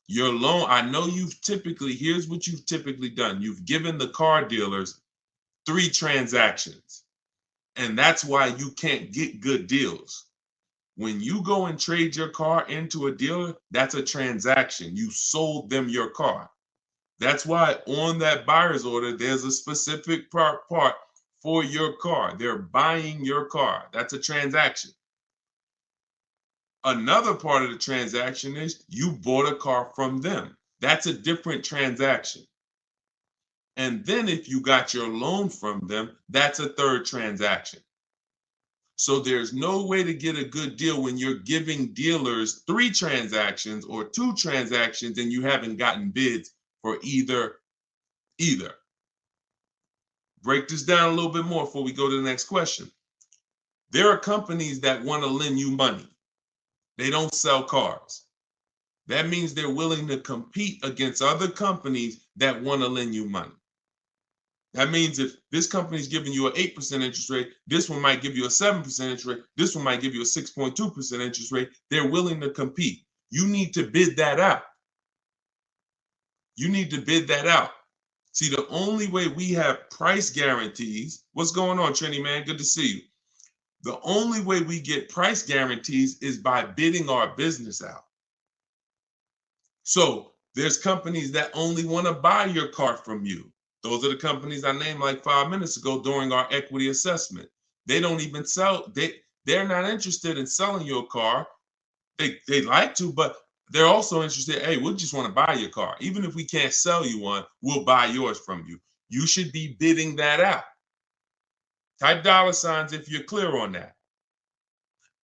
Your loan, I know here's what you've typically done. You've given the car dealers 3 transactions. And that's why you can't get good deals. When you go and trade your car into a dealer, that's a transaction. You sold them your car. That's why on that buyer's order, there's a specific part for your car. They're buying your car. That's a transaction. Another part of the transaction is you bought a car from them. That's a different transaction. And then if you got your loan from them, that's a third transaction. So there's no way to get a good deal when you're giving dealers 3 transactions or 2 transactions and you haven't gotten bids for either. Break this down a little bit more before we go to the next question. There are companies that want to lend you money. They don't sell cars. That means they're willing to compete against other companies that want to lend you money. That means if this company is giving you an 8% interest rate, this one might give you a 7% interest rate, this one might give you a 6.2% interest rate. They're willing to compete. You need to bid that out. You need to bid that out. See, the only way we have price guarantees, what's going on, Trini, man? Good to see you. The only way we get price guarantees is by bidding our business out. So there's companies that only want to buy your car from you. Those are the companies I named like 5 minutes ago during our equity assessment. They don't even sell. They're not interested in selling your car. They like to, but they're also interested. Hey, we just want to buy your car. Even if we can't sell you one, we'll buy yours from you. You should be bidding that out. Type $ if you're clear on that.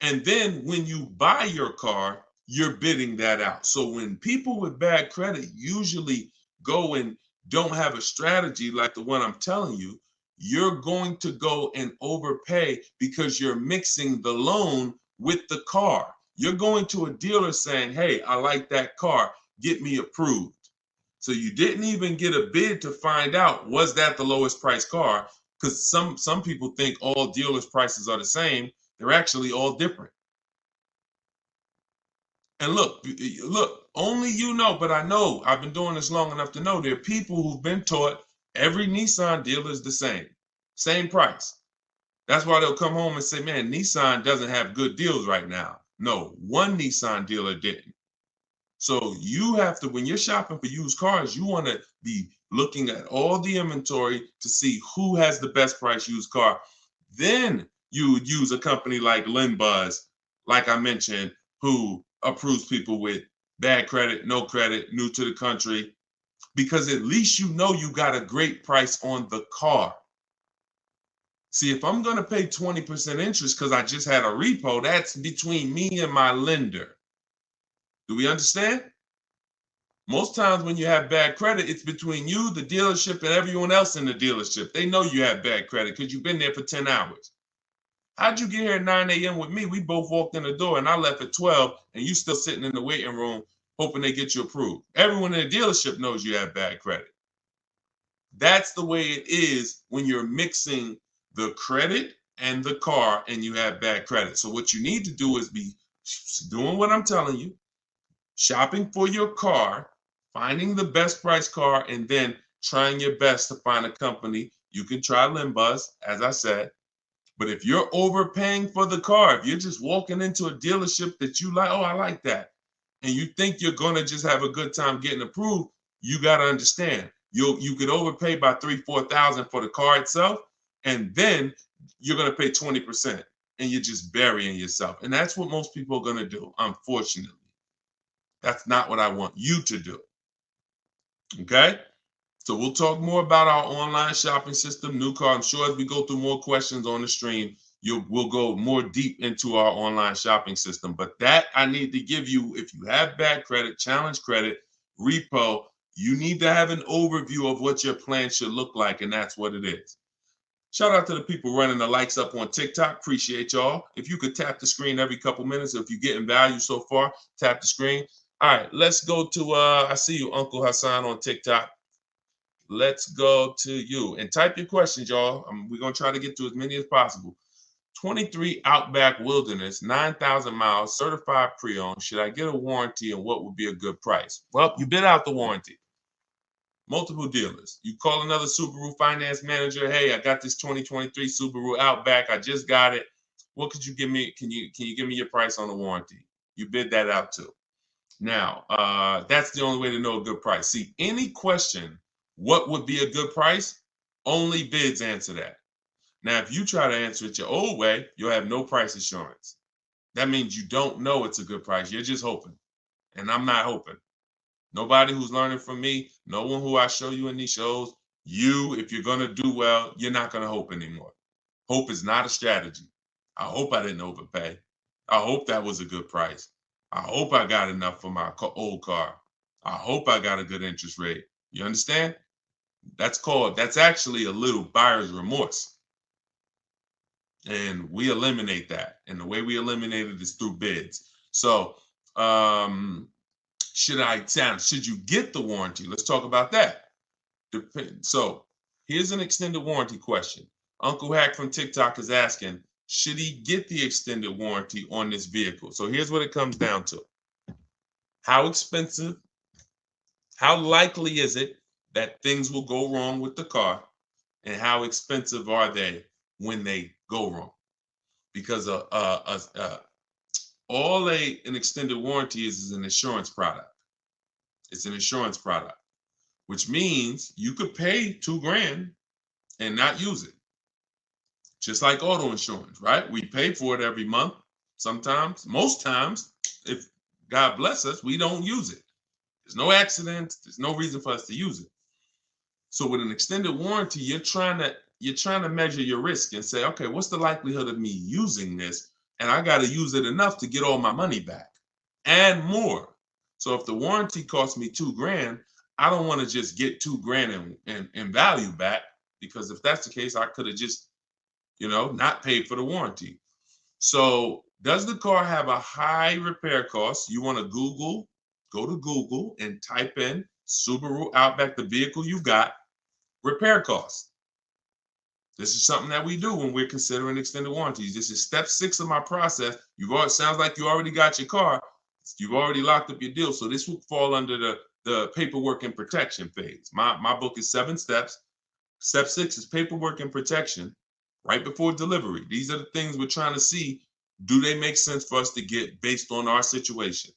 And then when you buy your car, you're bidding that out. So when people with bad credit usually go and don't have a strategy like the one I'm telling you, you're going to go and overpay because you're mixing the loan with the car. You're going to a dealer saying, hey, I like that car, get me approved. So you didn't even get a bid to find out, was that the lowest price car? Because some people think all dealers' prices are the same. They're actually all different. And look, only you know, but I know, I've been doing this long enough to know there are people who've been taught every Nissan dealer is the same price. That's why they'll come home and say, man, Nissan doesn't have good deals right now. No, one Nissan dealer didn't. So you have to, when you're shopping for used cars, you want to be looking at all the inventory to see who has the best price used car. Then you would use a company like LendBuzz, like I mentioned, who approves people with bad credit, no credit, new to the country, because at least you know you got a great price on the car. See, if I'm going to pay 20% interest because I just had a repo, that's between me and my lender. Do we understand? Most times when you have bad credit, it's between you, the dealership, and everyone else in the dealership. They know you have bad credit because you've been there for 10 hours. How'd you get here at 9 a.m. with me? We both walked in the door and I left at 12 and you still sitting in the waiting room hoping they get you approved. Everyone in the dealership knows you have bad credit. That's the way it is when you're mixing the credit and the car and you have bad credit. So what you need to do is be doing what I'm telling you, shopping for your car, finding the best price car, and then trying your best to find a company. You can try LendBuzz, as I said. But if you're overpaying for the car, if you're just walking into a dealership that you like, oh, I like that, and you think you're gonna just have a good time getting approved, you gotta understand you could overpay by $3,000-4,000 for the car itself, and then you're gonna pay 20%, and you're just burying yourself. And that's what most people are gonna do, unfortunately. That's not what I want you to do. Okay? So we'll talk more about our online shopping system, new car. I'm sure as we go through more questions on the stream, we'll go more deep into our online shopping system. But that I need to give you, if you have bad credit, challenge credit, repo, you need to have an overview of what your plan should look like, and that's what it is. Shout out to the people running the likes up on TikTok. Appreciate y'all. If you could tap the screen every couple minutes, if you're getting value so far, tap the screen. All right, let's go to, I see you, Uncle Hassan on TikTok. Let's go to you and type your questions, y'all. We're going to try to get to as many as possible. 23 Outback Wilderness, 9,000 miles, certified pre-owned. Should I get a warranty and what would be a good price? Well, you bid out the warranty. Multiple dealers. You call another Subaru finance manager. Hey, I got this 2023 Subaru Outback. I just got it. What could you give me? Can you give me your price on the warranty? You bid that out too. Now, that's the only way to know a good price. See, any question, what would be a good price? Only bids answer that. Now, if you try to answer it your old way, you'll have no price assurance. That means you don't know it's a good price. You're just hoping. And I'm not hoping. Nobody who's learning from me, no one who I show you in these shows, if you're going to do well, you're not going to hope anymore. Hope is not a strategy. I hope I didn't overpay. I hope that was a good price. I hope I got enough for my old car. I hope I got a good interest rate. You understand? That's actually a little buyer's remorse. And we eliminate that. And the way we eliminate it is through bids. So should you get the warranty? Let's talk about that. So here's an extended warranty question. Uncle Hack from TikTok is asking, should he get the extended warranty on this vehicle? So here's what it comes down to. How expensive, how likely is it that things will go wrong with the car? And how expensive are they when they go wrong? Because all an extended warranty is an insurance product. It's an insurance product, which means you could pay $2,000 and not use it. Just like auto insurance, right? We pay for it every month. Sometimes, most times, if God bless us, we don't use it. There's no accident. There's no reason for us to use it. So with an extended warranty, you're trying to measure your risk and say, okay, what's the likelihood of me using this? And I got to use it enough to get all my money back and more. So if the warranty costs me $2,000, I don't want to just get $2,000 in value back, because if that's the case, I could have just, not paid for the warranty. So does the car have a high repair cost? You want to go to Google and type in Subaru Outback, the vehicle you got, repair costs. This is something that we do when we're considering extended warranties. This is step 6 of my process. Sounds like you already got your car. You've already locked up your deal. So this will fall under the paperwork and protection phase. My book is 7 steps. Step 6 is paperwork and protection right before delivery. These are the things we're trying to see. Do they make sense for us to get based on our situation?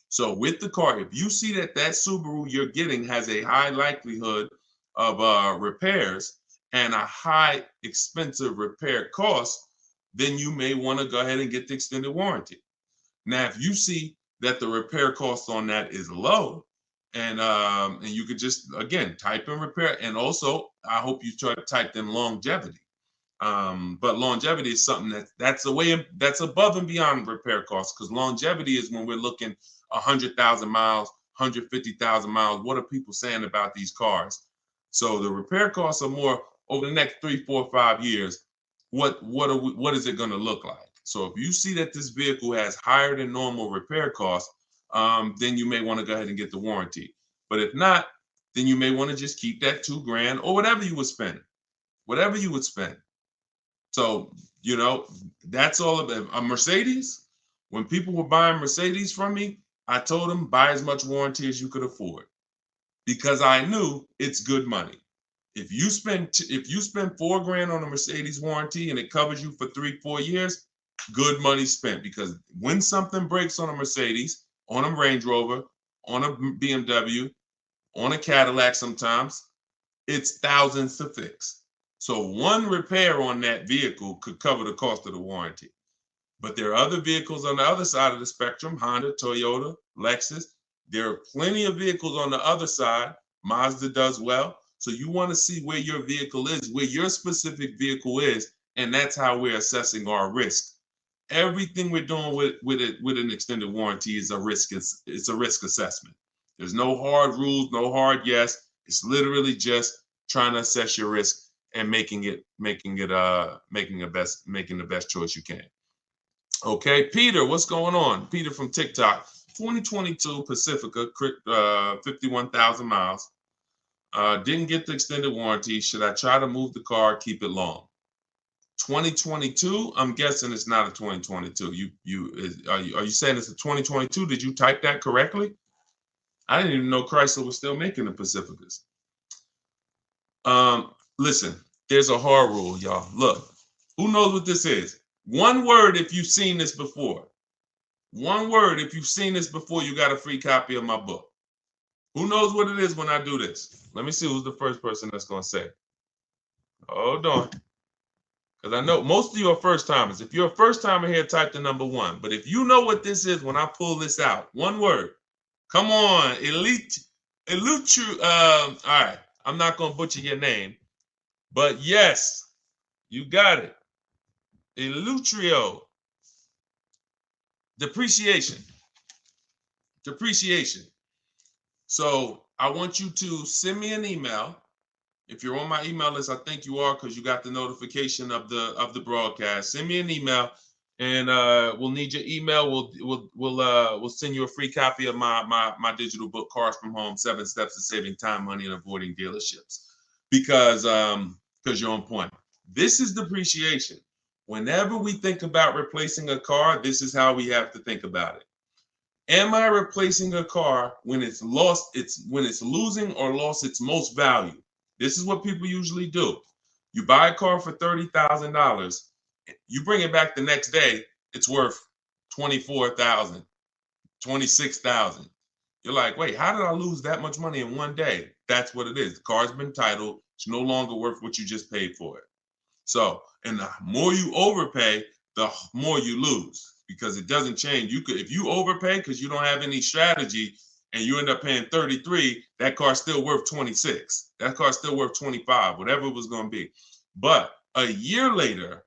So with the car, if you see that Subaru you're getting has a high likelihood of repairs and a high expensive repair cost, then you may want to go ahead and get the extended warranty. Now, if you see that the repair cost on that is low, and you could just again type in repair, and also I hope you try to type in longevity. But longevity is something that's above and beyond repair costs, because longevity is when we're looking 100,000 miles, 150,000 miles. What are people saying about these cars? So the repair costs are more over the next 3, 4, 5 years. What is it going to look like? So if you see that this vehicle has higher than normal repair costs, then you may want to go ahead and get the warranty. But if not, then you may want to just keep that $2,000 or whatever you would spend. Whatever you would spend. So, that's all about a Mercedes. When people were buying Mercedes from me, I told them buy as much warranty as you could afford, because I knew it's good money. If you spend $4,000 on a Mercedes warranty and it covers you for 3, 4 years, good money spent. Because when something breaks on a Mercedes, on a Range Rover, on a BMW, on a Cadillac, sometimes it's thousands to fix. So one repair on that vehicle could cover the cost of the warranty. But there are other vehicles on the other side of the spectrum, Honda, Toyota, Lexus. There are plenty of vehicles on the other side. Mazda does well. So you want to see where your vehicle is, where your specific vehicle is, and that's how we're assessing our risk. Everything we're doing with an extended warranty is a risk. It's a risk assessment. There's no hard rules, no hard yes. It's literally just trying to assess your risk and making the best choice you can. Okay, Peter, what's going on? Peter from TikTok. 2022 Pacifica, 51,000 miles. Didn't get the extended warranty. Should I try to move the car, keep it long? 2022, I'm guessing it's not a 2022. Are you saying it's a 2022? Did you type that correctly? I didn't even know Chrysler was still making the Pacificas. Listen, there's a hard rule, y'all. Look, who knows what this is? One word if you've seen this before. One word if you've seen this before, you got a free copy of my book. Who knows what it is when I do this? Let me see who's the first person that's going to say. Hold on. Because I know most of you are first timers. If you're a first timer here, type the number 1. But if you know what this is when I pull this out, one word. Come on, all right. I'm not going to butcher your name. But yes, you got it. Elutrio. Depreciation. So I want you to send me an email. If you're on my email list, I think you are, because you got the notification of the broadcast. Send me an email, and we'll need your email. We'll send you a free copy of my digital book, Cars from Home: 7 Steps to Saving Time, Money, and Avoiding Dealerships. Because you're on point. This is depreciation. Whenever we think about replacing a car, this is how we have to think about it. Am I replacing a car when it's losing or lost its most value? This is what people usually do. You buy a car for $30,000. You bring it back the next day, it's worth $24,000, $26,000. You're like, wait, how did I lose that much money in one day? That's what it is. The car's been titled. It's no longer worth what you just paid for it. So, and the more you overpay, the more you lose, because it doesn't change. If you overpay because you don't have any strategy and you end up paying 33, that car's still worth 26. That car's still worth 25, whatever it was going to be. But a year later,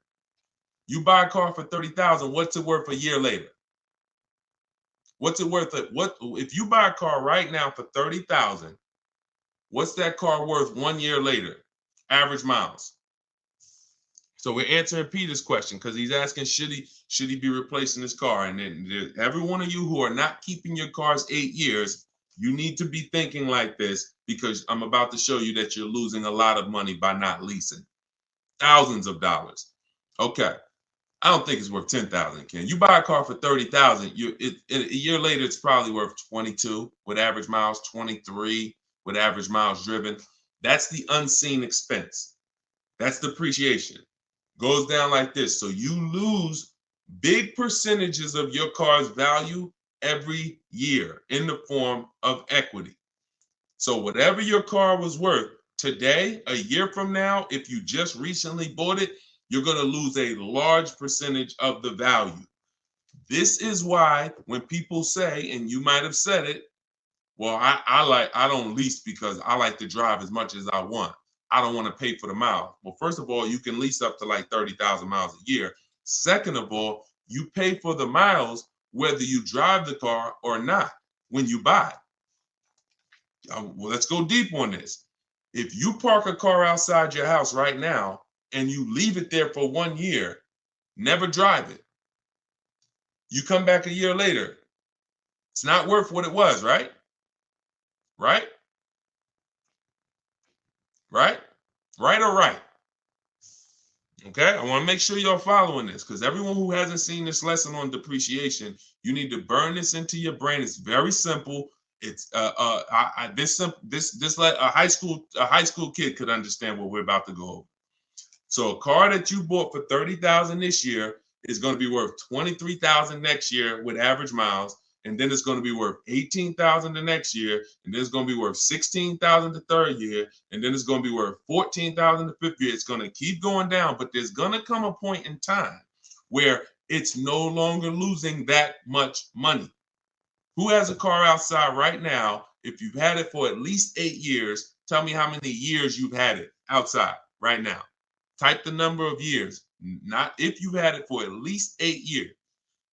you buy a car for 30,000. What's it worth a year later? What's it worth? If you buy a car right now for 30,000, what's that car worth 1 year later? Average miles. So we're answering Peter's question, because he's asking, should he be replacing his car? And then every one of you who are not keeping your cars 8 years, you need to be thinking like this, because I'm about to show you that you're losing a lot of money by not leasing. Thousands of dollars. Okay. I don't think it's worth 10,000, Ken. You buy a car for 30,000, a year later it's probably worth 22 with average miles, 23 with average miles driven. That's the unseen expense. That's depreciation. Goes down like this. So you lose big percentages of your car's value every year in the form of equity. So whatever your car was worth today, a year from now, if you just recently bought it, you're going to lose a large percentage of the value. This is why when people say, and you might have said it, well, I don't lease because I like to drive as much as I want. I don't want to pay for the miles. Well, first of all, you can lease up to like 30,000 miles a year. Second of all, you pay for the miles whether you drive the car or not when you buy it. Well, let's go deep on this. If you park a car outside your house right now and you leave it there for 1 year, never drive it. You come back a year later, it's not worth what it was, right? Right? Right? Right or right? Okay, I want to make sure you're following this because everyone who hasn't seen this lesson on depreciation, you need to burn this into your brain. It's very simple. It's this a high school kid could understand what we're about to go over. So a car that you bought for 30,000 this year is going to be worth 23,000 next year with average miles, and then it's going to be worth 18,000 the next year, and then it's going to be worth 16,000 the third year, and then it's going to be worth 14,000 the fifth year. It's going to keep going down, but there's going to come a point in time where it's no longer losing that much money. Who has a car outside right now? If you've had it for at least 8 years, tell me how many years you've had it outside right now. Type the number of years, not if you've had it for at least 8 years.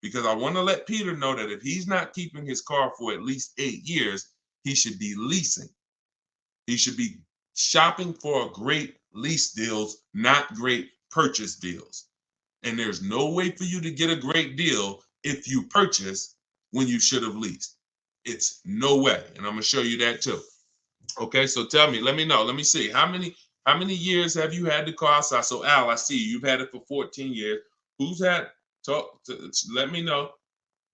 Because I want to let Peter know that if he's not keeping his car for at least 8 years, he should be leasing. He should be shopping for great lease deals, not great purchase deals. And there's no way for you to get a great deal if you purchase when you should have leased. It's no way. And I'm going to show you that too. Okay, so tell me, let me know. Let me see. How many years have you had the car outside? So Al, I see you've had it for 14 years. Who's had let me know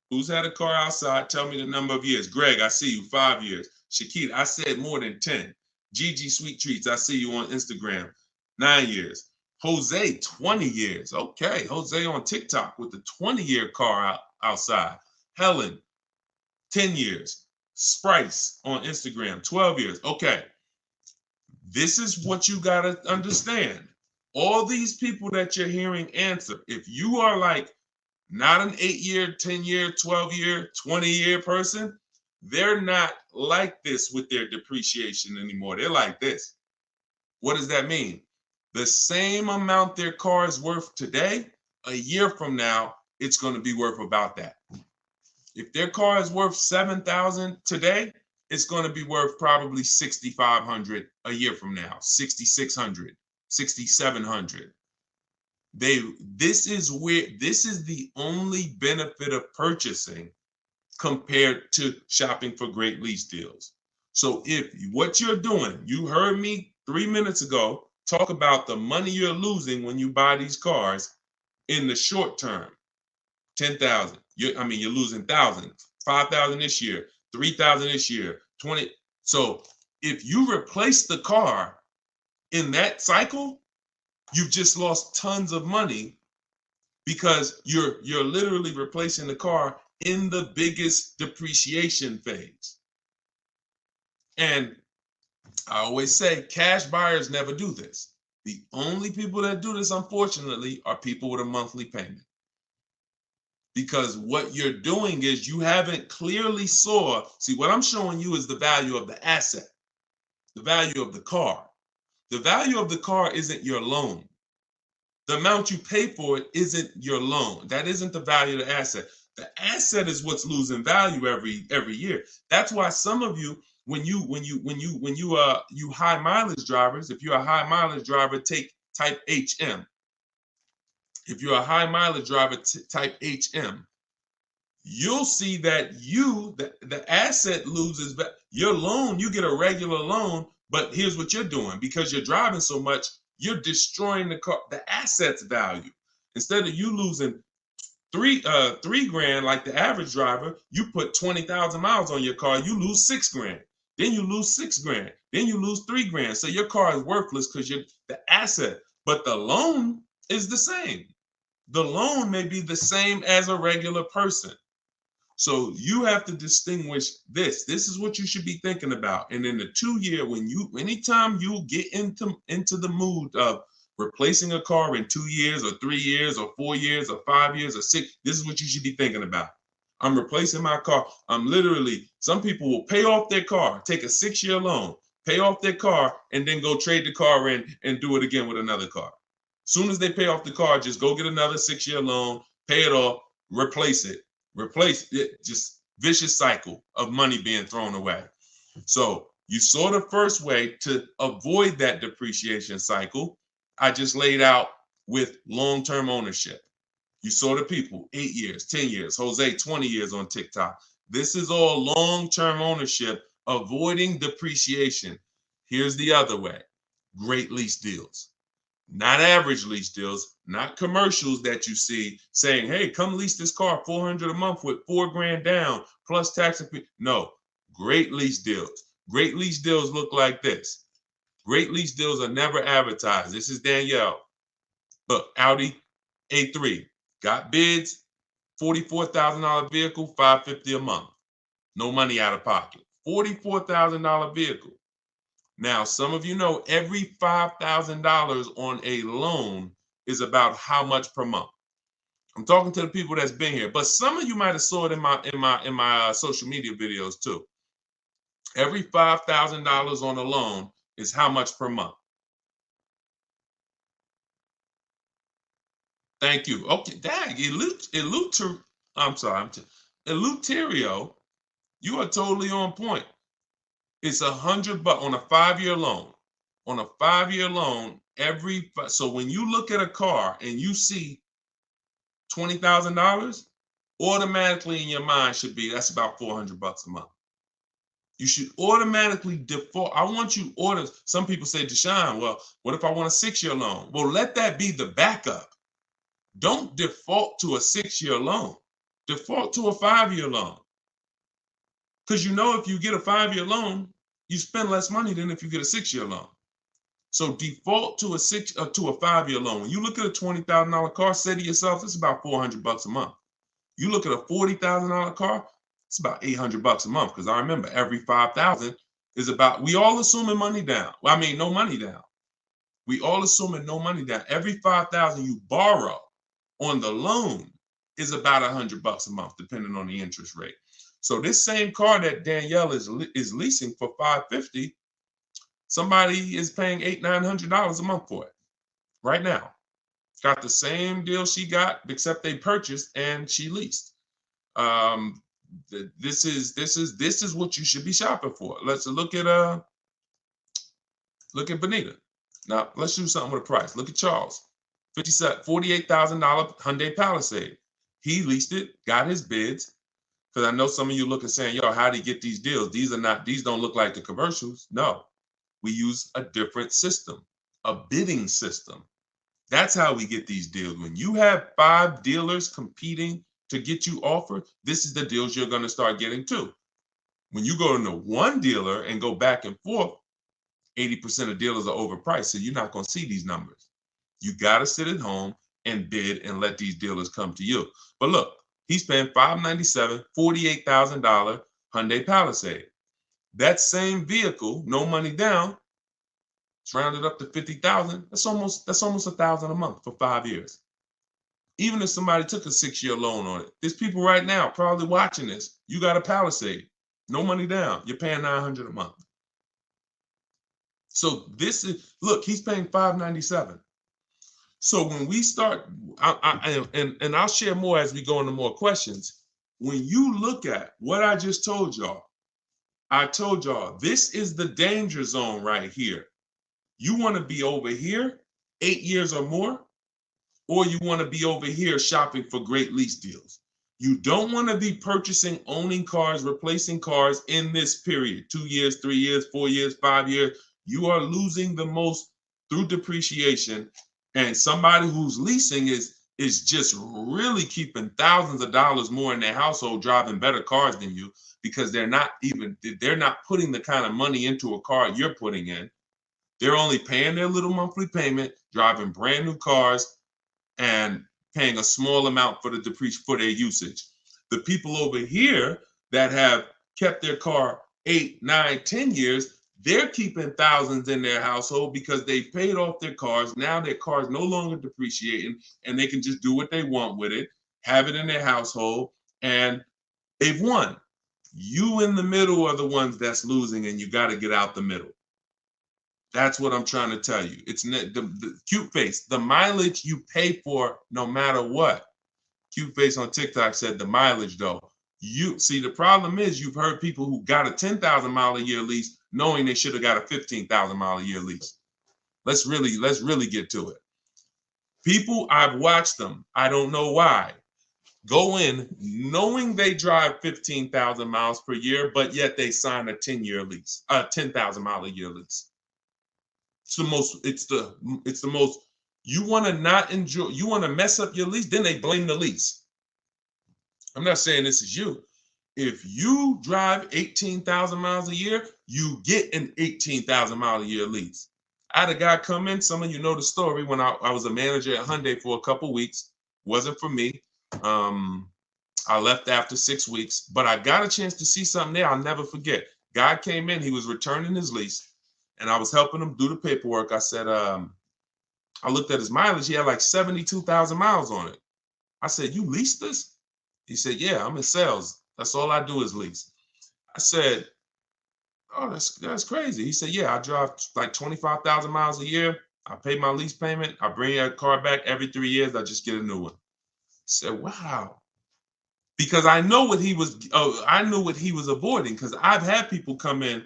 who's had a car outside. Tell me the number of years. Greg, I see you 5 years. Shakita, I said more than 10. Gigi Sweet Treats, I see you on Instagram 9 years. Jose, 20 years. Okay, Jose on TikTok with the 20-year car outside. Helen, 10 years. Sprice on Instagram, 12 years. Okay, this is what you got to understand. All these people that you're hearing answer, if you are like not an 8-year, 10-year, 12-year, 20-year person, they're not like this with their depreciation anymore. They're like this. What does that mean? The same amount their car is worth today, a year from now, it's going to be worth about that. If their car is worth $7,000 today, it's going to be worth probably $6,500 a year from now, $6,600, $6,700. This is the only benefit of purchasing compared to shopping for great lease deals. So if what you're doing, you heard me 3 minutes ago talk about the money you're losing when you buy these cars in the short term. 10,000. You're losing thousands. 5,000 this year, 3,000 this year, 20. So if you replace the car in that cycle, you've just lost tons of money because you're literally replacing the car in the biggest depreciation phase. And I always say cash buyers never do this. The only people that do this, unfortunately, are people with a monthly payment. Because what you're doing is you haven't clearly see, what I'm showing you is the value of the asset, the value of the car. The value of the car isn't your loan. The amount you pay for it isn't your loan. That isn't the value of the asset. The asset is what's losing value every year. That's why some of you, when you high mileage drivers, if you're a high mileage driver, type HM. If you're a high mileage driver, type HM. You'll see that the asset loses your loan. You get a regular loan, but here's what you're doing. Because you're driving so much, you're destroying the asset's value. Instead of you losing $3,000 like the average driver, you put 20,000 miles on your car, you lose $6,000. Then you lose $6,000. Then you lose $3,000. So your car is worthless because you're the asset, but the loan is the same. the loan may be the same as a regular person. So you have to distinguish this. This is what you should be thinking about. And in the 2 year, anytime you get into the mood of replacing a car in 2 years or 3 years or 4 years or 5 years or 6, this is what you should be thinking about. I'm replacing my car. Some people will pay off their car, take a 6-year loan, pay off their car, and then go trade the car in and do it again with another car. Soon as they pay off the car, just go get another 6-year loan, pay it off, replace it, just vicious cycle of money being thrown away. So you saw the first way to avoid that depreciation cycle. I just laid out with long-term ownership. You saw the people, 8 years, 10 years, Jose, 20 years on TikTok. This is all long-term ownership, avoiding depreciation. Here's the other way. Great lease deals. Not average lease deals, not commercials that you see saying, hey, come lease this car, $400 a month with $4,000 down plus tax and fee. No, great lease deals. Great lease deals look like this. Great lease deals are never advertised. This is Danielle. Look, Audi A3. Got bids, $44,000 vehicle, $550 a month. No money out of pocket. $44,000 vehicle. Now, some of you know every $5,000 on a loan is about how much per month. I'm talking to the people that's been here, but some of you might have saw it in my social media videos too. Every $5,000 on a loan is how much per month. Thank you. Okay, dang, Eleuterio, you are totally on point. It's $100 on a 5-year loan. On a 5-year loan, so when you look at a car and you see $20,000, automatically in your mind should be that's about $400 a month. You should automatically default. I want you order. Some people say, Deshone, well, what if I want a 6-year loan? Well, let that be the backup. Don't default to a 6-year loan. Default to a 5-year loan. Because you know if you get a 5-year loan, you spend less money than if you get a 6-year loan. So default to a 5-year loan. When you look at a $20,000 car, say to yourself, it's about $400 a month. You look at a $40,000 car, it's about $800 a month. Because I remember every $5,000 is about, we all assuming money down. Well, I mean, no money down. We all assuming no money down. Every $5,000 you borrow on the loan is about $100 a month, depending on the interest rate. So this same car that Danielle is leasing for $550, somebody is paying $800-900 a month for it right now. Got the same deal she got, except they purchased and she leased. This is what you should be shopping for. Let's look at Benita. Now let's do something with a price. Look at Charles, $48,000 Hyundai Palisade. He leased it, got his bids. Because I know some of you looking saying, yo, how do you get these deals? These don't look like the commercials. No, we use a different system, a bidding system. That's how we get these deals. When you have 5 dealers competing to get you offered, this is the deals you're going to start getting too. When you go into one dealer and go back and forth, 80% of dealers are overpriced. So you're not going to see these numbers. You got to sit at home and bid and let these dealers come to you. But look, he's paying $597, $48,000 Hyundai Palisade. That same vehicle, no money down, it's rounded up to $50,000. That's almost $1,000 a month for 5 years. Even if somebody took a 6-year loan on it, there's people right now probably watching this. You got a Palisade, no money down. You're paying $900 a month. So this is, look, he's paying $597. So when we start, I'll share more as we go into more questions. When you look at what I just told y'all, this is the danger zone right here. You want to be over here 8 years or more, or you want to be over here shopping for great lease deals. You don't want to be purchasing, owning cars, replacing cars in this period, 2 years, 3 years, 4 years, 5 years. You are losing the most through depreciation. And somebody who's leasing is just really keeping thousands of dollars more in their household, driving better cars than you, because they're not putting the kind of money into a car you're putting in. They're only paying their little monthly payment, driving brand new cars, and paying a small amount for for their usage. The people over here that have kept their car 8, 9, 10 years, they're keeping thousands in their household because they paid off their cars. Now their car is no longer depreciating and they can just do what they want with it, have it in their household, and they've won. You in the middle are the ones that's losing, and you got to get out the middle. That's what I'm trying to tell you. It's the cute face, the mileage you pay for no matter what. Cute face on TikTok said the mileage though. You see, the problem is you've heard people who got a 10,000 mile a year lease knowing they should have got a 15,000 mile a year lease. Let's really get to it. People, I've watched them, I don't know why, go in knowing they drive 15,000 miles per year, but yet they sign a 10-year lease, a 10,000 mile a year lease. It's the most, you want to not enjoy, you want to mess up your lease, then they blame the lease. I'm not saying this is you. If you drive 18,000 miles a year, you get an 18,000 mile a year lease. I had a guy come in, some of you know the story, when I was a manager at Hyundai for a couple weeks. Wasn't for me. I left after 6 weeks, but I got a chance to see something there I'll never forget. Guy came in, he was returning his lease, and I was helping him do the paperwork. I said, I looked at his mileage. He had like 72,000 miles on it. I said, you leased this? He said, yeah, I'm in sales. That's all I do is lease. I said, oh, that's crazy. He said, yeah, I drive like 25,000 miles a year. I pay my lease payment. I bring a car back every 3 years. I just get a new one. I said, wow. Because I know what he was, I knew what he was avoiding, because I've had people come in,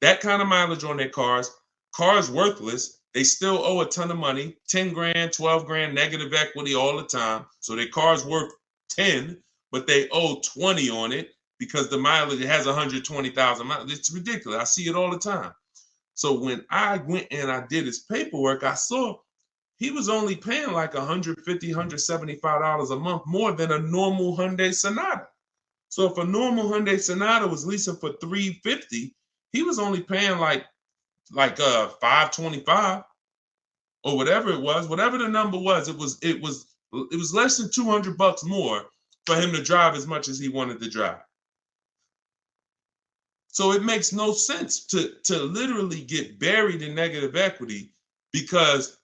that kind of mileage on their cars worthless. They still owe a ton of money, 10 grand, 12 grand, negative equity all the time. So their car's worth 10, but they owe 20 on it because the mileage, it has 120,000 miles. It's ridiculous. I see it all the time. So when I went and I did his paperwork, I saw he was only paying like $150, $175 a month more than a normal Hyundai Sonata. So if a normal Hyundai Sonata was leasing for $350, he was only paying like $525 or whatever it was, whatever the number was. It was less than $200 more for him to drive as much as he wanted to drive. So it makes no sense to literally get buried in negative equity because,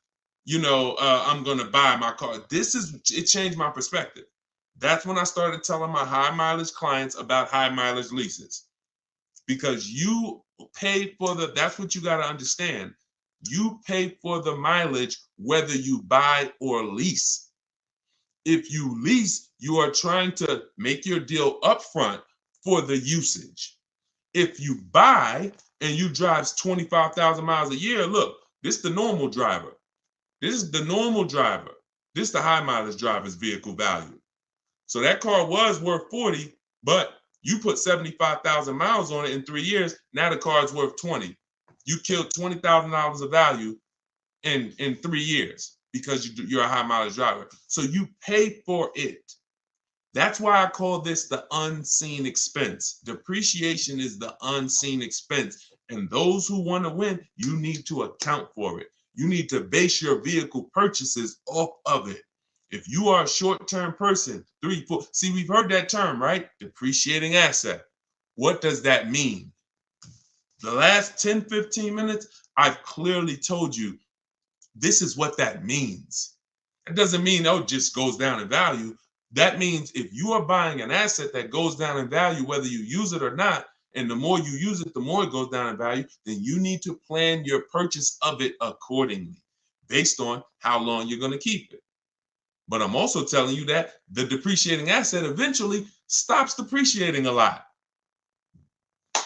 I'm going to buy my car. It changed my perspective. That's when I started telling my high mileage clients about high mileage leases, because you pay for that's what you got to understand. You pay for the mileage whether you buy or lease. If you lease, you are trying to make your deal upfront for the usage. If you buy and you drive 25,000 miles a year, look, this is the normal driver. This is the normal driver. This is the high mileage driver's vehicle value. So that car was worth 40, but you put 75,000 miles on it in 3 years. Now the car is worth 20. You killed $20,000 of value in 3 years because you're a high mileage driver. So you pay for it. That's why I call this the unseen expense. Depreciation is the unseen expense. And those who want to win, you need to account for it. You need to base your vehicle purchases off of it. If you are a short-term person, 3, 4, see, we've heard that term, right? Depreciating asset. What does that mean? The last 10, 15 minutes, I've clearly told you this is what that means. It doesn't mean, it just goes down in value. That means if you are buying an asset that goes down in value, whether you use it or not, and the more you use it, the more it goes down in value, then you need to plan your purchase of it accordingly based on how long you're going to keep it. But I'm also telling you that the depreciating asset eventually stops depreciating a lot.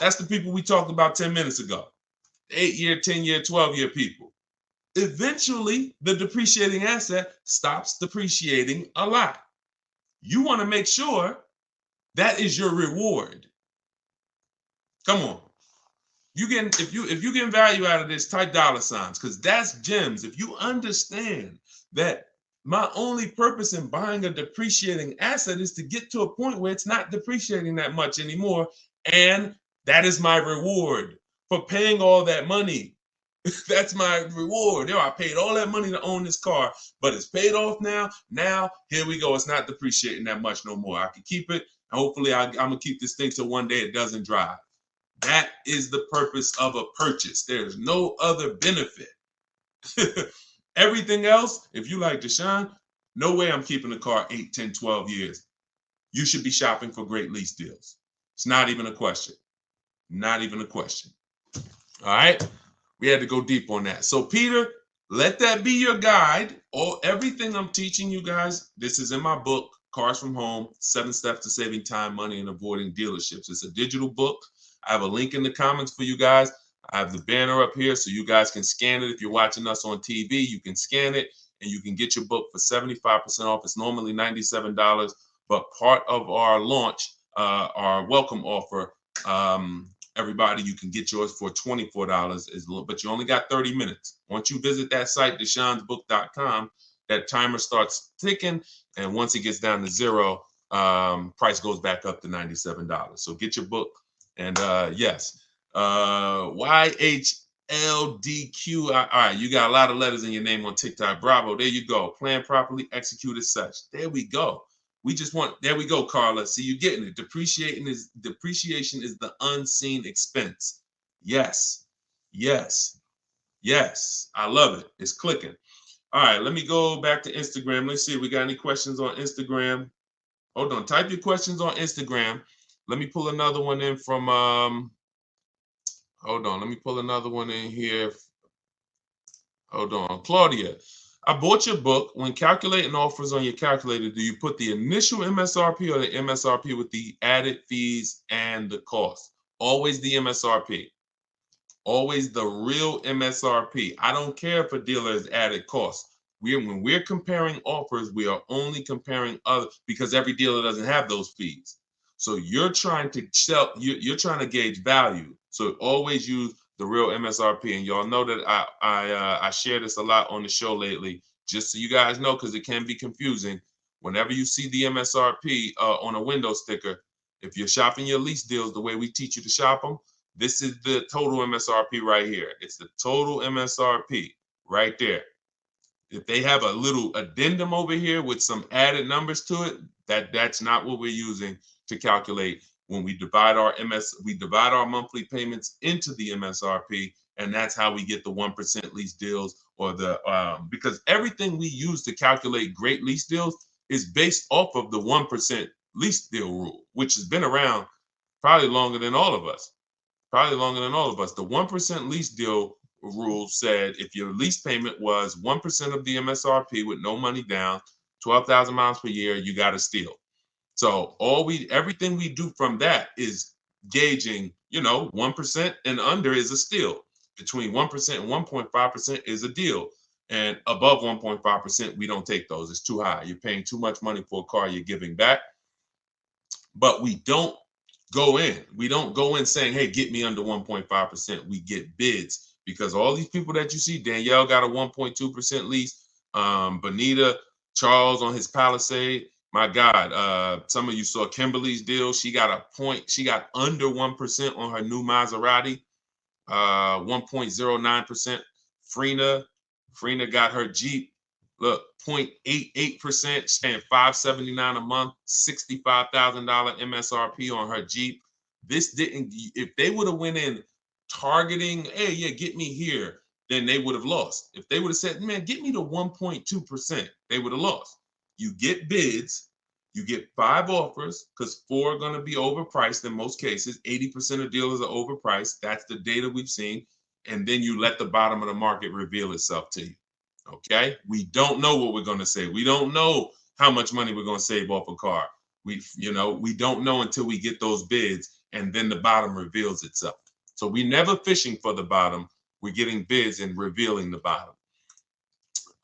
That's the people we talked about 10 minutes ago. 8-year, 10-year, 12-year people. Eventually, the depreciating asset stops depreciating a lot. You want to make sure that is your reward. Come on. If you get value out of this, type dollar signs, because that's gems. If you understand that my only purpose in buying a depreciating asset is to get to a point where it's not depreciating that much anymore, and that is my reward for paying all that money. That's my reward. I paid all that money to own this car, but it's paid off now. Now, here we go. It's not depreciating that much no more. I can keep it. And hopefully, I'm going to keep this thing till one day it doesn't drive. That is the purpose of a purchase. There's no other benefit. Everything else, if you like Deshone, no way I'm keeping the car 8, 10, 12 years. You should be shopping for great lease deals. It's not even a question. Not even a question. All right? We had to go deep on that. So, Peter, let that be your guide. Everything I'm teaching you guys, this is in my book, Cars from Home, 7 Steps to Saving Time, Money, and Avoiding Dealerships. It's a digital book. I have a link in the comments for you guys. I have the banner up here so you guys can scan it. If you're watching us on TV, you can scan it and you can get your book for 75% off. It's normally $97, but part of our launch, our welcome offer, everybody, you can get yours for $24, but you only got 30 minutes. Once you visit that site, DeshonesBook.com, that timer starts ticking, and once it gets down to 0, price goes back up to $97. So get your book, and yes, YHLDQ. All right, you got a lot of letters in your name on TikTok. Bravo, there you go. Plan properly, execute as such. There we go. There we go, Carla. See, you getting it. Depreciation is the unseen expense. Yes. Yes. Yes. I love it. It's clicking. All right, let me go back to Instagram. Let's see if we got any questions on Instagram. Hold on. Type your questions on Instagram. Let me pull another one in from hold on. Let me pull another one in here. Hold on. Claudia. I bought your book. When calculating offers on your calculator, do you put the initial MSRP or the MSRP with the added fees and the cost? Always the MSRP. Always the real MSRP. I don't care if a dealer has added costs. When we're comparing offers, we are only comparing other, because every dealer doesn't have those fees. So you're trying to you're trying to gauge value. So always use the real MSRP. And y'all know that I share this a lot on the show lately, just so you guys know, because it can be confusing. Whenever you see the MSRP on a window sticker, if you're shopping your lease deals the way we teach you to shop them, this is the total MSRP right here. It's the total MSRP right there. If they have a little addendum over here with some added numbers to it, that's not what we're using to calculate when we divide our monthly payments into the MSRP, and that's how we get the 1% lease deals, or the because everything we use to calculate great lease deals is based off of the 1% lease deal rule, which has been around probably longer than all of us. The 1% lease deal rule said if your lease payment was 1% of the MSRP with no money down, 12,000 miles per year, you got a steal. So everything we do from that is gauging, 1% and under is a steal. Between 1% and 1.5% is a deal. And above 1.5%, we don't take those. It's too high. You're paying too much money for a car you're giving back. But we don't go in. We don't go in saying, hey, get me under 1.5%. We get bids, because all these people that you see, Danielle got a 1.2% lease. Bonita, Charles on his Palisade. My God, some of you saw Kimberly's deal. She got under 1% on her new Maserati, 1.09%. Frina got her Jeep. Look, 0.88%, staying $579 a month, $65,000 MSRP on her Jeep. If they would have went in targeting, hey, yeah, get me here, then they would have lost. If they would have said, man, get me to 1.2%, they would have lost. You get bids, you get 5 offers, because 4 are going to be overpriced in most cases. 80% of dealers are overpriced. That's the data we've seen. And then you let the bottom of the market reveal itself to you. Okay? We don't know what we're going to say. We don't know how much money we're going to save off a car. We don't know until we get those bids, and then the bottom reveals itself. So we're never fishing for the bottom. We're getting bids and revealing the bottom.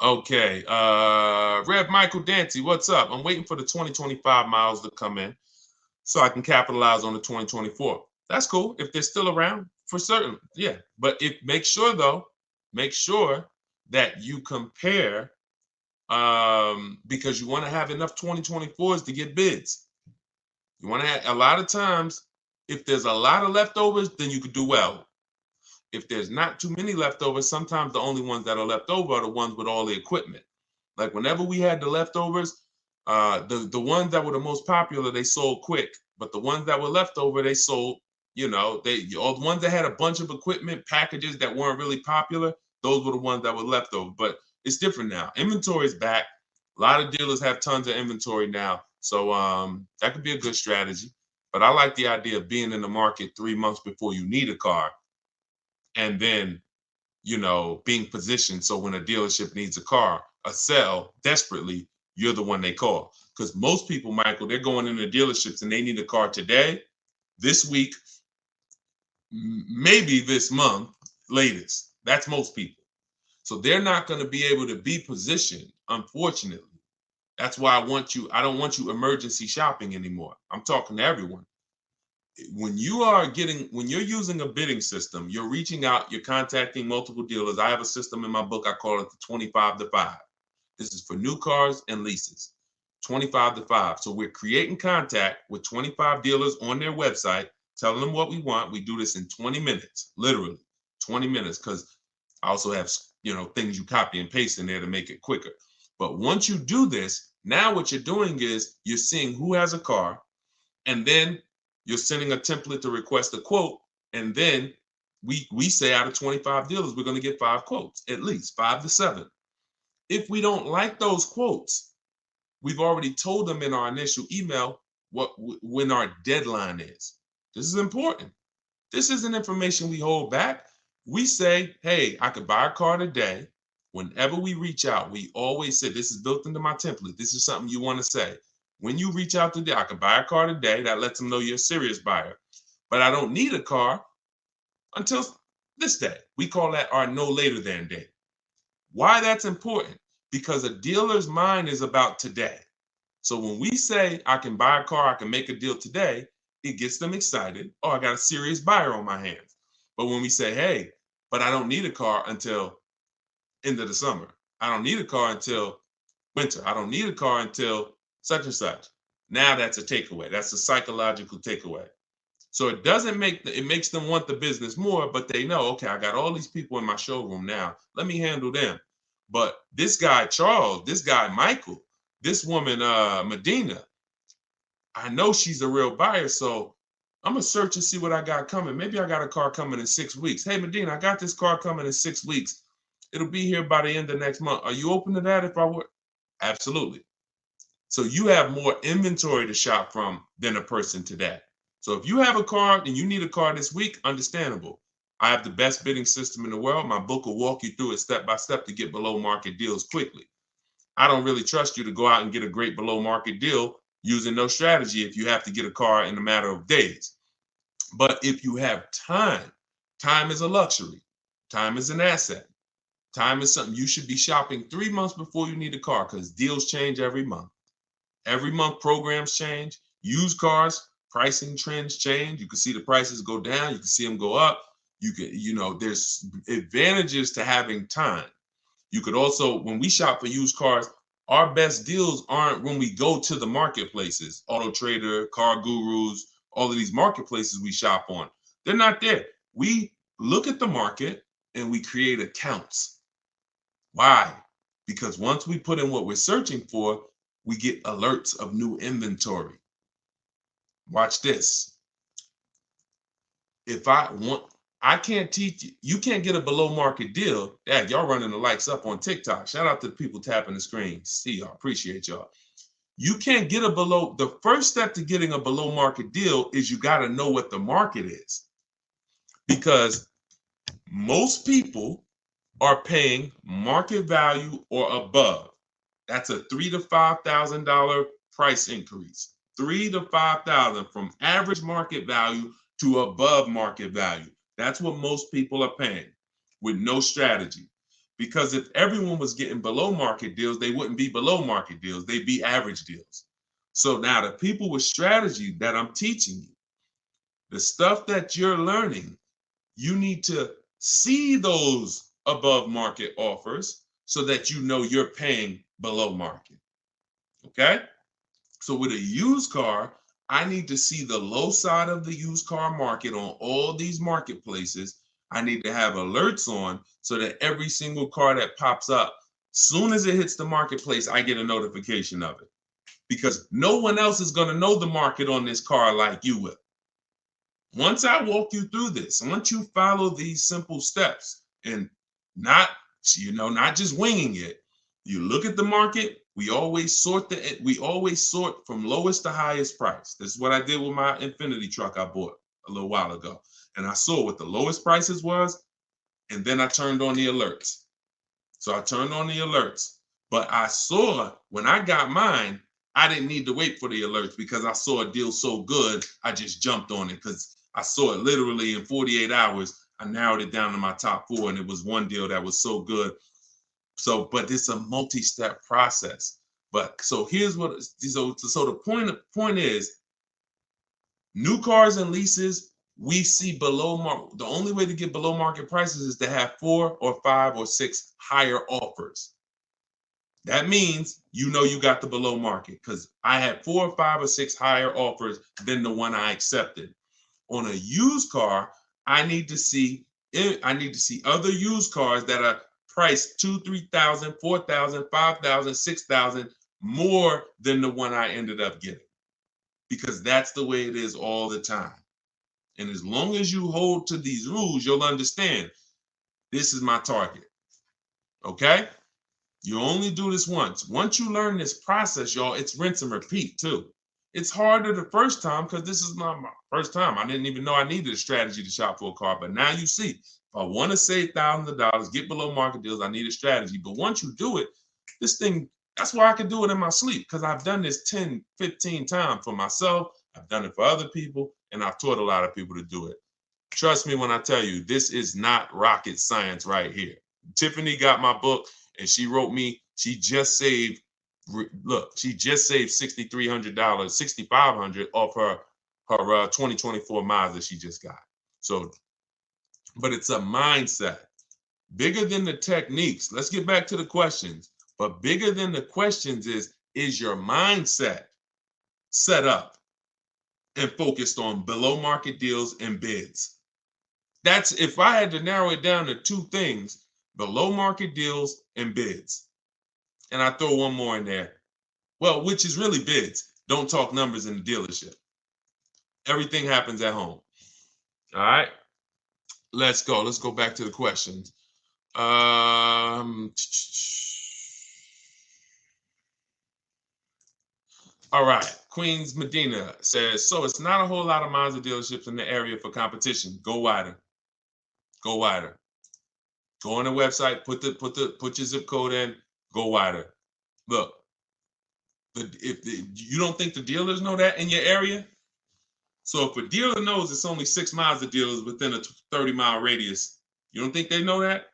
Okay, Rev Michael Dancy, what's up? I'm waiting for the 2025 miles to come in so I can capitalize on the 2024. That's cool if they're still around, for certain. Yeah, but make sure that you compare, because you want to have enough 2024s to get bids. You want to have, a lot of times, if there's a lot of leftovers, then you could do well. if there's not too many leftovers, sometimes the only ones that are left over are the ones with all the equipment. Like whenever we had the leftovers, the ones that were the most popular, they sold quick. But the ones that were left over, they sold, all the ones that had a bunch of equipment packages that weren't really popular, those were the ones that were left over. But it's different now. Inventory is back. A lot of dealers have tons of inventory now. So that could be a good strategy. But I like the idea of being in the market 3 months before you need a car, and then, being positioned so when a dealership needs a car, a sell desperately, you're the one they call. Because most people, Michael, they're going into dealerships and they need a car today, this week, maybe this month, latest. That's most people. So they're not going to be able to be positioned, unfortunately. That's why I don't want you emergency shopping anymore. I'm talking to everyone. When you're using a bidding system, you're reaching out, you're contacting multiple dealers. I have a system in my book, I call it the 25 to 5. This is for new cars and leases, 25 to 5. So we're creating contact with 25 dealers on their website, telling them what we want. We do this in 20 minutes, literally 20 minutes, because I also have, things you copy and paste in there to make it quicker. But once you do this, now what you're doing is you're seeing who has a car, and then you're sending a template to request a quote, and then we say out of 25 dealers, we're going to get 5 quotes, at least 5 to 7. If we don't like those quotes, we've already told them in our initial email when our deadline is. This is important. This isn't information we hold back. We say, hey, I could buy a car today. Whenever we reach out, we always say, this is built into my template. This is something you want to say. When you reach out today, I could buy a car today. That lets them know you're a serious buyer. But I don't need a car until this day. We call that our no later than date. Why that's important? Because a dealer's mind is about today. So when we say I can buy a car, I can make a deal today, it gets them excited. Oh, I got a serious buyer on my hands. But when we say, hey, but I don't need a car until end of the summer. I don't need a car until winter. I don't need a car until such and such. Now that's a takeaway. That's a psychological takeaway. So it makes them want the business more, but they know, okay, I got all these people in my showroom now. Let me handle them. But this guy, Charles, this guy, Michael, this woman, Medina, I know she's a real buyer. So I'm going to search and see what I got coming. Maybe I got a car coming in 6 weeks. Hey, Medina, I got this car coming in 6 weeks. It'll be here by the end of next month. Are you open to that if I were? Absolutely. So you have more inventory to shop from than a person today. So if you have a car and you need a car this week, understandable. I have the best bidding system in the world. My book will walk you through it step by step to get below market deals quickly. I don't really trust you to go out and get a great below market deal using no strategy if you have to get a car in a matter of days. But if you have time is a luxury. Time is an asset. Time is something you should be shopping 3 months before you need a car, because deals change every month. Every month programs change. Used cars, pricing trends change. You can see the prices go down. You can see them go up. There's advantages to having time. You could also, when we shop for used cars, our best deals aren't when we go to the marketplaces, Auto Trader, Car Gurus, all of these marketplaces we shop on. They're not there. We look at the market and we create accounts. Why? Because once we put in what we're searching for, we get alerts of new inventory. Watch this. If I can't teach you, you can't get a below market deal. Dad, y'all running the lights up on TikTok. Shout out to the people tapping the screen. See y'all, appreciate y'all. You can't get the first step to getting a below market deal is you got to know what the market is. Because most people are paying market value or above. That's a $3,000 to $5,000 price increase. $3,000 to $5,000 from average market value to above market value. That's what most people are paying with no strategy. Because if everyone was getting below market deals, they wouldn't be below market deals. They'd be average deals. So now the people with strategy that I'm teaching you, the stuff that you're learning, you need to see those above market offers so that you know you're paying below market. Okay? So with a used car, I need to see the low side of the used car market on all these marketplaces. I need to have alerts on so that every single car that pops up, soon as it hits the marketplace, I get a notification of it. Because no one else is going to know the market on this car like you will. Once I walk you through this, once you follow these simple steps and not just winging it, you look at the market. We always sort from lowest to highest price. This is what I did with my Infinity truck I bought a little while ago. And I saw what the lowest prices was, and then I turned on the alerts. So I turned on the alerts, but I saw when I got mine, I didn't need to wait for the alerts because I saw a deal so good, I just jumped on it because I saw it literally in 48 hours. I narrowed it down to my top 4, and it was one deal that was so good. So, but it's a multi-step process. But so here's what, so the point is, new cars and leases, we see below market. The only way to get below market prices is to have 4 or 5 or 6 higher offers. That means you got the below market because I had 4 or 5 or 6 higher offers than the one I accepted. On a used car, I need to see other used cars that are priced $2,000, $3,000, $4,000, $5,000, $6,000 more than the one I ended up getting, because that's the way it is all the time. And as long as you hold to these rules, you'll understand this is my target. Okay? You only do this once. Once you learn this process, y'all, it's rinse and repeat too. It's harder the first time because this is not my first time. I didn't even know I needed a strategy to shop for a car. But now you see, if I want to save thousands of dollars, get below market deals, I need a strategy. But once you do it, this thing, that's why I can do it in my sleep, because I've done this 10, 15 times for myself. I've done it for other people, and I've taught a lot of people to do it. Trust me when I tell you, this is not rocket science right here. Tiffany got my book, and she wrote me, she just saved $6,300, $6,500 off her 2024 Mazda she just got. So, but it's a mindset. Bigger than the techniques. Let's get back to the questions. But bigger than the questions is your mindset set up and focused on below market deals and bids? That's, if I had to narrow it down to 2 things, below market deals and bids. And I throw one more in there. Well, which is really bids. Don't talk numbers in the dealership. Everything happens at home. All right. Let's go. Let's go back to the questions. All right. Queens Medina says, so it's not a whole lot of Mazda dealerships in the area for competition. Go wider. Go wider. Go on the website, put your zip code in, go wider. Look, you don't think the dealers know that in your area? So if a dealer knows it's only 6 Mazda dealers within a 30-mile radius, you don't think they know that?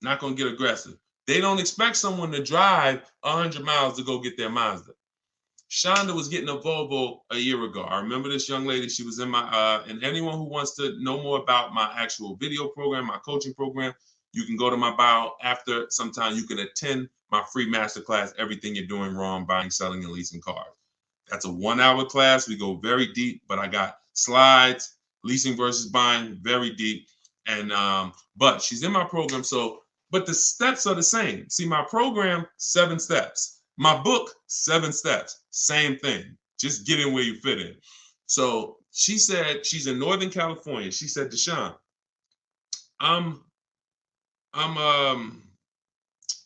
Not going to get aggressive. They don't expect someone to drive 100 miles to go get their Mazda. Shonda was getting a Volvo a year ago. I remember this young lady. She was in my, and anyone who wants to know more about my actual video program, my coaching program, you can go to my bio after. Sometime you can attend my free masterclass, Everything You're Doing Wrong, Buying, Selling, and Leasing Cars. That's a 1-hour class. We go very deep, but I got slides, leasing versus buying, very deep. And, but she's in my program. So, but the steps are the same. See, my program, 7 steps. My book, 7 steps. Same thing. Just get in where you fit in. So she said, she's in Northern California. She said, Deshone,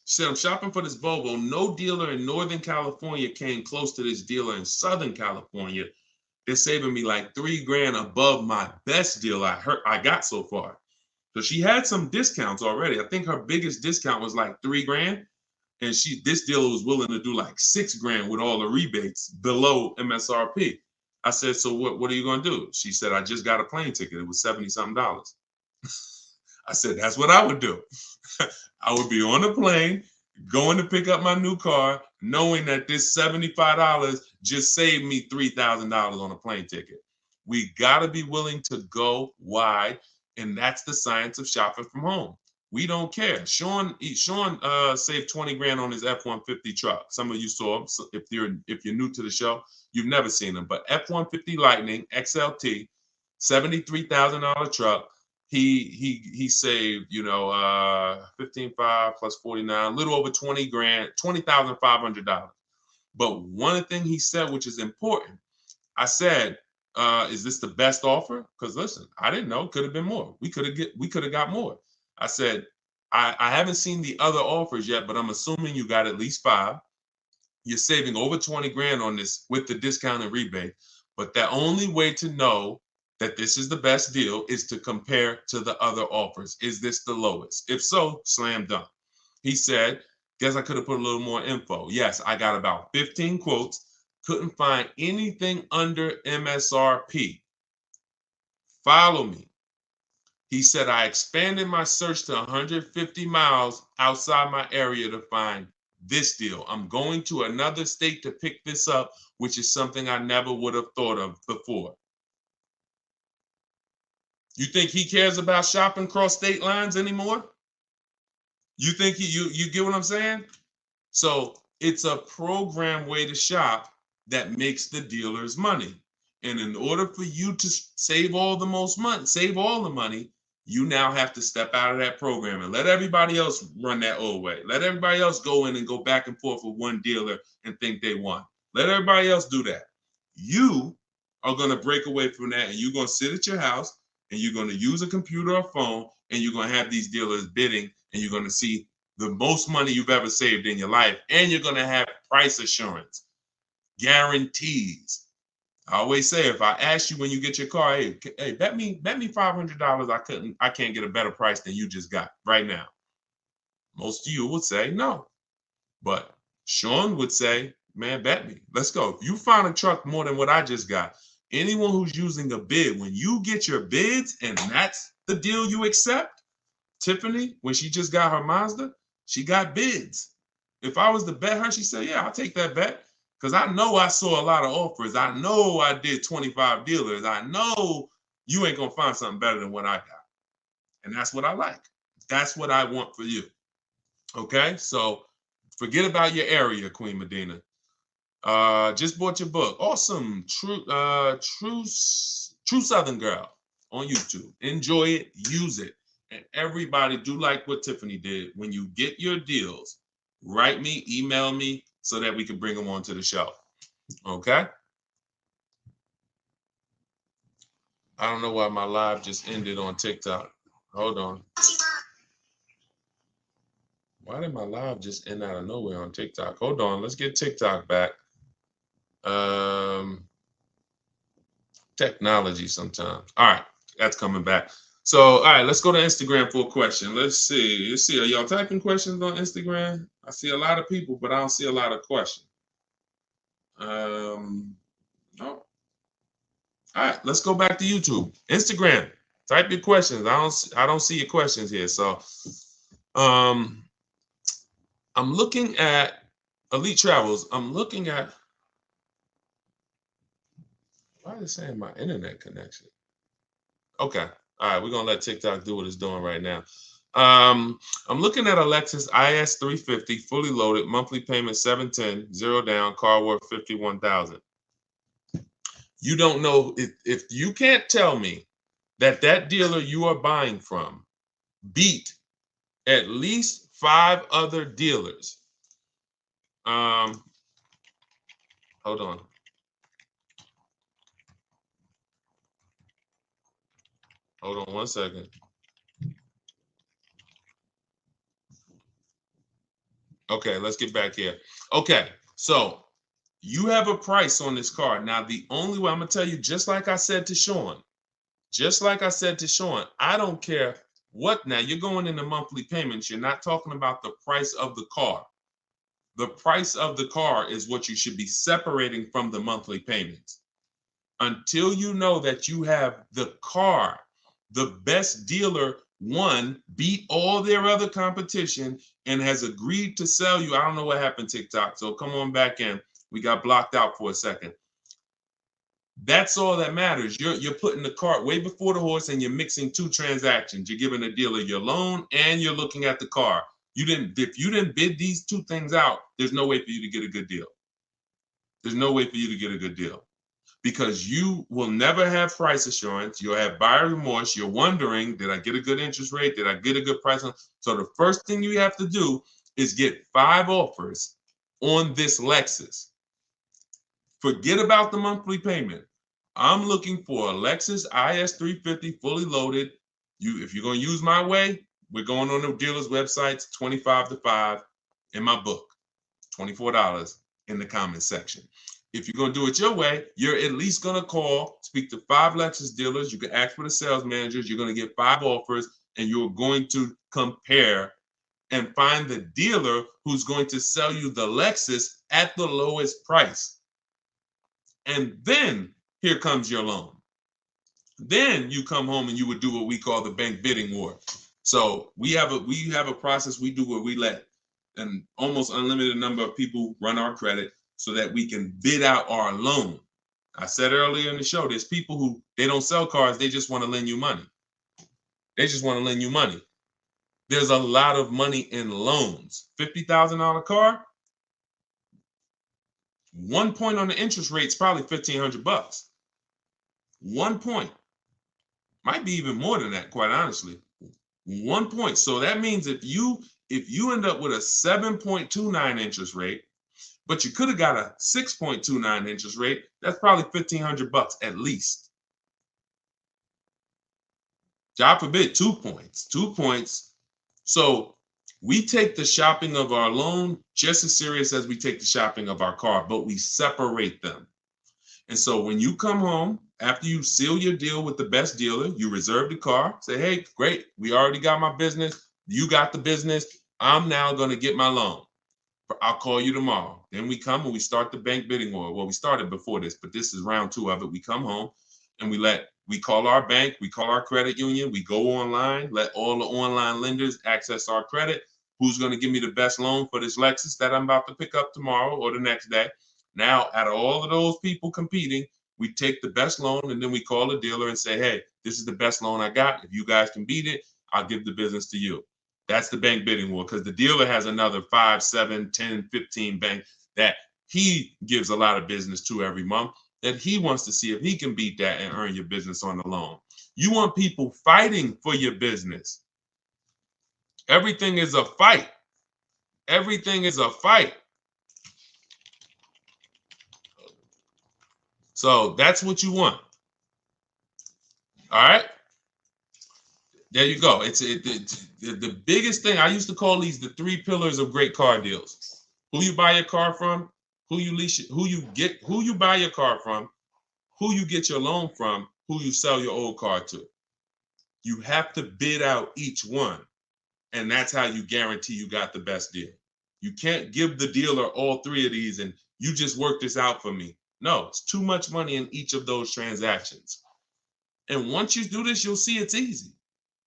she said, I'm shopping for this Volvo. No dealer in Northern California came close to this dealer in Southern California. They're saving me like $3,000 above my best deal I got so far. So she had some discounts already. I think her biggest discount was like $3,000. And this dealer was willing to do like $6,000 with all the rebates below MSRP. I said, so what are you going to do? She said, I just got a plane ticket. It was $70-something. I said, that's what I would do. I would be on a plane, going to pick up my new car, knowing that this $75 just saved me $3,000 on a plane ticket. We got to be willing to go wide, and that's the science of shopping from home. We don't care. Sean saved $20,000 on his F-150 truck. Some of you saw him. So if you're new to the show, you've never seen him. But F-150 Lightning XLT, $73,000 truck. he saved, 15.5 plus 49, a little over 20 grand, $20,500. But one thing he said, which is important, I said, is this the best offer? Because listen, I didn't know. Could have been more. We could have got more. I said, I haven't seen the other offers yet, but I'm assuming you got at least 5. You're saving over 20 grand on this with the discount and rebate. But the only way to know that this is the best deal is to compare to the other offers. Is this the lowest? If so, slam dunk. He said, guess I could have put a little more info. Yes, I got about 15 quotes. Couldn't find anything under MSRP. Follow me. He said, I expanded my search to 150 miles outside my area to find this deal. I'm going to another state to pick this up, which is something I never would have thought of before. You think he cares about shopping across state lines anymore? You think you get what I'm saying? So it's a program way to shop that makes the dealers money. And in order for you to save all the money, you now have to step out of that program and let everybody else run that old way. Let everybody else go in and go back and forth with one dealer and think they won. Let everybody else do that. You are going to break away from that, and you're going to sit at your house, and you're going to use a computer or phone, and you're going to have these dealers bidding, and you're going to see the most money you've ever saved in your life, and you're going to have price assurance, guarantees. I always say, if I ask you when you get your car, hey, bet me $500 I can't get a better price than you just got right now. Most of you would say no. But Sean would say, man, bet me. Let's go. If you find a truck more than what I just got, anyone who's using a bid, when you get your bids and that's the deal you accept, Tiffany, when she just got her Mazda, she got bids. If I was to bet her, she said, yeah, I'll take that bet. Because I know I saw a lot of offers. I know I did 25 dealers. I know you ain't going to find something better than what I got. And that's what I like. That's what I want for you. Okay? So forget about your area, Queen Medina. Just bought your book. Awesome. True Southern Girl on YouTube. Enjoy it. Use it. And everybody do like what Tiffany did. When you get your deals, write me, email me, so that we can bring them onto the show. Okay? I don't know why my live just ended on TikTok. Hold on. Why did my live just end out of nowhere on TikTok? Hold on. Let's get TikTok back. Technology sometimes. All right. That's coming back. So, all right, let's go to Instagram for a question. Let's see. Are y'all typing questions on Instagram? I see a lot of people, but I don't see a lot of questions. No. All right, let's go back to YouTube. Instagram. Type your questions. I don't see your questions here. So, I'm looking at Elite Travels. I'm looking at. Why is it saying my internet connection? Okay. All right, we're going to let TikTok do what it's doing right now. I'm looking at a Lexus IS 350, fully loaded, monthly payment $710, 0 down, car worth $51,000. You don't know, if you can't tell me that dealer you are buying from beat at least 5 other dealers. Hold on. Hold on one second. Okay, let's get back here. Okay, so you have a price on this car. Now, the only way I'm going to tell you, just like I said to Sean, I don't care what. Now, you're going into monthly payments. You're not talking about the price of the car. The price of the car is what you should be separating from the monthly payments. Until you know that you have the car, the best dealer, one, beat all their other competition and has agreed to sell you. I don't know what happened, TikTok, so come on back in. We got blocked out for a second. That's all that matters. You're putting the cart way before the horse, and you're mixing 2 transactions. You're giving the dealer your loan and you're looking at the car. If you didn't bid these 2 things out, there's no way for you to get a good deal. There's no way for you to get a good deal. because you will never have price assurance. You'll have buyer remorse. You're wondering, did I get a good interest rate? Did I get a good price? So the first thing you have to do is get 5 offers on this Lexus. Forget about the monthly payment. I'm looking for a Lexus IS 350 fully loaded. If you're going to use my way, we're going on the dealer's websites, 25 to 5 in my book, $24 in the comments section. If you're going to do it your way, you're at least going to call, speak to 5 Lexus dealers. You can ask for the sales managers. You're going to get 5 offers, and you're going to compare and find the dealer who's going to sell you the Lexus at the lowest price. And then here comes your loan. Then you come home and you would do what we call the bank bidding war. So we have a process we do where we let an almost unlimited number of people run our credit so that we can bid out our loan. I said earlier in the show, there's people who they don't sell cars, they just want to lend you money. They just want to lend you money. There's a lot of money in loans. $50,000 car, 1 point on the interest rate is probably $1,500. 1 point. Might be even more than that, quite honestly. 1 point. So that means if you end up with a 7.29 interest rate, but you could have got a 6.29 interest rate, that's probably $1,500 at least. God forbid, 2 points. 2 points. So we take the shopping of our loan just as serious as we take the shopping of our car, but we separate them. And so when you come home, after you seal your deal with the best dealer, you reserve the car, say, hey, great, we already got my business. You got the business. I'm now going to get my loan. I'll call you tomorrow. Then we come and we start the bank bidding war. Well, we started before this, but this is round 2 of it. We come home and we call our bank, we call our credit union, we go online, let all the online lenders access our credit. Who's going to give me the best loan for this Lexus that I'm about to pick up tomorrow or the next day? Now, out of all of those people competing, we take the best loan and then we call the dealer and say, hey, this is the best loan I got. If you guys can beat it, I'll give the business to you. That's the bank bidding war, because the dealer has another 5, 7, 10, 15 bank that he gives a lot of business to every month that he wants to see if he can beat that and earn your business on the loan. You want people fighting for your business. Everything is a fight. Everything is a fight. So that's what you want. All right. There you go. It's the biggest thing. I used to call these the 3 pillars of great car deals. Who you buy your car from, who you lease, who you buy your car from, who you get your loan from, who you sell your old car to. You have to bid out each one. And that's how you guarantee you got the best deal. You can't give the dealer all 3 of these and you just work this out for me. No, it's too much money in each of those transactions. And once you do this, you'll see it's easy.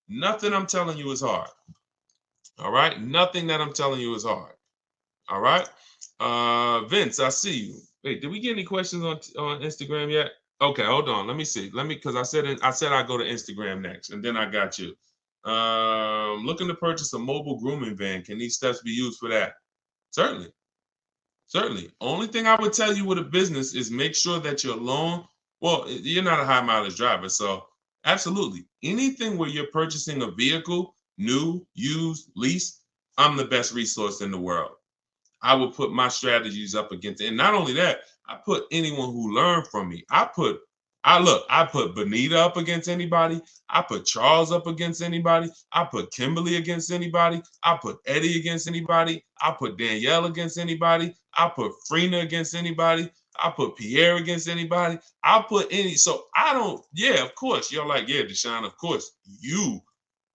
Nothing I'm telling you is hard. All right? Nothing that I'm telling you is hard. All right? Vince, I see you. Wait, did we get any questions on Instagram yet? Okay, hold on. Let me see. Because I said I'd go to Instagram next, and then I got you. Looking to purchase a mobile grooming van. Can these steps be used for that? Certainly. Certainly. Only thing I would tell you with a business is make sure that your loan, well, you're not a high mileage driver, so absolutely. Anything where you're purchasing a vehicle, new, used, lease, I'm the best resource in the world. I would put my strategies up against it. And not only that, I put anyone who learned from me. I put Benita up against anybody. I put Charles up against anybody. I put Kimberly against anybody. I put Eddie against anybody. I put Danielle against anybody. I put Frina against anybody. I put Pierre against anybody. I put any. So I don't, yeah, of course. You're like, yeah, Deshone, of course you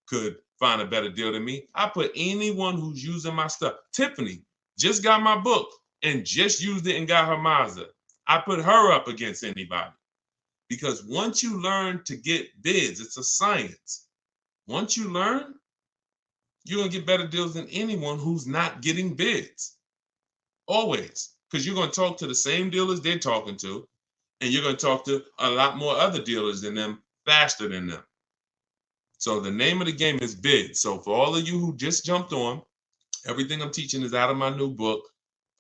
could find a better deal than me. I put anyone who's using my stuff. Tiffany just got my book and just used it and got her Mazda. I put her up against anybody. Because once you learn to get bids, it's a science. Once you learn, you're going to get better deals than anyone who's not getting bids. Always. Because you're going to talk to the same dealers they're talking to, and you're going to talk to a lot more other dealers than them faster than them. So the name of the game is bid. So for all of you who just jumped on, everything I'm teaching is out of my new book,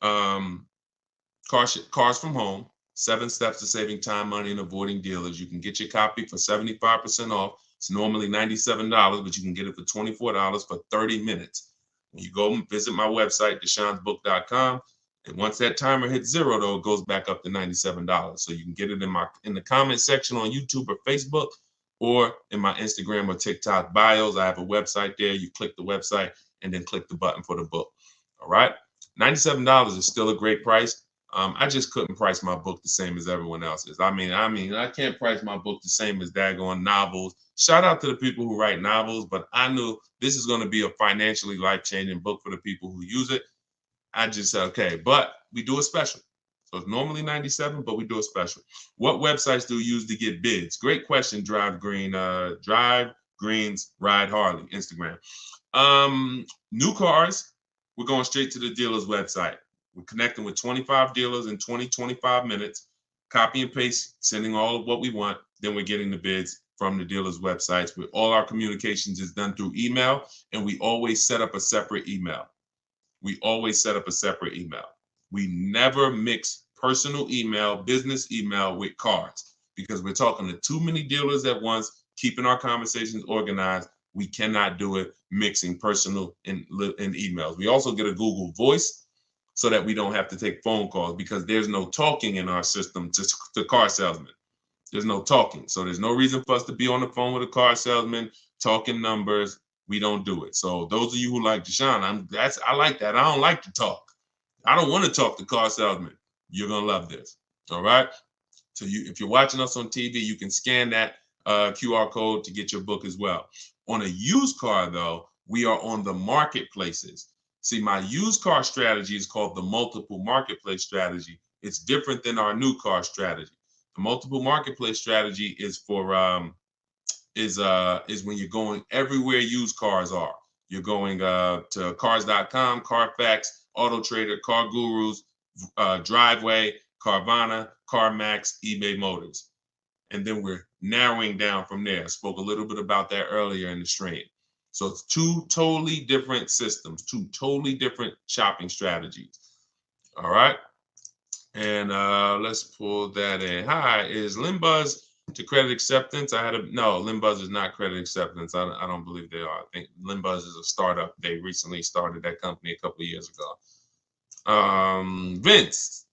Cars from Home. 7 Steps to Saving Time, Money, and Avoiding Dealers. You can get your copy for 75% off. It's normally $97, but you can get it for $24 for 30 minutes. When you go and visit my website, deshonsbook.com, and once that timer hits 0, though, it goes back up to $97. So you can get it in the comment section on YouTube or Facebook, or in my Instagram or TikTok bios. I have a website there. You click the website and then click the button for the book. All right. $97 is still a great price. I just couldn't price my book the same as everyone else's. I mean, I can't price my book the same as daggone novels. Shout out to the people who write novels, but I knew this is going to be a financially life-changing book for the people who use it. I just said, okay, but we do a special. So it's normally $97, but we do a special. What websites do you use to get bids? Great question, Drive Greens, Ride Harley, Instagram. New cars, we're going straight to the dealer's website. We're connecting with 25 dealers in 25 minutes, copy and paste, sending all of what we want. Then we're getting the bids from the dealer's websites. With all our communications is done through email, and we always set up a separate email. We never mix personal email, business email with cars, because we're talking to too many dealers at once, keeping our conversations organized. We cannot do it mixing personal and emails. We also get a Google Voice so that we don't have to take phone calls, because there's no talking in our system to car salesmen. There's no talking. So there's no reason for us to be on the phone with a car salesman talking numbers. We don't do it. So those of you who like Deshone, I like that. I don't like to talk. I don't want to talk to car salesmen. You're going to love this. All right. So if you're watching us on TV, you can scan that QR code to get your book as well. On a used car, though, we are on the marketplaces. See, my used car strategy is called the multiple marketplace strategy. It's different than our new car strategy. The multiple marketplace strategy is for is when you're going everywhere used cars are. You're going to cars.com, Carfax, Auto Trader, Car Gurus, Driveway, Carvana, CarMax, eBay Motors. And then we're narrowing down from there. I spoke a little bit about that earlier in the stream. So it's 2 totally different systems, 2 totally different shopping strategies. All right. And let's pull that in. Hi, is Limbuzz to credit acceptance? No, Limbuzz is not credit acceptance. I don't believe they are. I think Limbuzz is a startup. They recently started that company a couple of years ago. Vince,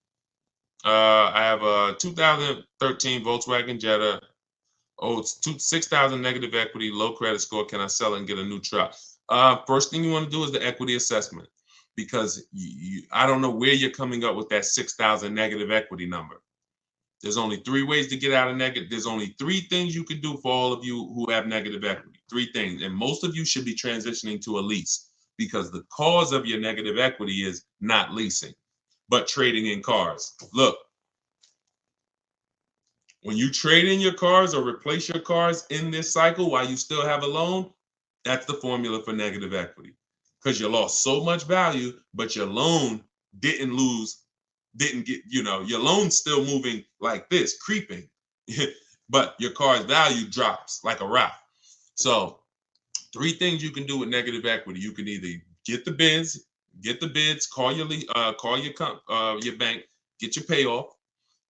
I have a 2013 Volkswagen Jetta. Oh, it's 6,000 negative equity, low credit score. Can I sell it and get a new truck? First thing you want to do is the equity assessment, because I don't know where you're coming up with that 6,000 negative equity number. There's only 3 ways to get out of negative. There's only 3 things you can do for all of you who have negative equity. 3 things. And most of you should be transitioning to a lease, because the cause of your negative equity is not leasing, but trading in cars. Look, when you trade in your cars or replace your cars in this cycle while you still have a loan, that's the formula for negative equity, because you lost so much value, but your loan didn't get, your loan's still moving like this, creeping, but your car's value drops like a rock. So 3 things you can do with negative equity. You can either get the bids, call your bank, get your payoff.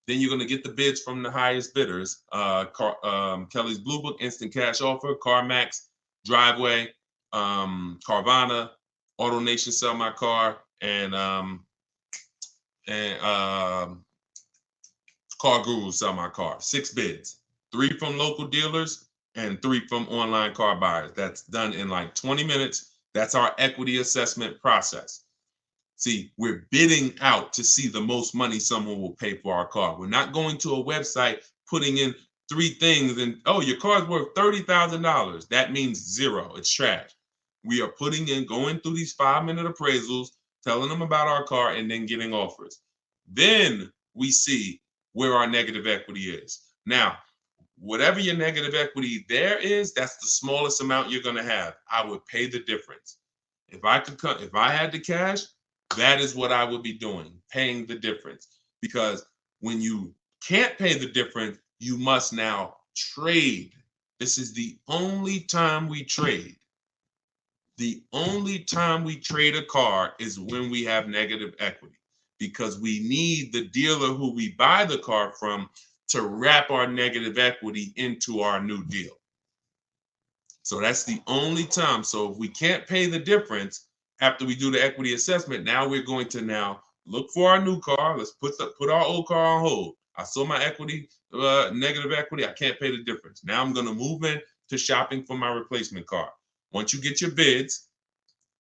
Then you're going to get the bids from the highest bidders. Kelly's Blue Book, Instant Cash Offer, CarMax, Driveway, Carvana, Auto Nation, Sell My Car, and Car Guru, Sell My Car. 6 bids, 3 from local dealers and 3 from online car buyers. That's done in like 20 minutes. That's our equity assessment process. See, we're bidding out to see the most money someone will pay for our car. We're not going to a website, putting in 3 things and, oh, your car's worth $30,000. That means 0. It's trash. We are going through these 5-minute appraisals, telling them about our car, and then getting offers. Then we see where our negative equity is. Now, whatever your negative equity there is, that's the smallest amount you're going to have. I would pay the difference. If I had the cash, that is what I would be doing, paying the difference. Because when you can't pay the difference, you must now trade. This is the only time we trade. The only time we trade a car is when we have negative equity. because we need the dealer who we buy the car from to wrap our negative equity into our new deal. So that's the only time. So if we can't pay the difference after we do the equity assessment, now we're going to now look for our new car. Let's put our old car on hold. I saw my equity, negative equity. I can't pay the difference. Now I'm going to move in to shopping for my replacement car. Once you get your bids,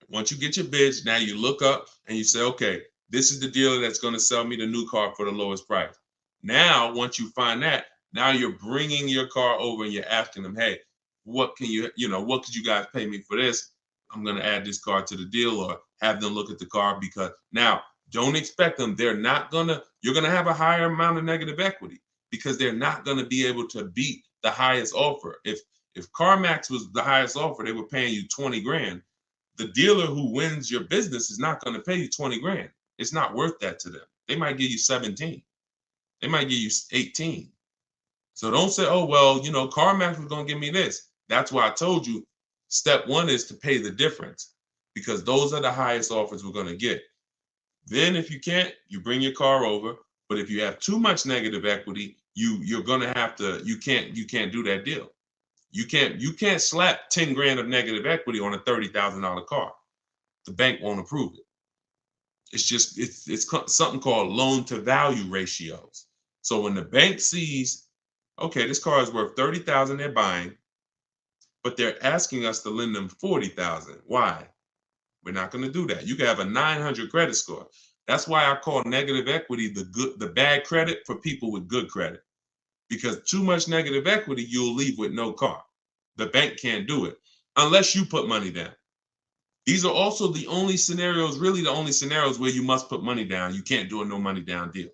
now you look up and you say, okay, this is the dealer that's going to sell me the new car for the lowest price. Now, once you find that, now you're bringing your car over and you're asking them, hey, what could you guys pay me for this? I'm going to add this car to the deal, or have them look at the car, because now don't expect them. You're going to have a higher amount of negative equity because they're not going to be able to beat the highest offer. If CarMax was the highest offer, they were paying you 20 grand. The dealer who wins your business is not going to pay you 20 grand. It's not worth that to them. They might give you 17. They might give you 18. So don't say, oh, well, CarMax was going to give me this. That's why I told you step one is to pay the difference, because those are the highest offers we're going to get. Then if you can't, you bring your car over. But if you have too much negative equity, you're going to have to, you can't do that deal. You can't slap 10 grand of negative equity on a $30,000 car. The bank won't approve it. It's something called loan to value ratios. So when the bank sees, okay, this car is worth 30,000 they're buying, but they're asking us to lend them 40,000. Why? We're not going to do that. You can have a 900 credit score. That's why I call negative equity the bad credit for people with good credit. Because too much negative equity, you'll leave with no car. The bank can't do it unless you put money down. These are also the only scenarios where you must put money down. You can't do a no money down deal,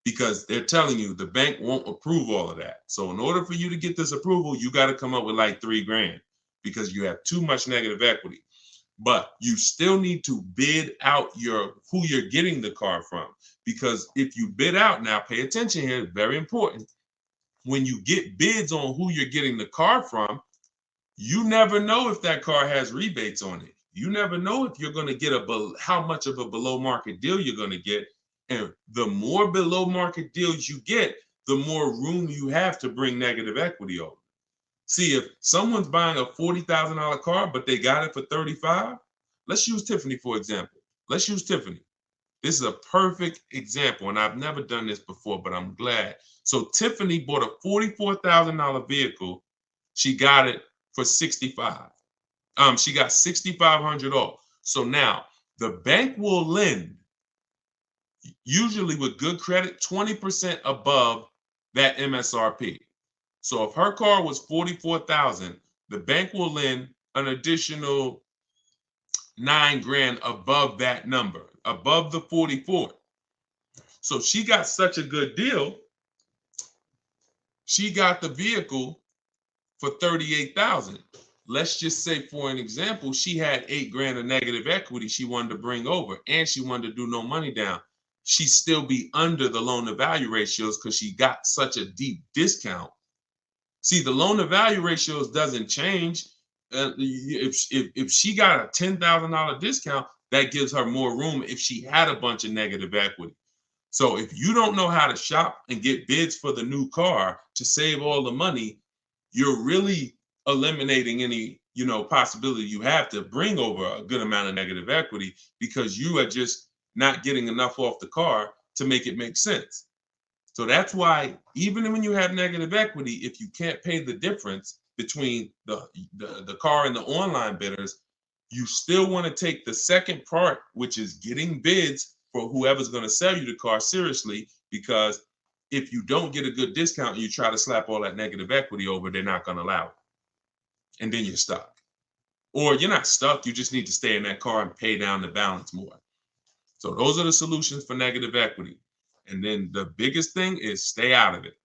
because they're telling you the bank won't approve all of that. So in order for you to get this approval, you got to come up with like 3 grand because you have too much negative equity. But you still need to bid out who you're getting the car from, because if you bid out, now pay attention here, very important. When you get bids on who you're getting the car from, you never know if that car has rebates on it. You never know if you're going to get how much of a below market deal you're going to get. And the more below market deals you get, the more room you have to bring negative equity over. See, if someone's buying a $40,000 car, but they got it for 35, let's use Tiffany, for example. Let's use Tiffany. This is a perfect example, and I've never done this before, but I'm glad. So Tiffany bought a $44,000 vehicle. She got it for 65. She got 6,500 off. So now the bank will lend, usually with good credit, 20% above that MSRP. So if her car was 44,000, the bank will lend an additional 9 grand above that number, above the 44. So she got such a good deal. She got the vehicle for 38,000. Let's just say, for an example, she had 8 grand of negative equity she wanted to bring over, and she wanted to do no money down. She'd still be under the loan to value ratios because she got such a deep discount. See, the loan to value ratios doesn't change. If she got a $10,000 discount, that gives her more room if she had a bunch of negative equity. So if you don't know how to shop and get bids for the new car to save all the money, you're really eliminating any, possibility you have to bring over a good amount of negative equity, because you are just not getting enough off the car to make it make sense. So that's why even when you have negative equity, if you can't pay the difference between the car and the online bidders, you still want to take the second part, which is getting bids for whoever's going to sell you the car seriously, because if you don't get a good discount and you try to slap all that negative equity over, they're not going to allow it. And then you're stuck. Or you're not stuck, you just need to stay in that car and pay down the balance more. So those are the solutions for negative equity. And then the biggest thing is stay out of it.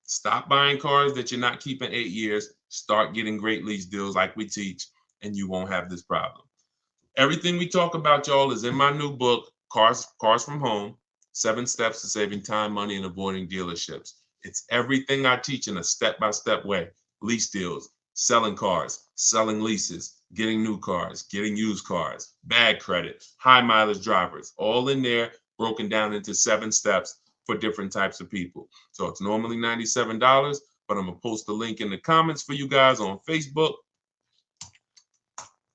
Stop buying cars that you're not keeping 8 years. Start getting great lease deals like we teach, and you won't have this problem. Everything we talk about, y'all, is in my new book, Cars from Home, 7 Steps to Saving Time, Money, and Avoiding Dealerships. It's everything I teach in a step-by-step way. Lease deals, selling cars, selling leases, getting new cars, getting used cars, bad credit, high mileage drivers, all in there, broken down into 7 steps for different types of people. So it's normally $97, but I'm gonna post the link in the comments for you guys on Facebook.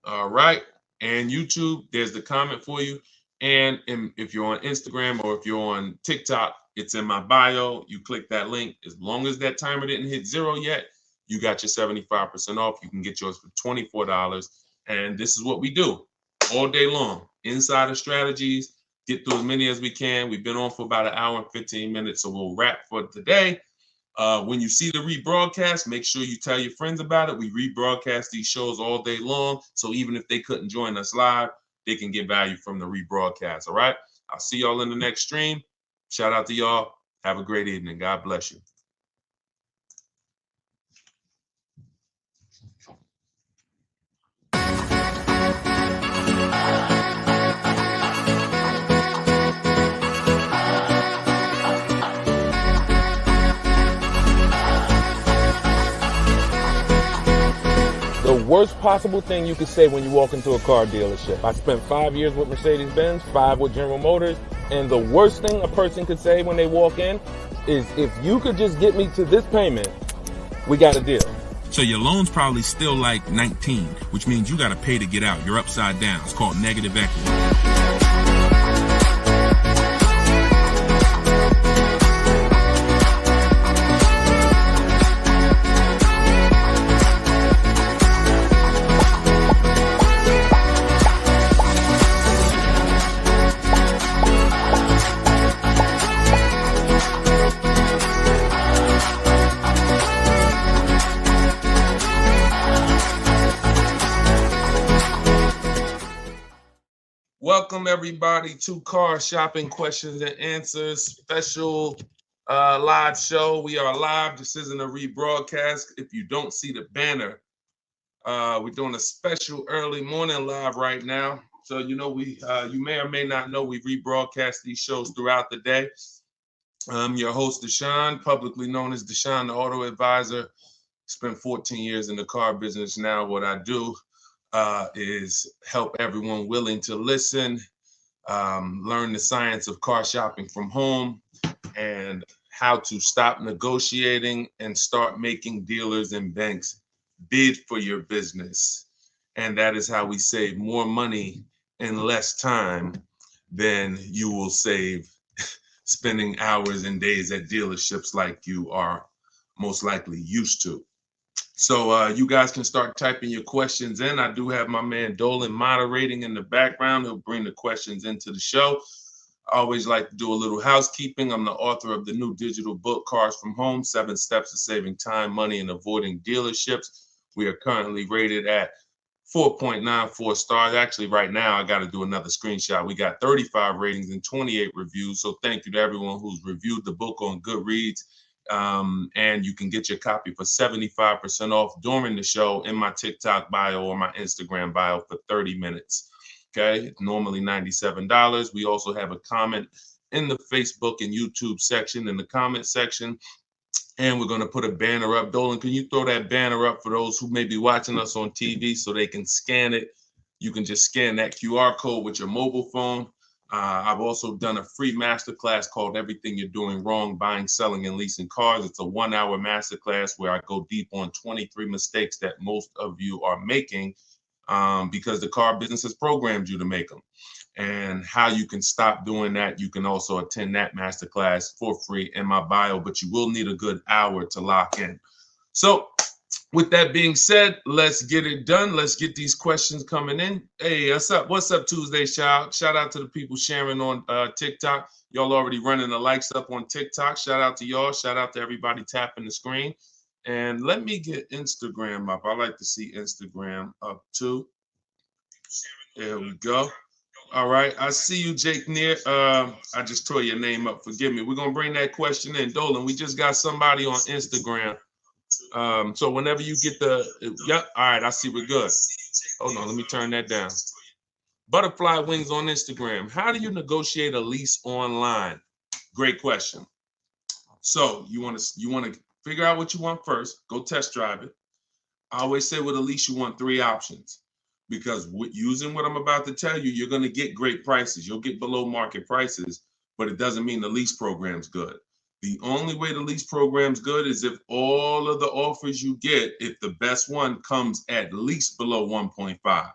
All right, and YouTube, there's the comment for you. And if you're on Instagram or if you're on TikTok, it's in my bio. You click that link. As long as that timer didn't hit 0 yet, you got your 75% off. You can get yours for $24. And this is what we do all day long. Insider strategies, get through as many as we can. We've been on for about 1 hour and 15 minutes, so we'll wrap for today. When you see the rebroadcast, make sure you tell your friends about it. We rebroadcast these shows all day long, so even if they couldn't join us live, they can get value from the rebroadcast, all right? I'll see y'all in the next stream. Shout out to y'all. Have a great evening. God bless you. The worst possible thing you could say when you walk into a car dealership. I spent 5 years with Mercedes-Benz, 5 with General Motors, and the worst thing a person could say when they walk in is, if you could just get me to this payment, we got a deal. So your loan's probably still like 19, which means you got to pay to get out. You're upside down. It's called negative equity. Welcome everybody to Car Shopping Questions and Answers special live show. We are live. This isn't a rebroadcast. If you don't see the banner, we're doing a special early morning live right now. So you know you may or may not know we rebroadcast these shows throughout the day. I'm your host Deshone, publicly known as Deshone the Auto Advisor. Spent 14 years in the car business. Now what I do is help everyone willing to listen, learn the science of car shopping from home, and how to stop negotiating and start making dealers and banks bid for your business. And that is how we save more money in less time than you will save spending hours and days at dealerships like you are most likely used to. So you guys can start typing your questions in. I do have my man Dolan moderating in the background. He'll bring the questions into the show. I always like to do a little housekeeping. I'm the author of the new digital book, Cars from Home, 7 Steps to Saving Time, Money, and Avoiding Dealerships. We are currently rated at 4.94 stars. Actually, right now, I got to do another screenshot. We got 35 ratings and 28 reviews. So thank you to everyone who's reviewed the book on Goodreads. And you can get your copy for 75% off during the show in my TikTok bio or my Instagram bio for 30 minutes. Okay, it's normally $97. We also have a comment in the Facebook and YouTube section, in the comment section. And we're going to put a banner up. Dolan, can you throw that banner up for those who may be watching us on TV so they can scan it? You can just scan that QR code with your mobile phone. I've also done a free masterclass called Everything You're Doing Wrong, Buying, Selling, and Leasing Cars. It's a 1-hour masterclass where I go deep on 23 mistakes that most of you are making because the car business has programmed you to make them. And how you can stop doing that. You can also attend that masterclass for free in my bio, but you will need a good hour to lock in. So with that being said, let's get it done. Let's get these questions coming in. Hey, what's up? What's up, Tuesday, child? Shout out to the people sharing on TikTok. Y'all already running the likes up on TikTok. Shout out to y'all. Shout out to everybody tapping the screen. And let me get Instagram up. I like to see Instagram up too. There we go. All right. I see you, Jake Neer. I just tore your name up. Forgive me. We're going to bring that question in. Dolan, we just got somebody on Instagram. So whenever you get yep. All right. I see we're good. Hold on. Let me turn that down. Butterfly Wings on Instagram. How do you negotiate a lease online? Great question. So you want to figure out what you want first. Go test drive it. I always say with a lease, you want 3 options. Because using what I'm about to tell you, you're going to get great prices. You'll get below market prices, but it doesn't mean the lease program's good. The only way the lease program's good is if all of the offers you get, if the best one comes at least below 1.5.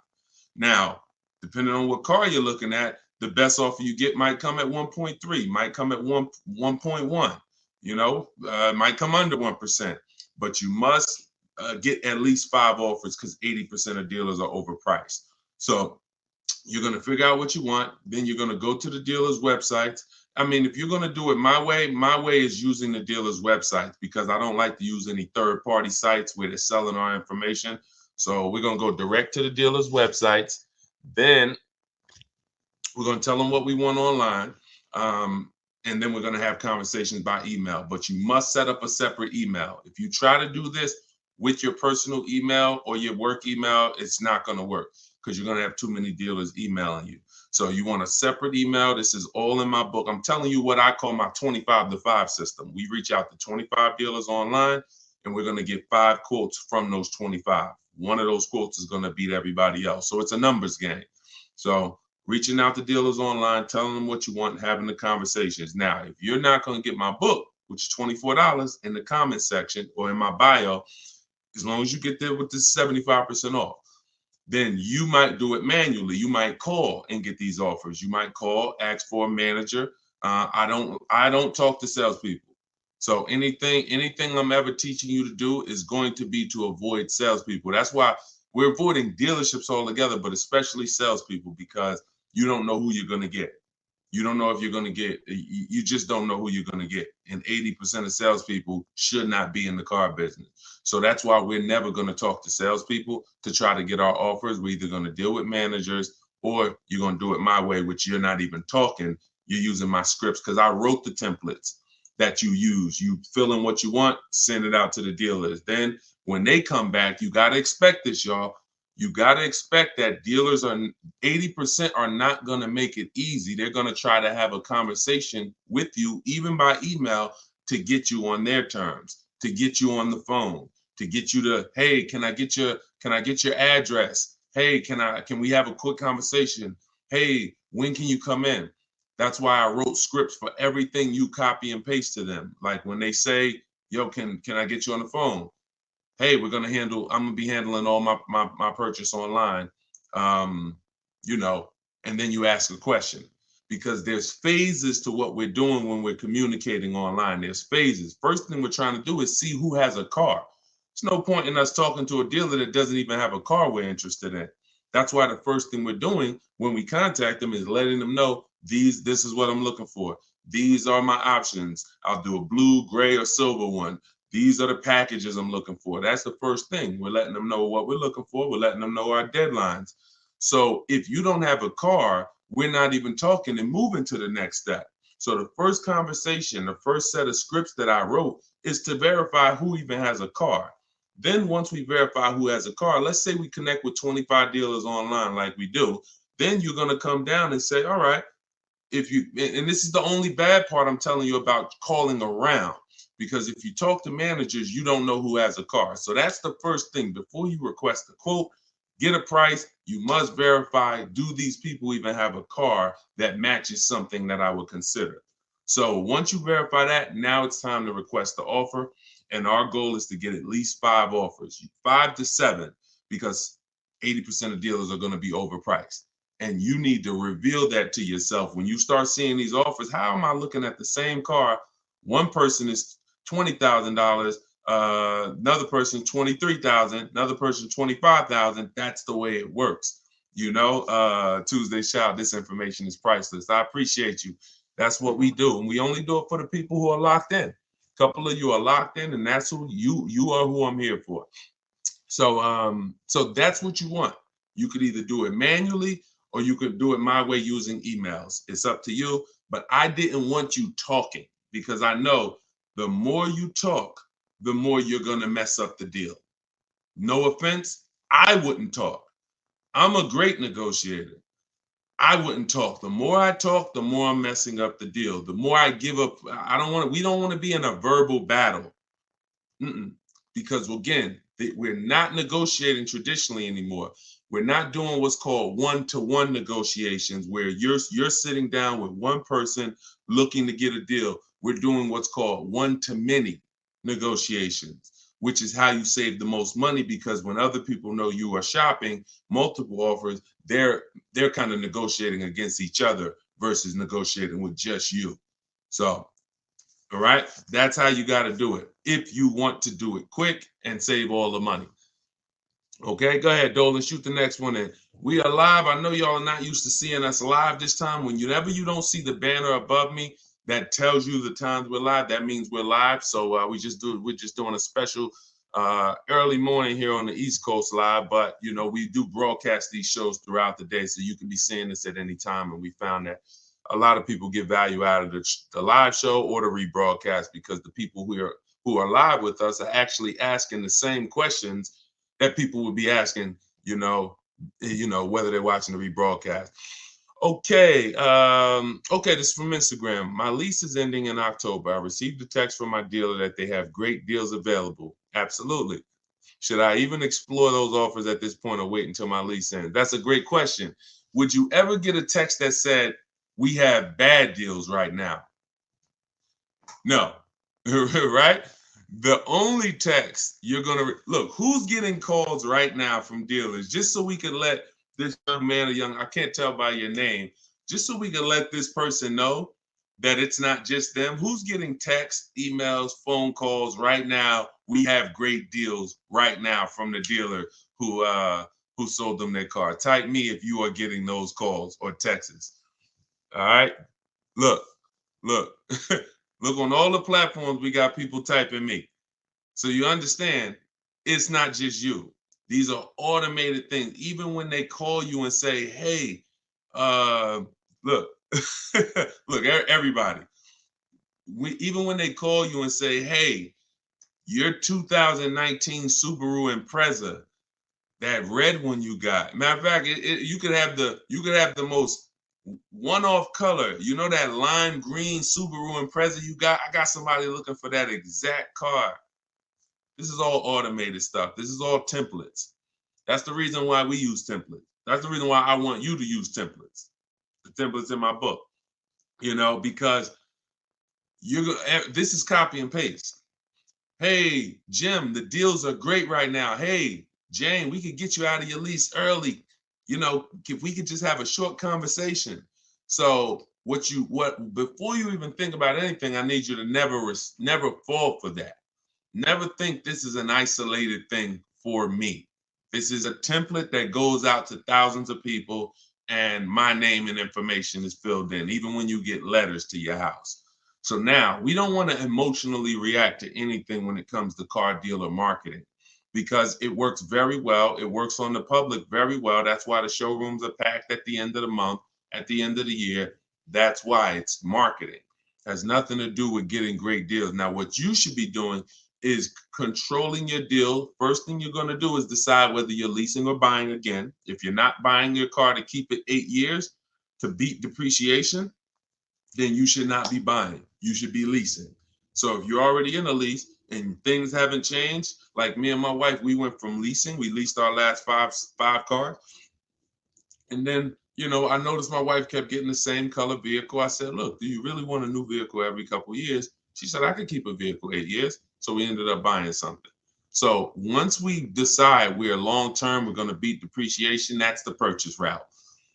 Now, depending on what car you're looking at, the best offer you get might come at 1.3, might come at 1.1, might come under 1%, but you must get at least 5 offers because 80% of dealers are overpriced. So you're going to figure out what you want. Then you're going to go to the dealer's websites. I mean, if you're going to do it my way is using the dealer's websites, because I don't like to use any third-party sites where they're selling our information. So we're going to go direct to the dealer's websites. Then we're going to tell them what we want online. And then we're going to have conversations by email. But you must set up a separate email. If you try to do this with your personal email or your work email, it's not going to work, because you're going to have too many dealers emailing you. So you want a separate email. This is all in my book. I'm telling you what I call my 25-to-5 system. We reach out to 25 dealers online, and we're going to get 5 quotes from those 25. One of those quotes is going to beat everybody else. So it's a numbers game. So reaching out to dealers online, telling them what you want, and having the conversations. Now, if you're not going to get my book, which is $24 in the comment section or in my bio, as long as you get there with this 75% off, then you might do it manually. You might call and get these offers. You might call, ask for a manager. I don't talk to salespeople. So anything I'm ever teaching you to do is going to be to avoid salespeople. That's why we're avoiding dealerships altogether, but especially salespeople, because you don't know who you're going to get. You don't know if you're going to get, you just don't know who you're going to get. And 80% of salespeople should not be in the car business. So that's why we're never going to talk to salespeople to try to get our offers. We're either going to deal with managers, or you're going to do it my way, which you're not even talking. You're using my scripts, because I wrote the templates that you use. You fill in what you want, send it out to the dealers. Then when they come back, you got to expect this, y'all. You got to expect that dealers 80% are not going to make it easy. They're going to try to have a conversation with you, even by email, to get you on their terms, to get you on the phone, to get you to, hey, can I get your address? Hey, can we have a quick conversation? Hey, when can you come in? That's why I wrote scripts for everything you copy and paste to them. Like when they say, yo, can I get you on the phone? Hey, I'm going to be handling all my purchase online, and then you ask a question, because there's phases to what we're doing when we're communicating online. There's phases. First thing we're trying to do is see who has a car. There's no point in us talking to a dealer that doesn't even have a car we're interested in. That's why the first thing we're doing when we contact them is letting them know, this is what I'm looking for. These are my options. I'll do a blue, gray, or silver one. These are the packages I'm looking for. That's the first thing. We're letting them know what we're looking for. We're letting them know our deadlines. So if you don't have a car, we're not even talking and moving to the next step. So the first conversation, the first set of scripts that I wrote is to verify who even has a car. Then once we verify who has a car, let's say we connect with 25 dealers online like we do, then you're going to come down and say, all right, and this is the only bad part I'm telling you about calling around. Because if you talk to managers, you don't know who has a car. So that's the first thing. Before you request a quote, get a price, you must verify, do these people even have a car that matches something that I would consider? So once you verify that, now it's time to request the offer. And our goal is to get at least 5 offers, 5 to 7, because 80% of dealers are going to be overpriced. And you need to reveal that to yourself. When you start seeing these offers, how am I looking at the same car? One person is $20,000, another person $23,000, another person $25,000. That's the way it works. Tuesday shout, this information is priceless. I appreciate you. That's what we do. And we only do it for the people who are locked in. A couple of you are locked in, and that's who you are, who I'm here for. So that's what you want. You could either do it manually or you could do it my way using emails. It's up to you. But I didn't want you talking, because I know the more you talk, the more you're going to mess up the deal. No offense, I wouldn't talk. I'm a great negotiator. I wouldn't talk. The more I talk, the more I'm messing up the deal. The more I give up, we don't want to be in a verbal battle. Because again, we're not negotiating traditionally anymore. We're not doing what's called one-to-one negotiations where you're sitting down with one person looking to get a deal. We're doing what's called one-to-many negotiations, which is how you save the most money, because when other people know you are shopping multiple offers, they're kind of negotiating against each other versus negotiating with just you. So, all right, that's how you got to do it if you want to do it quick and save all the money. Okay, go ahead, Dolan, shoot the next one in. We are live. I know y'all are not used to seeing us live this time. Whenever you don't see the banner above me that tells you the times we're live, that means we're live. So we're just doing a special early morning here on the East Coast live. But you know, we do broadcast these shows throughout the day, so you can be seeing this at any time. And we found that a lot of people get value out of the live show or the rebroadcast, because the people who are live with us are actually asking the same questions that people would be asking, you know, whether they're watching the rebroadcast. Okay, this is from Instagram. My lease is ending in October. I received a text from my dealer that they have great deals available. Absolutely. Should I even explore those offers at this point or wait until my lease ends? That's a great question. Would you ever get a text that said, we have bad deals right now? No, right? The only text you're going to look, who's getting calls right now from dealers, just so we can let this young man or I can't tell by your name, just so we can let this person know that it's not just them. Who's getting texts, emails, phone calls right now? We have great deals right now from the dealer who sold them their car. Type me if you are getting those calls or texts. All right. Look. Look, on all the platforms, we got people typing me. So you understand, it's not just you. These are automated things. Even when they call you and say, hey, look, look, everybody. Even when they call you and say, hey, your 2019 Subaru Impreza, that red one you got. Matter of fact, you could have the most one-off color. You know that lime green Subaru Impreza you got? I got somebody looking for that exact car. This is all automated stuff. This is all templates. That's the reason why we use templates. That's the reason why I want you to use templates. The templates in my book, because this is copy and paste. Hey, Jim, the deals are great right now. Hey, Jane, we could get you out of your lease early. If we could just have a short conversation. So before you even think about anything, I need you to never fall for that. Never think this is an isolated thing for me. This is a template that goes out to thousands of people, and my name and information is filled in, even when you get letters to your house. So now we don't want to emotionally react to anything when it comes to car dealer marketing, because it works very well. It works on the public very well. That's why the showrooms are packed at the end of the month, at the end of the year. That's why it's marketing. It has nothing to do with getting great deals. Now, what you should be doing is controlling your deal. First thing you're going to do is decide whether you're leasing or buying again. If you're not buying your car to keep it 8 years to beat depreciation, then you should not be buying. You should be leasing. So if you're already in a lease and things haven't changed, like me and my wife, we went from leasing. We leased our last five cars. And then, I noticed my wife kept getting the same color vehicle. I said, look, do you really want a new vehicle every couple of years? She said, I could keep a vehicle 8 years. So we ended up buying something. So once we decide we're long-term, we're going to beat depreciation, that's the purchase route.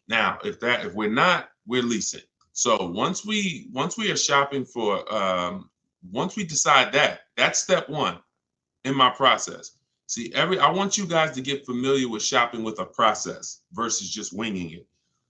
Now, if we're not, we're leasing. So once we are shopping for, once we decide that's step one in my process. See, I want you guys to get familiar with shopping with a process versus just winging it.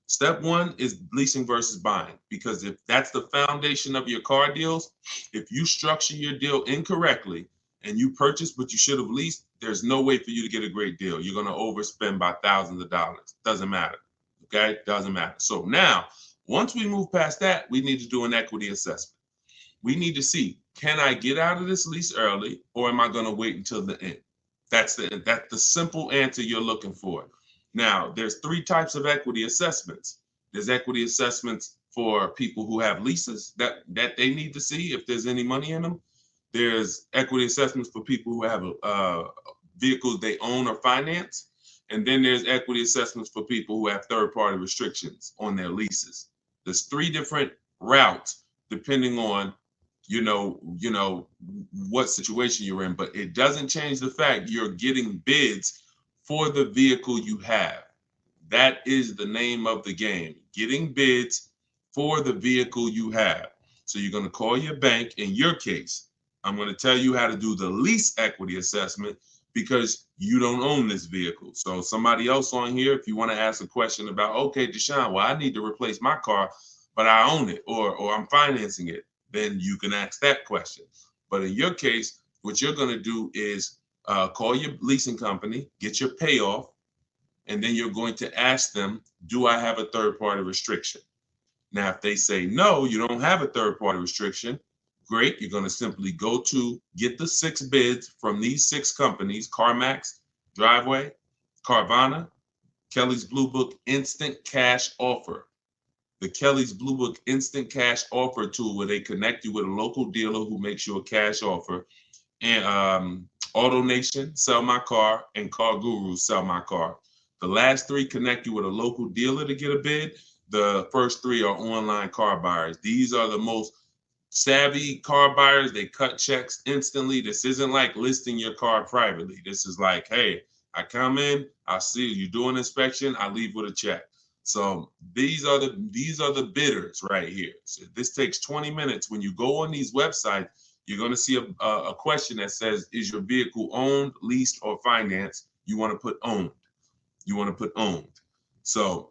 Step one is leasing versus buying, because if that's the foundation of your car deals, if you structure your deal incorrectly and you purchase what you should have leased, there's no way for you to get a great deal. You're going to overspend by thousands of dollars. Doesn't matter. Okay? Doesn't matter. So now, once we move past that, we need to do an equity assessment. We need to see, can I get out of this lease early, or am I going to wait until the end? That's the simple answer you're looking for. Now, there's 3 types of equity assessments. There's equity assessments for people who have leases that they need to see if there's any money in them. There's equity assessments for people who have vehicles they own or finance. And then there's equity assessments for people who have third-party restrictions on their leases. There's 3 different routes depending on, you know, what situation you're in, but it doesn't change the fact you're getting bids for the vehicle you have. That is the name of the game, getting bids for the vehicle you have. So you're going to call your bank. In your case, I'm going to tell you how to do the lease equity assessment because you don't own this vehicle. So somebody else on here, if you want to ask a question about, okay, Deshone, well, I need to replace my car, but I own it or I'm financing it, then you can ask that question. But in your case, what you're going to do is call your leasing company, get your payoff, and then you're going to ask them, do I have a third-party restriction? Now, if they say, no, you don't have a third-party restriction, great. You're going to simply go to get the 6 bids from these 6 companies, CarMax, Driveway, Carvana, Kelly's Blue Book Instant Cash Offer. The Kelly's Blue Book Instant Cash Offer tool where they connect you with a local dealer who makes you a cash offer. And AutoNation, Sell My Car, and Car Guru, Sell My Car. The last 3 connect you with a local dealer to get a bid. The first 3 are online car buyers. These are the most savvy car buyers. They cut checks instantly. This isn't like listing your car privately. This is like, hey, I come in, I see you do an inspection, I leave with a check. So these are the bidders right here. So this takes 20 minutes. When you go on these websites, you're going to see a question that says, is your vehicle owned, leased, or financed? You want to put owned. You want to put owned. So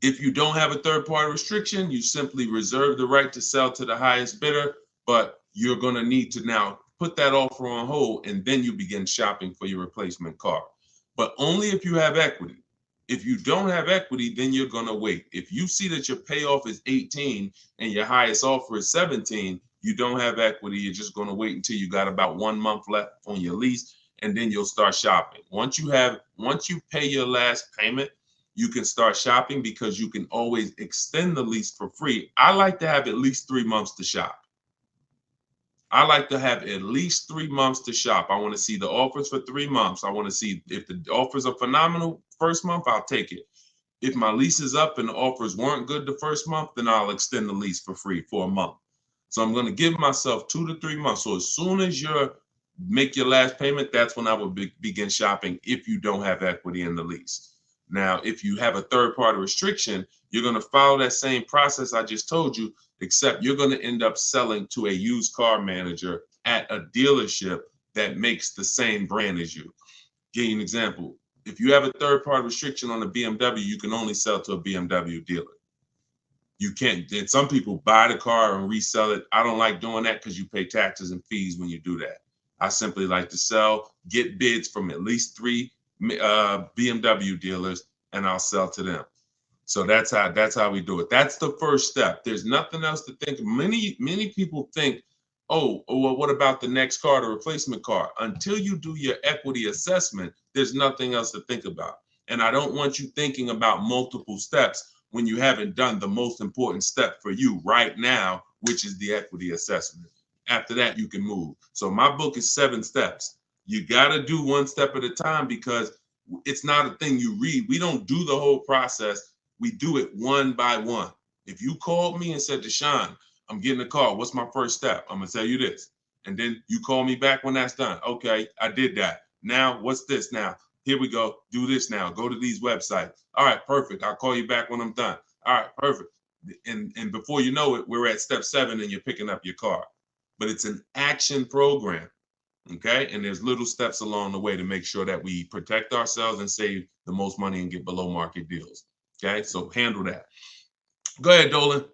if you don't have a third-party restriction, you simply reserve the right to sell to the highest bidder, but you're going to need to now put that offer on hold, and then you begin shopping for your replacement car. But only if you have equity. If you don't have equity, then you're going to wait. If you see that your payoff is 18 and your highest offer is 17, you don't have equity. You're just going to wait until you got about 1 month left on your lease, and then you'll start shopping. Once you pay your last payment, you can start shopping because you can always extend the lease for free. I like to have at least 3 months to shop. I like to have at least 3 months to shop. I want to see the offers for 3 months. I want to see if the offers are phenomenal first month, I'll take it. If my lease is up and the offers weren't good the first month, then I'll extend the lease for free for a month. So I'm going to give myself 2 to 3 months. So as soon as you make your last payment, that's when I will begin shopping if you don't have equity in the lease. Now, if you have a third-party restriction, you're going to follow that same process I just told you, except you're going to end up selling to a used car manager at a dealership that makes the same brand as you. Give you an example. If you have a third-party restriction on a BMW, you can only sell to a BMW dealer. You can't. And some people buy the car and resell it. I don't like doing that because you pay taxes and fees when you do that. I simply like to get bids from at least 3 BMW dealers, and I'll sell to them. So that's how we do it. That's the first step. There's nothing else to think. Many people think, oh, well, what about the next car, the replacement car? Until you do your equity assessment, there's nothing else to think about. And I don't want you thinking about multiple steps when you haven't done the most important step for you right now, which is the equity assessment. After that, you can move. So my book is 7 steps. You got to do 1 step at a time because it's not a thing you read. We don't do the whole process. We do it one by one. If you called me and said, Deshone, I'm getting a car. What's my first step? I'm going to tell you this. And then you call me back when that's done. Okay, I did that. Now, what's this now? Here we go. Do this now. Go to these websites. All right, perfect. I'll call you back when I'm done. All right, perfect. And before you know it, we're at step 7 and you're picking up your car. But it's an action program. Okay, and there's little steps along the way to make sure that we protect ourselves and save the most money and get below market deals. Okay, so handle that. Go ahead, Dolan.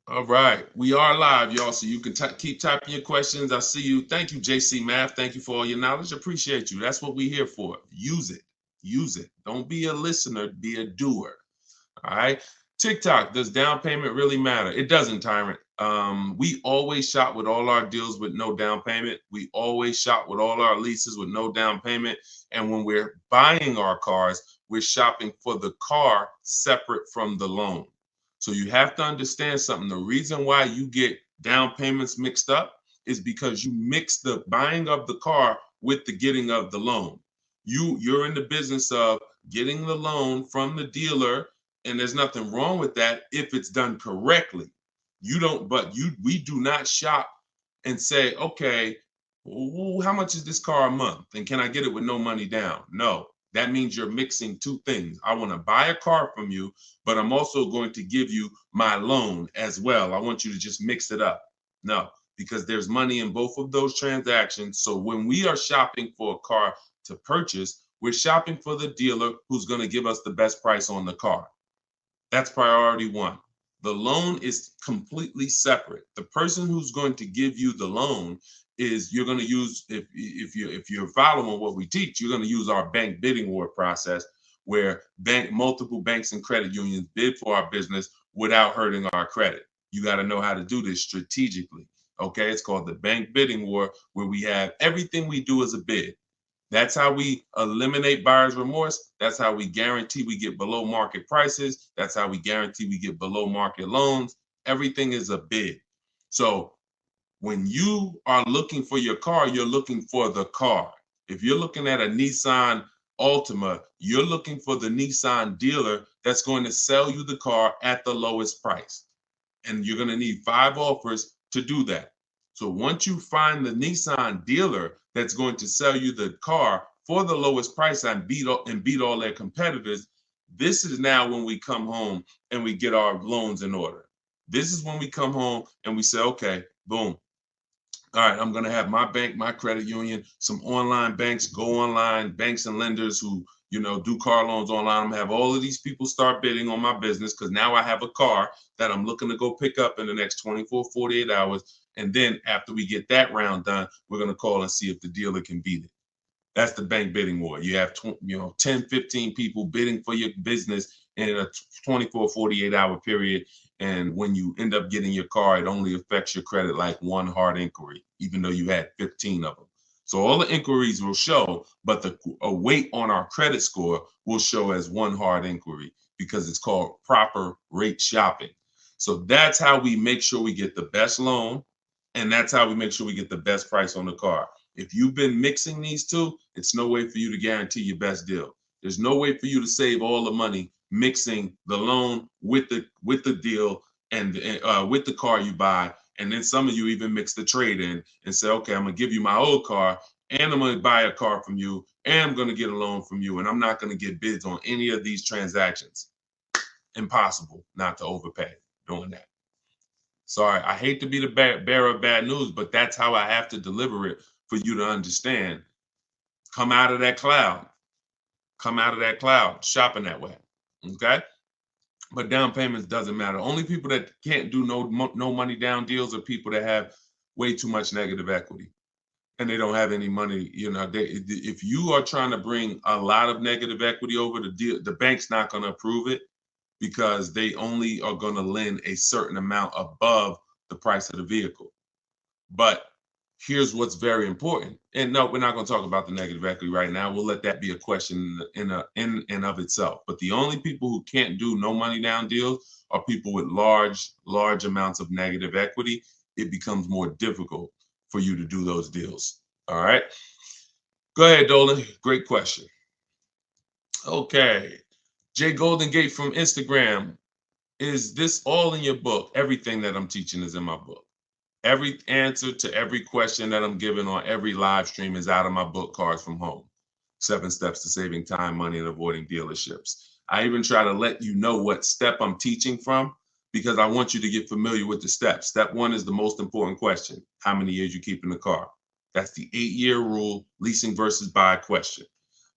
All right, we are live, y'all, so you can keep typing your questions. I see you. Thank you, JC Math. Thank you for all your knowledge. Appreciate you. That's what we're here for. Use it. Use it. Don't be a listener. Be a doer. All right. TikTok, does down payment really matter? It doesn't, Tyrant. We always shop with all our deals with no down payment. We always shop with all our leases with no down payment. And when we're buying our cars, we're shopping for the car separate from the loan. So you have to understand something. The reason why you get down payments mixed up is because you mix the buying of the car with the getting of the loan. You're in the business of getting the loan from the dealer, and there's nothing wrong with that if it's done correctly. We do not shop and say, okay, how much is this car a month? And can I get it with no money down? No, that means you're mixing two things. I want to buy a car from you, but I'm also going to give you my loan as well. I want you to just mix it up. No, because there's money in both of those transactions. So when we are shopping for a car to purchase, we're shopping for the dealer who's going to give us the best price on the car. That's priority one. The loan is completely separate. The person who's going to give you the loan is you're going to use, if you're following what we teach, you're going to use our bank bidding war process, where multiple banks and credit unions bid for our business without hurting our credit. You got to know how to do this strategically. Okay, it's called the bank bidding war, where we have everything we do as a bid. That's how we eliminate buyer's remorse. That's how we guarantee we get below market prices. That's how we guarantee we get below market loans. Everything is a bid. So when you are looking for your car, you're looking for the car. If you're looking at a Nissan Altima, you're looking for the Nissan dealer that's going to sell you the car at the lowest price. And you're going to need 5 offers to do that. So once you find the Nissan dealer that's going to sell you the car for the lowest price and beat all their competitors, this is now when we come home and we get our loans in order. This is when we come home and we say, okay, boom. All right, I'm going to have my bank, my credit union, some online banks, go online, banks and lenders who, do car loans online. I'm going to have all of these people start bidding on my business, because now I have a car that I'm looking to go pick up in the next 24, 48 hours. And then after we get that round done, we're going to call and see if the dealer can beat it. That's the bank bidding war. You have 10, 15 people bidding for your business in a 24, 48-hour period. And when you end up getting your car, it only affects your credit like one hard inquiry, even though you had 15 of them. So all the inquiries will show, but a weight on our credit score will show as one hard inquiry, because it's called proper rate shopping. So that's how we make sure we get the best loan, and that's how we make sure we get the best price on the car. If you've been mixing these two, it's no way for you to guarantee your best deal. There's no way for you to save all the money mixing the loan with the deal and with the car you buy. And then some of you even mix the trade in and say, okay, I'm going to give you my old car, and I'm going to buy a car from you, and I'm going to get a loan from you, and I'm not going to get bids on any of these transactions. Impossible not to overpay doing that. Sorry, I hate to be the bearer of bad news, but that's how I have to deliver it for you to understand. Come out of that cloud. Come out of that cloud shopping that way. Okay? But down payments doesn't matter. Only people that can't do no money down deals are people that have way too much negative equity and they don't have any money. If you are trying to bring a lot of negative equity over the deal, the bank's not going to approve it, because they only are going to lend a certain amount above the price of the vehicle. But here's what's very important. And no, we're not going to talk about the negative equity right now. We'll let that be a question in and of itself. But the only people who can't do no money down deals are people with large amounts of negative equity. It becomes more difficult for you to do those deals. All right. Go ahead, Dolan. Great question. Okay. Jay Golden Gate from Instagram. Is this all in your book? Everything that I'm teaching is in my book. Every answer to every question that I'm giving on every live stream is out of my book, Cars from Home. 7 Steps to Saving Time, Money, and Avoiding Dealerships. I even try to let you know what step I'm teaching from, because I want you to get familiar with the steps. Step 1 is the most important question. How many years you keep in the car? That's the 8-year rule, leasing versus buy question,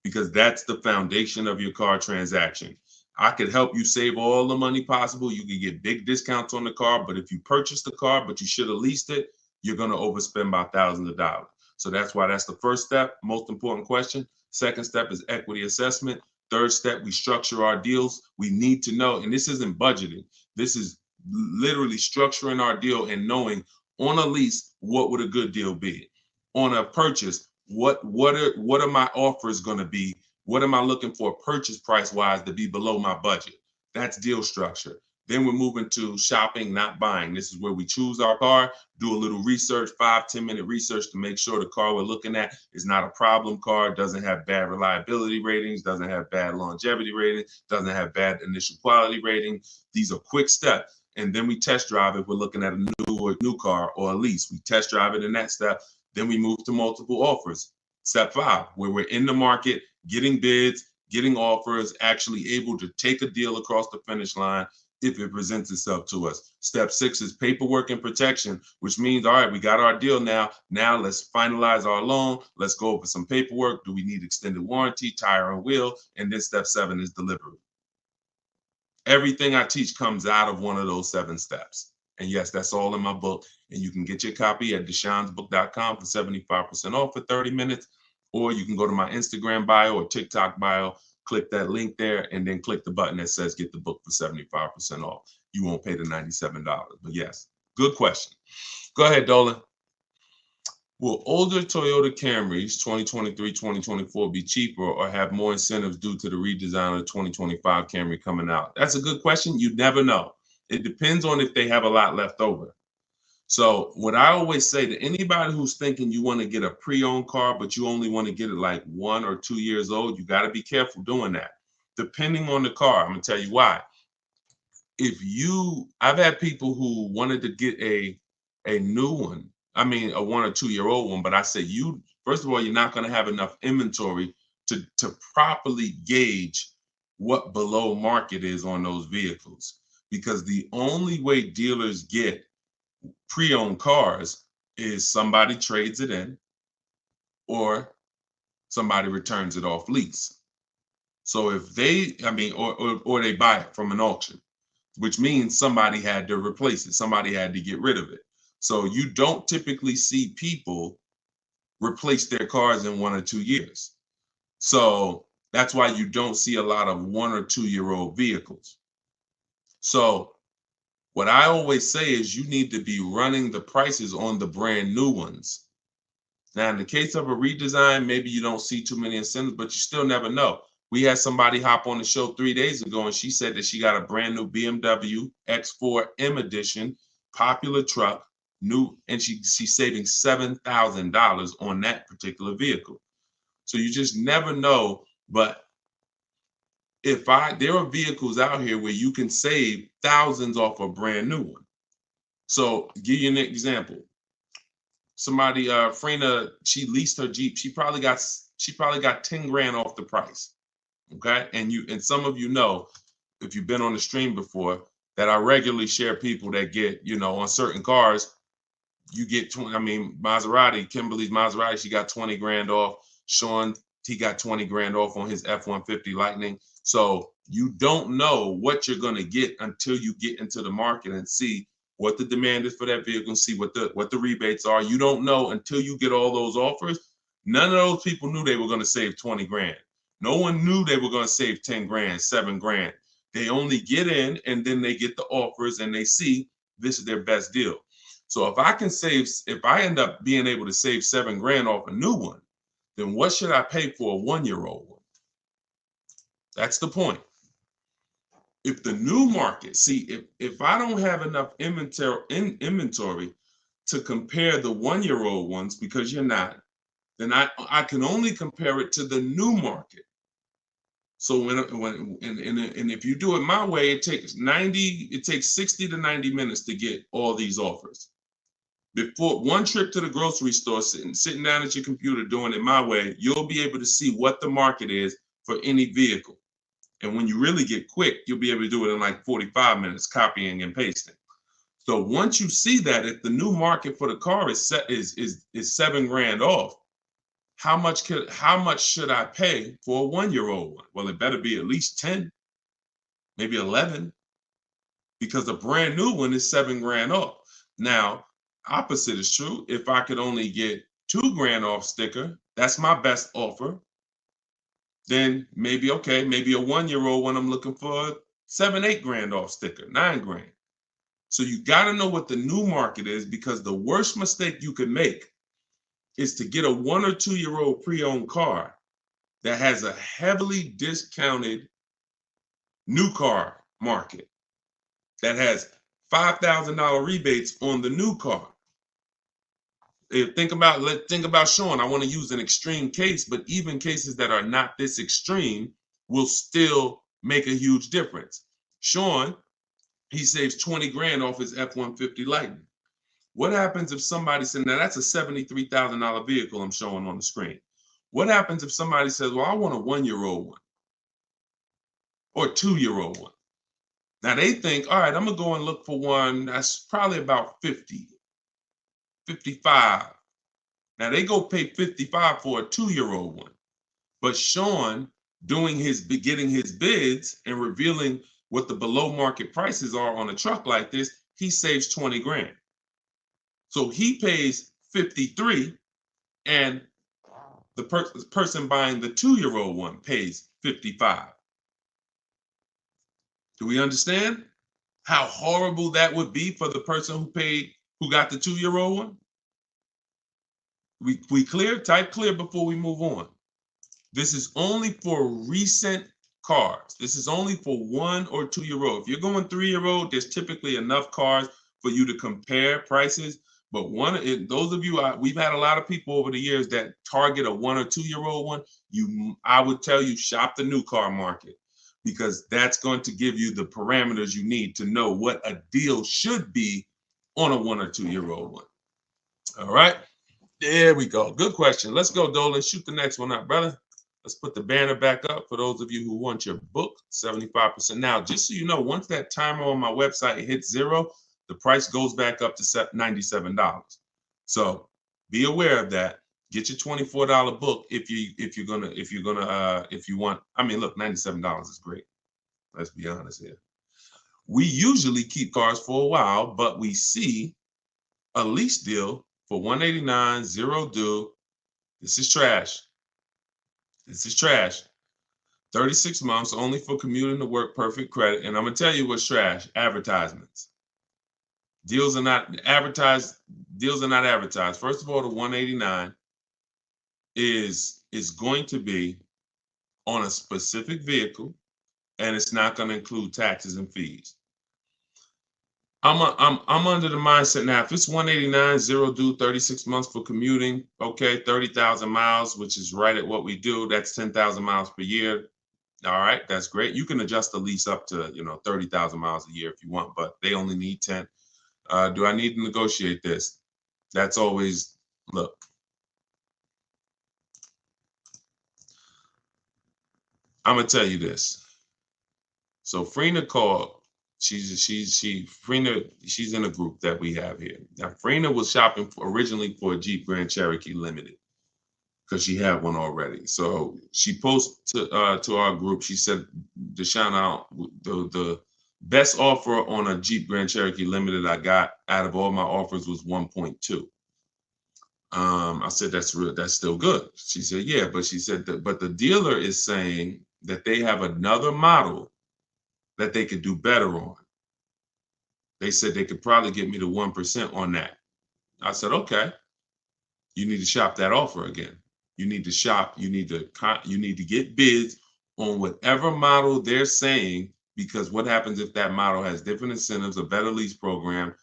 because that's the foundation of your car transaction. I could help you save all the money possible. You can get big discounts on the car, but if you purchase the car, but you should have leased it, you're going to overspend by thousands of dollars. So that's why that's the first step, most important question. Second step is equity assessment. Third step, we structure our deals. We need to know, and this isn't budgeting. This is literally structuring our deal and knowing on a lease, what would a good deal be? On a purchase, what are my offers going to be? What am I looking for purchase price wise to be below my budget? That's deal structure. Then we're moving to shopping, not buying. This is where we choose our car, do a little research, 5-10 minute research to make sure the car we're looking at is not a problem car, doesn't have bad reliability ratings, doesn't have bad longevity ratings, doesn't have bad initial quality rating. These are quick steps. And then we test drive if we're looking at a new car or a lease. We test drive it in that step. Then we move to multiple offers. Step 5, where we're in the market, getting bids, getting offers, actually able to take a deal across the finish line if it presents itself to us. Step 6 is paperwork and protection, which means, all right, we got our deal now. Now let's finalize our loan. Let's go over some paperwork. Do we need extended warranty, tire and wheel? And then step 7 is delivery. Everything I teach comes out of one of those 7 steps. And yes, that's all in my book. And you can get your copy at deshonsbook.com for 75% off for 30 minutes. Or you can go to my Instagram bio or TikTok bio, click that link there, and then click the button that says get the book for 75% off. You won't pay the $97. But yes, good question. Go ahead, Dolan. Will older Toyota Camrys 2023, 2024 be cheaper or have more incentives due to the redesign of the 2025 Camry coming out? That's a good question. You never know. It depends on if they have a lot left over. So what I always say to anybody who's thinking you want to get a pre-owned car, but you only want to get it like 1 or 2 years old, you got to be careful doing that. Depending on the car, I'm going to tell you why. I've had people who wanted to get a new one. I mean, a 1 or 2 year old one, but I say first of all, you're not going to have enough inventory to properly gauge what below market is on those vehicles. Because the only way dealers get pre-owned cars is somebody trades it in or somebody returns it off lease. So if or they buy it from an auction, which means somebody had to replace it. Somebody had to get rid of it. So you don't typically see people replace their cars in 1 or 2 years. So that's why you don't see a lot of 1 or 2 year old vehicles. So what I always say is you need to be running the prices on the brand new ones. Now, in the case of a redesign, maybe you don't see too many incentives, but you still never know. We had somebody hop on the show 3 days ago, and she said that she got a brand new BMW X4 M Edition, popular truck, new, and she's saving $7,000 on that particular vehicle. So you just never know. But there are vehicles out here where you can save thousands off a brand new one. So give you an example. Somebody, Frena, she leased her Jeep. She probably got 10 grand off the price. Okay. And some of you know, if you've been on the stream before, that I regularly share people that get, on certain cars, you get 20. I mean, Maserati, Kimberly's Maserati, she got 20 grand off. Sean, he got 20 grand off on his F-150 Lightning. So you don't know what you're going to get until you get into the market and see what the demand is for that vehicle and see what the rebates are. You don't know until you get all those offers. None of those people knew they were going to save 20 grand. No one knew they were going to save 10 grand, 7 grand. They only get in and then they get the offers and they see this is their best deal. So if I end up being able to save 7 grand off a new one, then what should I pay for a 1 year old one? That's the point. If the new market, if I don't have enough inventory to compare the 1 year old ones, because you're not, then I can only compare it to the new market. So if you do it my way, it takes 60 to 90 minutes to get all these offers. Before one trip to the grocery store, sitting down at your computer doing it my way, you'll be able to see what the market is for any vehicle. And when you really get quick, you'll be able to do it in like 45 minutes, copying and pasting. So once you see that, if the new market for the car is 7 grand off, how much should I pay for a 1 year old one? Well, it better be at least 10, maybe 11, because a brand new one is 7 grand off. Now, opposite is true. If I could only get 2 grand off sticker, that's my best offer. Then maybe a 1 year old one I'm looking for 7, 8 grand off sticker, 9 grand. So you got to know what the new market is, because the worst mistake you could make is to get a 1 or 2 year old pre-owned car that has a heavily discounted new car market. that has $5,000 rebates on the new car. Think about Sean. I want to use an extreme case, but even cases that are not this extreme will still make a huge difference. Sean, he saves 20 grand off his F-150 Lightning. What happens if somebody said, now that's a $73,000 vehicle I'm showing on the screen. What happens if somebody says, well, I want a 1-year-old one or a 2-year-old one? Now they think, all right, I'm gonna go and look for one that's probably about 50, 55. Now they go pay 55 for a 2-year-old one. But Sean getting his bids and revealing what the below market prices are on a truck like this, he saves 20 grand. So he pays 53 and the person buying the 2-year-old one pays 55. Do we understand how horrible that would be for the person who got the 2-year-old one? We clear? Type clear before we move on. This is only for recent cars. This is only for 1 or 2-year-old. If you're going 3-year-old, there's typically enough cars for you to compare prices. But those of you, we've had a lot of people over the years that target a 1 or 2-year-old one. I would tell you, shop the new car market, because that's going to give you the parameters you need to know what a deal should be on a 1 or 2-year-old one. All right, there we go. Good question. Let's go, Dolan. Shoot the next one up, brother. Let's put the banner back up for those of you who want your book, 75%. Now, just so you know, once that timer on my website hits 0, the price goes back up to $97. So be aware of that. Get your $24 book if you want. I mean, look, $97 is great. Let's be honest here. We usually keep cars for a while, but we see a lease deal for $189, 0 due. This is trash. This is trash. 36 months only for commuting to work, perfect credit. And I'm gonna tell you what's trash: advertisements. Deals are not advertised. First of all, the 189 is going to be on a specific vehicle, and it's not going to include taxes and fees. I'm under the mindset now, if it's 189, 0 due, 36 months for commuting, okay, 30,000 miles, which is right at what we do. That's 10,000 miles per year. All right, that's great. You can adjust the lease up to 30,000 miles a year if you want, but they only need 10. Do I need to negotiate this? That's always, look. I'm gonna tell you this. So Frina called. She's in a group that we have here. Now Frina was shopping originally for a Jeep Grand Cherokee Limited because she had one already. So she posted to our group. She said, Deshone, the best offer on a Jeep Grand Cherokee Limited I got out of all my offers was 1.2. I said, that's still good. She said, yeah, but she said but the dealer is saying that they have another model that they could do better on. They said they could probably get me to 1% on that. I said, okay, you need to shop that offer again. You need to shop, you need to get bids on whatever model they're saying, because what happens if that model has different incentives, a better lease program,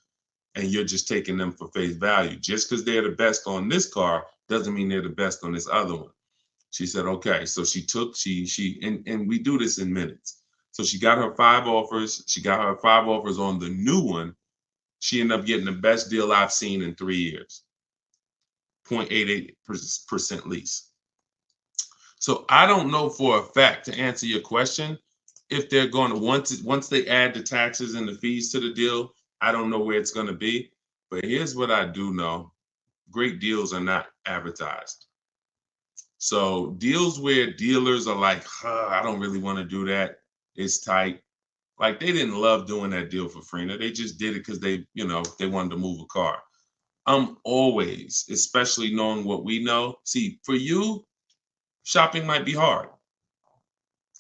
and you're just taking them for face value? Just because they're the best on this car doesn't mean they're the best on this other one. She said, okay. So and we do this in minutes. So she got her 5 offers. She got her 5 offers on the new one. She ended up getting the best deal I've seen in 3 years. 0.88% lease. So I don't know for a fact, to answer your question, if they're going to, once they add the taxes and the fees to the deal, I don't know where it's going to be. But here's what I do know. Great deals are not advertised. So deals where dealers are like, I don't really want to do that, it's tight. Like, they didn't love doing that deal for Frina. They just did it because they wanted to move a car. I'm always, especially knowing what we know. See, for you, shopping might be hard.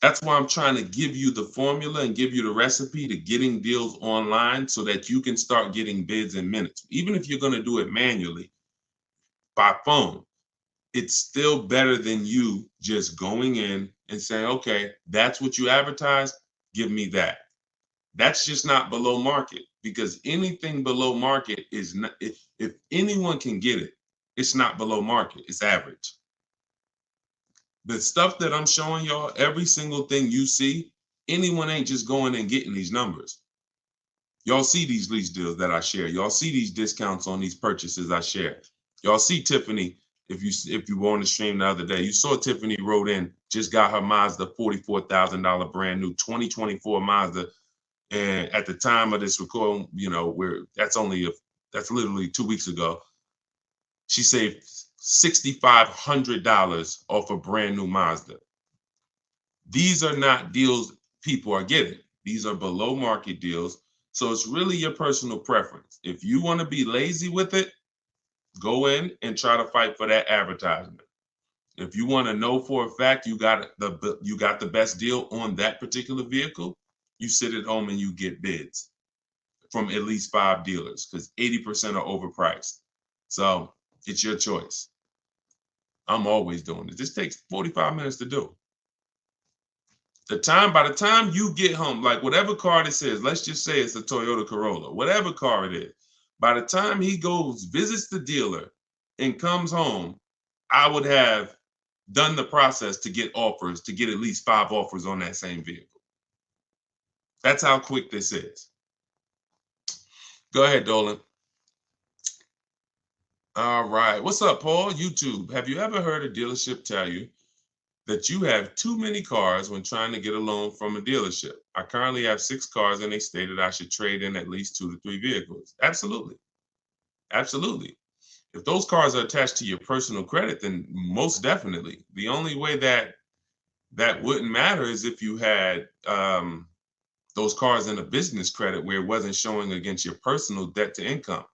That's why I'm trying to give you the formula and give you the recipe to getting deals online so that you can start getting bids in minutes. Even if you're going to do it manually by phone, it's still better than you just going in and saying, okay, that's what you advertise, give me that. That's just not below market, because anything below market is not, if anyone can get it, it's not below market, it's average. The stuff that I'm showing y'all, every single thing you see, anyone ain't just going and getting these numbers. Y'all see these lease deals that I share. Y'all see these discounts on these purchases I share. Y'all see Tiffany, if you were on the stream the other day, you saw Tiffany wrote in, just got her Mazda $44,000 brand new 2024 Mazda. And at the time of this recording, you know, that's literally 2 weeks ago. She saved $6,500 off a brand new Mazda. These are not deals people are getting. These are below market deals. So it's really your personal preference. If you want to be lazy with it, go in and try to fight for that advertisement. If you want to know for a fact you got the best deal on that particular vehicle, you sit at home and you get bids from at least 5 dealers, because 80% are overpriced. So it's your choice. I'm always doing it. This takes 45 minutes to do. By the time you get home, like whatever car this is, let's just say it's a Toyota Corolla, whatever car it is, by the time he goes, visits the dealer and comes home, I would have done the process to get offers, to get at least 5 offers on that same vehicle. That's how quick this is. Go ahead, Dolan. All right. What's up, Paul? YouTube. Have you ever heard a dealership tell you that you have too many cars when trying to get a loan from a dealership? I currently have 6 cars and they stated I should trade in at least 2 to 3 vehicles. Absolutely. Absolutely. If those cars are attached to your personal credit, then most definitely. The only way that wouldn't matter is if you had those cars in a business credit where it wasn't showing against your personal debt to income.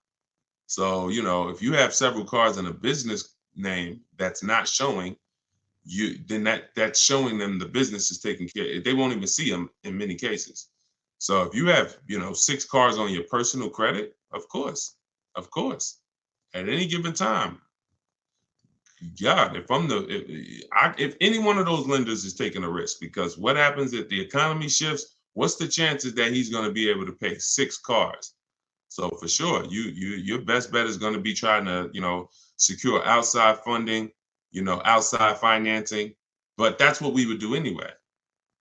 So, you know, if you have several cars in a business name that's not showing, then that's showing them the business is taking care. They won't even see them in many cases. So if you have, 6 cars on your personal credit, of course, at any given time, God, if any one of those lenders is taking a risk, because what happens if the economy shifts? What's the chances that he's going to be able to pay 6 cars? So for sure, your best bet is going to be trying to, secure outside funding, outside financing. But that's what we would do anyway.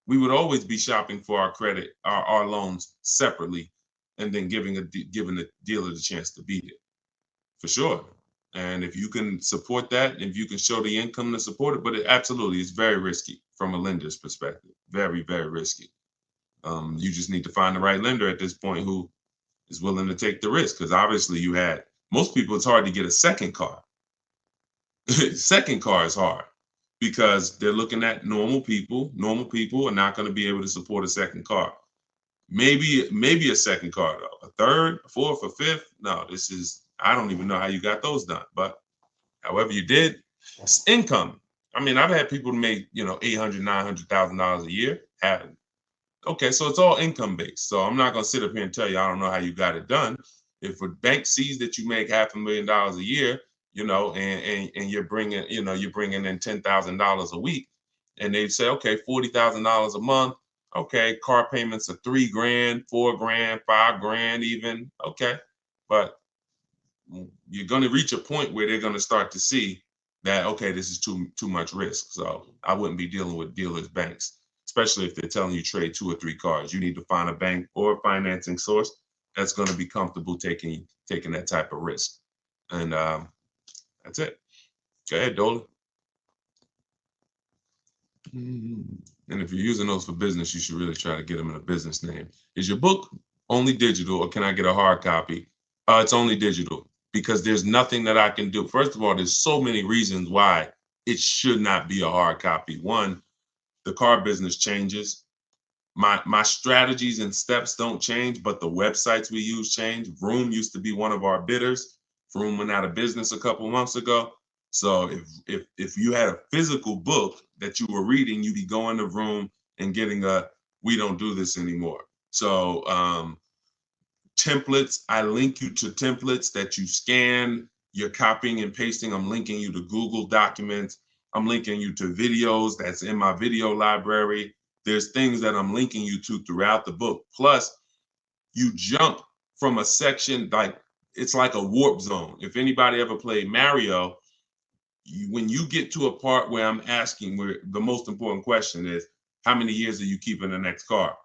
We would always be shopping for our credit, our loans separately, and then giving the dealer the chance to beat it. For sure. And if you can support that, if you can show the income to support it, but it absolutely is very risky from a lender's perspective. Very, very risky. You just need to find the right lender at this point who is willing to take the risk, because obviously most people, it's hard to get a second car. Second car is hard because they're looking at normal people. Normal people are not going to be able to support a second car. Maybe a second car though, a third, a fourth, a fifth. No, I don't even know how you got those done, but however you did, it's income. I mean, I've had people make, $800,000, $900,000 a year. Okay, so it's all income based. So I'm not gonna sit up here and tell you I don't know how you got it done. If a bank sees that you make $500,000 a year, and you're bringing in $10,000 a week, and they say, okay, $40,000 a month. Okay, car payments are $3,000, $4,000, $5,000 even. Okay, but you're going to reach a point where they're going to start to see that, okay, this is too much risk. So I wouldn't be dealing with dealers, banks, especially if they're telling you trade 2 or 3 cars. You need to find a bank or a financing source that's going to be comfortable taking that type of risk. And that's it. Go ahead, Dolan. And if you're using those for business, you should really try to get them in a business name. Is your book only digital, or can I get a hard copy? It's only digital, because there's nothing that I can do. First of all, there's so many reasons why it should not be a hard copy. One, the car business changes. My strategies and steps don't change, but the websites we use change. Vroom used to be one of our bidders. Vroom went out of business a couple months ago. So if you had a physical book that you were reading, you'd be going to Vroom and getting we don't do this anymore. So templates, I link you to templates that you scan, you're copying and pasting. I'm linking you to Google Documents. I'm linking you to videos that's in my video library. There's things that I'm linking you to throughout the book. Plus, you jump from a section, like it's like a warp zone. If anybody ever played Mario, when you get to a part where I'm asking, where the most important question is, how many years are you keeping the next car?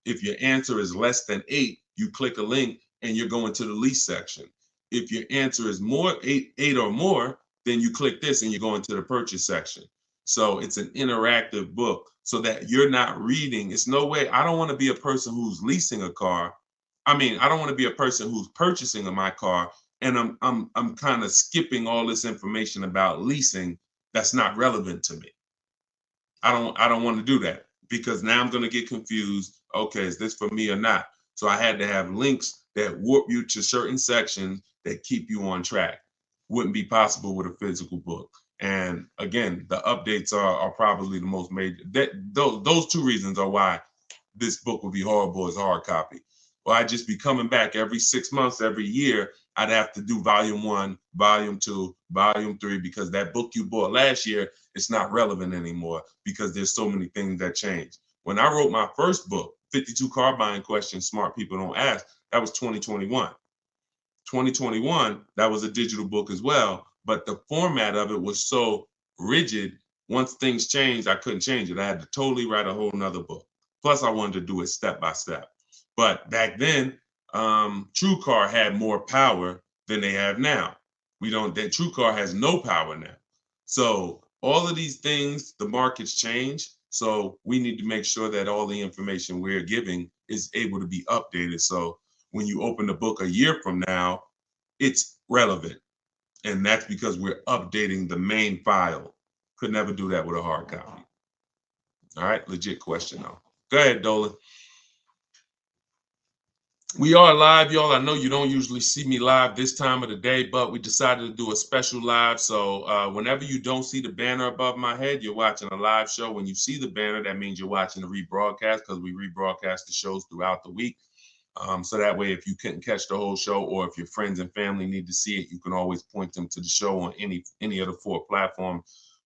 If your answer is less than 8, you click a link and you're going to the lease section. If your answer is more, eight or more, then you click this and you're going to the purchase section. So it's an interactive book so that you're not reading. It's no way. I don't want to be a person who's leasing a car. I mean, I don't want to be a person who's purchasing my car and I'm kind of skipping all this information about leasing that's not relevant to me. I don't want to do that because now I'm going to get confused. Okay, is this for me or not? So I had to have links that warp you to certain sections that keep you on track. Wouldn't be possible with a physical book. And again, the updates are probably the most major. Those two reasons are why this book would be horrible as hard copy. Well, I'd just be coming back every 6 months, every year. I'd have to do volume 1, volume 2, volume 3, because that book you bought last year, it's not relevant anymore because there's so many things that change. When I wrote my first book, 52 Car Buying Questions Smart People Don't Ask, that was 2021. 2021, that was a digital book as well, but the format of it was so rigid. Once things changed, I couldn't change it. I had to totally write a whole nother book. Plus, I wanted to do it step by step. But back then, TrueCar had more power than they have now. That TrueCar has no power now. So all of these things, the market's changed. So we need to make sure that all the information we're giving is able to be updated. So when you open the book a year from now, it's relevant. And that's because we're updating the main file. Could never do that with a hard copy. All right, legit question though. Go ahead, Dolan. We are live, y'all. I know you don't usually see me live this time of the day, but we decided to do a special live. So whenever you don't see the banner above my head, you're watching a live show. When you see the banner, that means you're watching a rebroadcast because we rebroadcast the shows throughout the week. So that way, if you couldn't catch the whole show or if your friends and family need to see it, you can always point them to the show on any of the 4 platforms.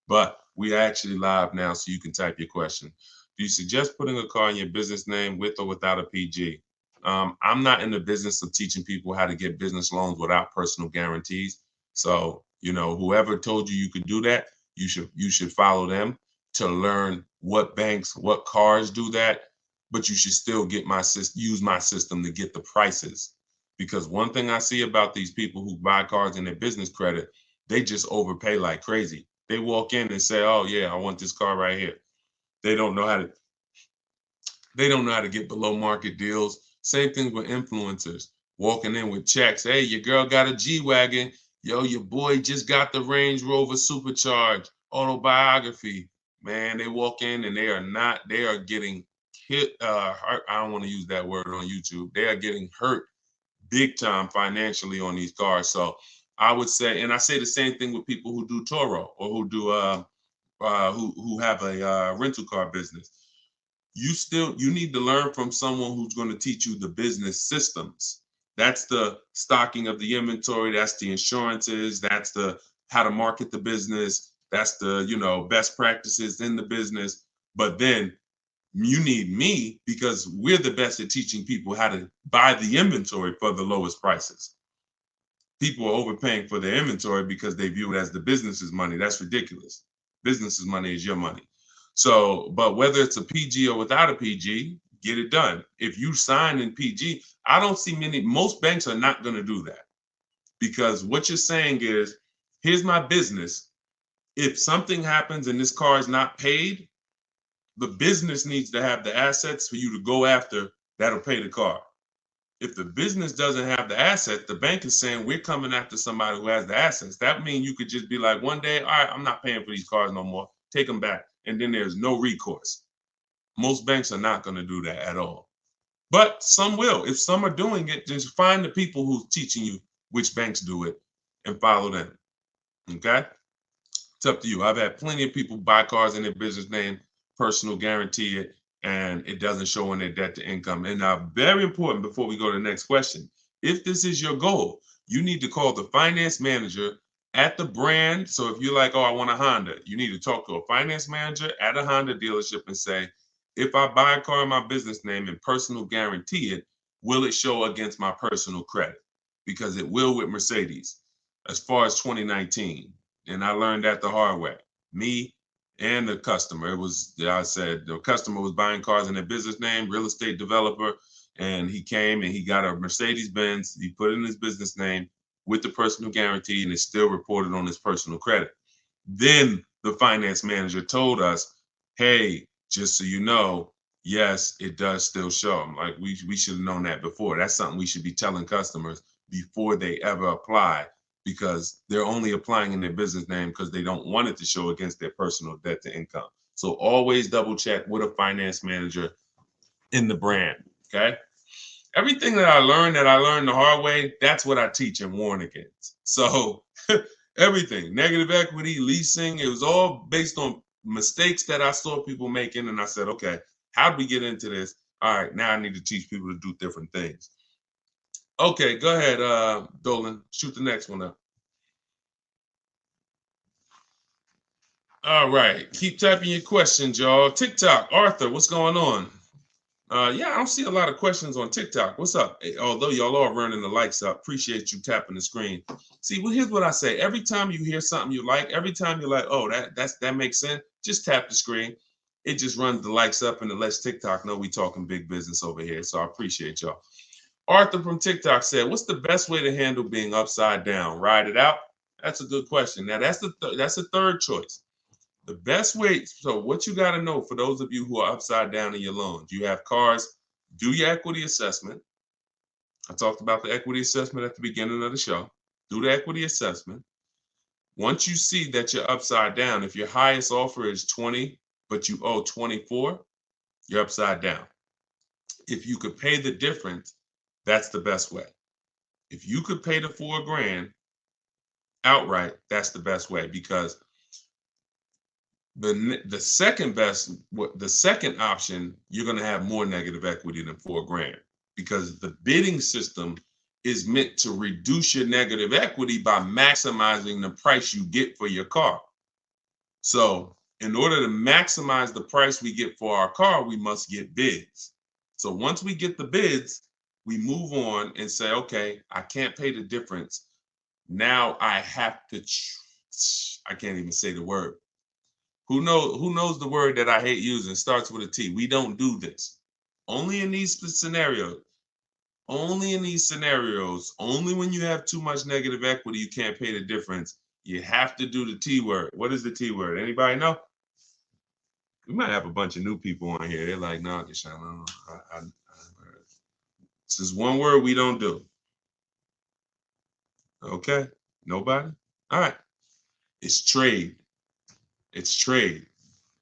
But we are actually live now, so you can type your question. Do you suggest putting a car in your business name with or without a PG? I'm not in the business of teaching people how to get business loans without personal guarantees. So, whoever told you could do that, you should follow them to learn what banks, what cars do that. But you should still use my system to get the prices. Because one thing I see about these people who buy cars in their business credit, they just overpay like crazy. They walk in and say, "Oh yeah, I want this car right here." They don't know how to get below market deals. Same thing with influencers walking in with checks. Hey, your girl got a G-Wagon. Yo, your boy just got the Range Rover Supercharged autobiography. Man, they walk in and they are getting hit. I don't want to use that word on YouTube. They are getting hurt big time financially on these cars. So I would say, and I say the same thing with people who do Toro or who do who have a rental car business. You need to learn from someone who's going to teach you the business systems. That's the stocking of the inventory. That's the insurances. That's the how to market the business. That's the best practices in the business. But then you need me because we're the best at teaching people how to buy the inventory for the lowest prices. People are overpaying for their inventory because they view it as the business's money. That's ridiculous. Business's money is your money. So, but whether it's a PG or without a PG, get it done. If you sign in PG, I don't see most banks are not going to do that because what you're saying is, here's my business. If something happens and this car is not paid, the business needs to have the assets for you to go after that'll pay the car. If the business doesn't have the assets, the bank is saying we're coming after somebody who has the assets. That means you could just be like, one day, all right, I'm not paying for these cars no more. Take them back. And then there's no recourse. Most banks are not going to do that at all. But some will. If some are doing it, just find the people who's teaching you which banks do it and follow them. Okay? It's up to you. I've had plenty of people buy cars in their business name, personal guarantee it, and it doesn't show in their debt to income. And now, very important before we go to the next question, if this is your goal, you need to call the finance manager at the brand. So if you're like, oh, I want a Honda, you need to talk to a finance manager at a Honda dealership and say, if I buy a car in my business name and personal guarantee it, will it show against my personal credit? Because it will with Mercedes as far as 2019. And I learned that the hard way. Me and the customer. It was, I said, the customer was buying cars in their business name, real estate developer, and he came and he got a Mercedes Benz. He put it in his business name with the personal guarantee, and it's still reported on his personal credit. Then the finance manager told us, hey, just so you know, yes, it does still show. I'm like, we should have known that before. That's something we should be telling customers before they ever apply, because they're only applying in their business name because they don't want it to show against their personal debt to income. So always double check with a finance manager in the brand, okay? Everything that I learned the hard way, that's what I teach and warn against. So everything, negative equity, leasing, it was all based on mistakes that I saw people making. And I said, okay, how do we get into this? All right, now I need to teach people to do different things. Okay, go ahead, Dolan. Shoot the next one up. All right, keep typing your questions, y'all. TikTok, Arthur, what's going on? Yeah, I don't see a lot of questions on TikTok. What's up? Although y'all are running the likes up, appreciate you tapping the screen. See, well, here's what I say. Every time you hear something you like, every time you're like, oh, that makes sense, just tap the screen. It just runs the likes up and it lets TikTok know we talking big business over here. So I appreciate y'all. Arthur from TikTok said, what's the best way to handle being upside down? Ride it out? That's a good question. Now, that's the third choice. The best way, so what you got to know for those of you who are upside down in your loans, you have cars, do your equity assessment. I talked about the equity assessment at the beginning of the show. Do the equity assessment. Once you see that you're upside down, if your highest offer is 20, but you owe 24, you're upside down. If you could pay the difference, that's the best way. If you could pay the $4,000 outright, that's the best way, because the second option, you're going to have more negative equity than $4,000, because the bidding system is meant to reduce your negative equity by maximizing the price you get for your car. So in order to maximize the price we get for our car, we must get bids. So once we get the bids, we move on and say, okay, I can't pay the difference. Now I have to, I can't even say the word. Who knows the word that I hate using? Starts with a T. We don't do this. Only in these scenarios. Only in these scenarios. Only when you have too much negative equity, you can't pay the difference. You have to do the T word. What is the T word? Anybody know? We might have a bunch of new people on here. They're like, no, Deshone, this is one word we don't do. Okay, nobody? All right. It's trade. It's trade.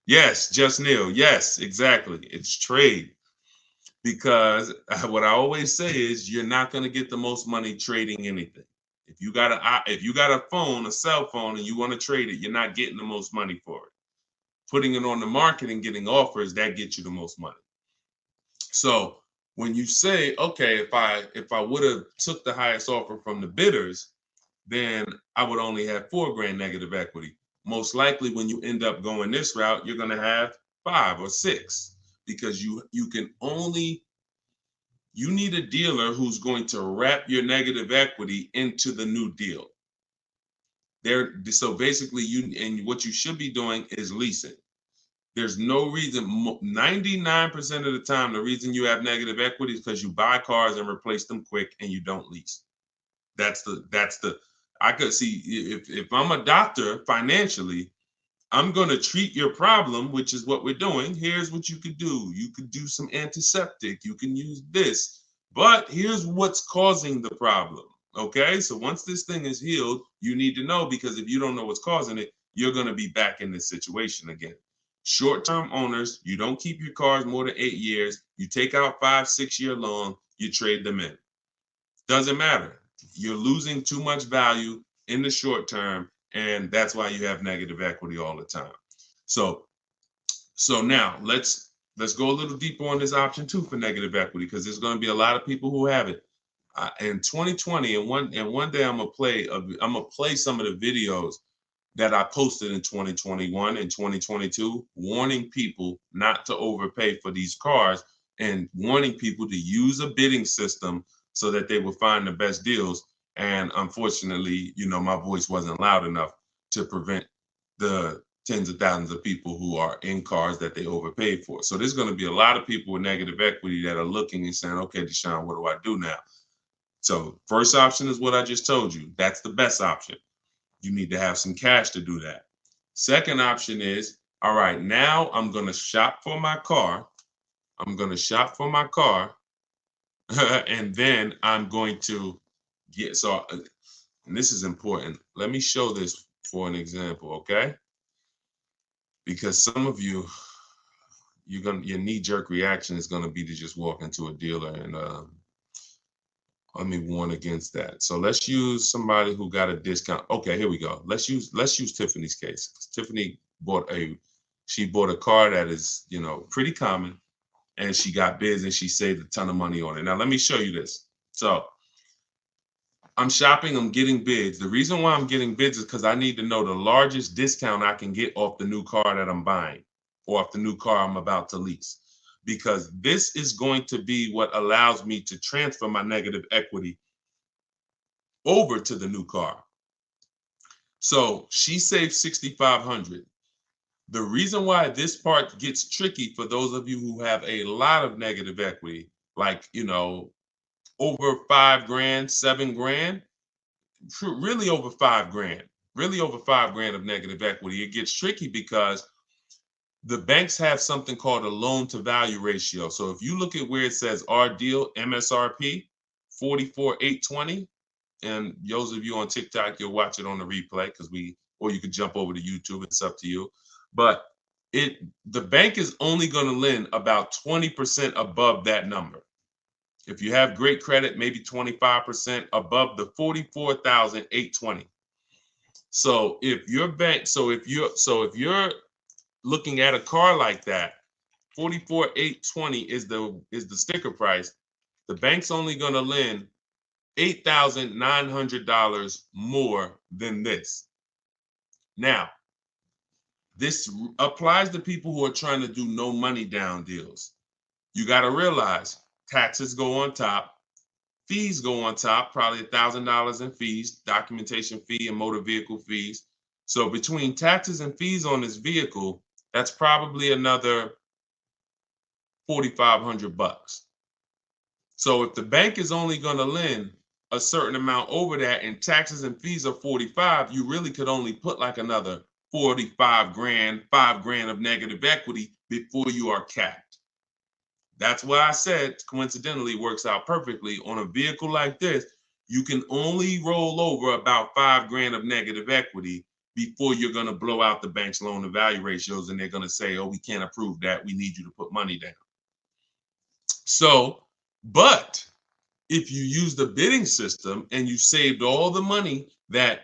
Yes, just Neil. Yes, exactly. It's trade. Because what I always say is you're not going to get the most money trading anything. If you got a phone, a cell phone, and you want to trade it, you're not getting the most money for it. Putting it on the market and getting offers, that gets you the most money. So when you say, okay, if I would have took the highest offer from the bidders, then I would only have $4,000 negative equity. Most likely when you end up going this route, you're going to have 5 or 6, because you need a dealer who's going to wrap your negative equity into the new deal. So basically what you should be doing is leasing. There's no reason, 99% of the time, the reason you have negative equity is because you buy cars and replace them quick and you don't lease. I could see if I'm a doctor financially, I'm going to treat your problem, which is what we're doing. Here's what you could do. You could do some antiseptic. You can use this. But here's what's causing the problem. Okay? So once this thing is healed, you need to know, because if you don't know what's causing it, you're going to be back in this situation again. Short-term owners, you don't keep your cars more than 8 years. You take out 5-6 year loan, you trade them in. Doesn't matter. You're losing too much value in the short term, and that's why you have negative equity all the time. So now let's go a little deeper on this option 2 for negative equity, because there's going to be a lot of people who have it. In 2020, and one day I'm gonna play some of the videos that I posted in 2021 and 2022, warning people not to overpay for these cars, and wanting people to use a bidding system so that they would find the best deals. And unfortunately, my voice wasn't loud enough to prevent the tens of thousands of people who are in cars that they overpaid for. So there's going to be a lot of people with negative equity that are looking and saying, okay, Deshone, what do I do now? So first option is what I just told you. That's the best option. You need to have some cash to do that. Second option is, all right, now I'm going to shop for my car. And then I'm going to and this is important. Let me show this for an example, okay? Because some of you, your knee-jerk reaction is going to be to just walk into a dealer, and let me warn against that. So let's use somebody who got a discount. Okay, here we go. Let's use Tiffany's case. Tiffany bought a car that is, pretty common, and she got bids and she saved a ton of money on it. Now let me show you this. So I'm shopping, I'm getting bids. The reason why I'm getting bids is because I need to know the largest discount I can get off the new car that I'm buying, or off the new car I'm about to lease. Because this is going to be what allows me to transfer my negative equity over to the new car. So she saved $6,500. The reason why this part gets tricky for those of you who have a lot of negative equity, like, over $5,000, $7,000, really over $5,000 of negative equity, it gets tricky because the banks have something called a loan to value ratio. So if you look at where it says our deal MSRP 44,820, and those of you on TikTok, you'll watch it on the replay or you could jump over to YouTube. It's up to you. But the bank is only going to lend about 20% above that number. If you have great credit, maybe 25% above the 44,820. So if you're looking at a car like that, 44,820 is the sticker price. The bank's only going to lend $8,900 more than this. Now, this applies to people who are trying to do no money down deals. You got to realize taxes go on top, fees go on top, probably $1,000 in fees, documentation fee and motor vehicle fees. So between taxes and fees on this vehicle, that's probably another $4,500. So if the bank is only going to lend a certain amount over that and taxes and fees are 45, you really could only put like another 45 grand, $5,000 of negative equity before you are capped. That's why I said, coincidentally, works out perfectly. On a vehicle like this, you can only roll over about $5,000 of negative equity before you're going to blow out the bank's loan to value ratios, and they're going to say, oh, we can't approve that. We need you to put money down. So, but if you use the bidding system and you saved all the money that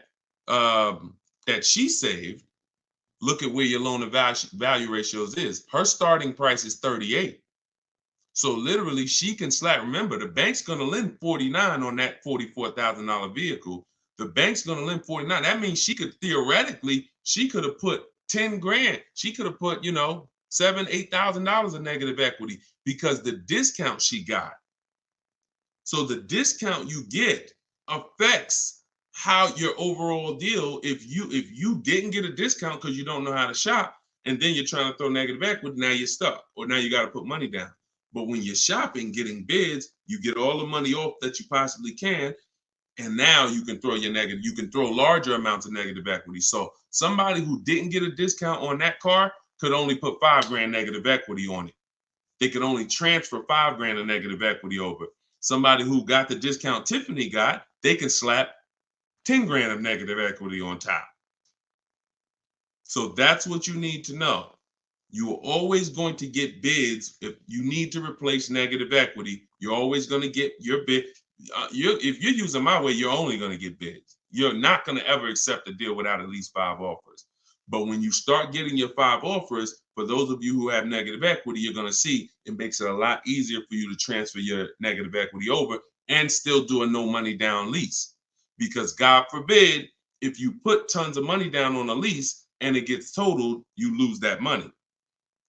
she saved, look at where your loan to value ratios is. Her starting price is 38. So literally she can slap. Remember, the bank's going to lend 49 on that $44,000 vehicle. The bank's going to lend 49. That means she could theoretically, she could have put 10 grand. She could have put, $7,000, $8,000 of negative equity because the discount she got. So the discount you get affects how your overall deal. If you didn't get a discount because you don't know how to shop, and then you're trying to throw negative equity, now you're stuck, or now you got to put money down. But when you're shopping, getting bids, you get all the money off that you possibly can, and now you can throw you can throw larger amounts of negative equity. So somebody who didn't get a discount on that car could only put $5,000 negative equity on it. They could only transfer $5,000 of negative equity over. Somebody who got the discount Tiffany got, they can slap $10,000 of negative equity on top. So that's what you need to know. You are always going to get bids. If you need to replace negative equity, you're always going to get your bid. If you're using my way, you're only going to get bids. You're not going to ever accept a deal without at least 5 offers. But when you start getting your 5 offers, for those of you who have negative equity, you're going to see it makes it a lot easier for you to transfer your negative equity over and still do a no money down lease. Because God forbid, if you put tons of money down on a lease and it gets totaled, you lose that money.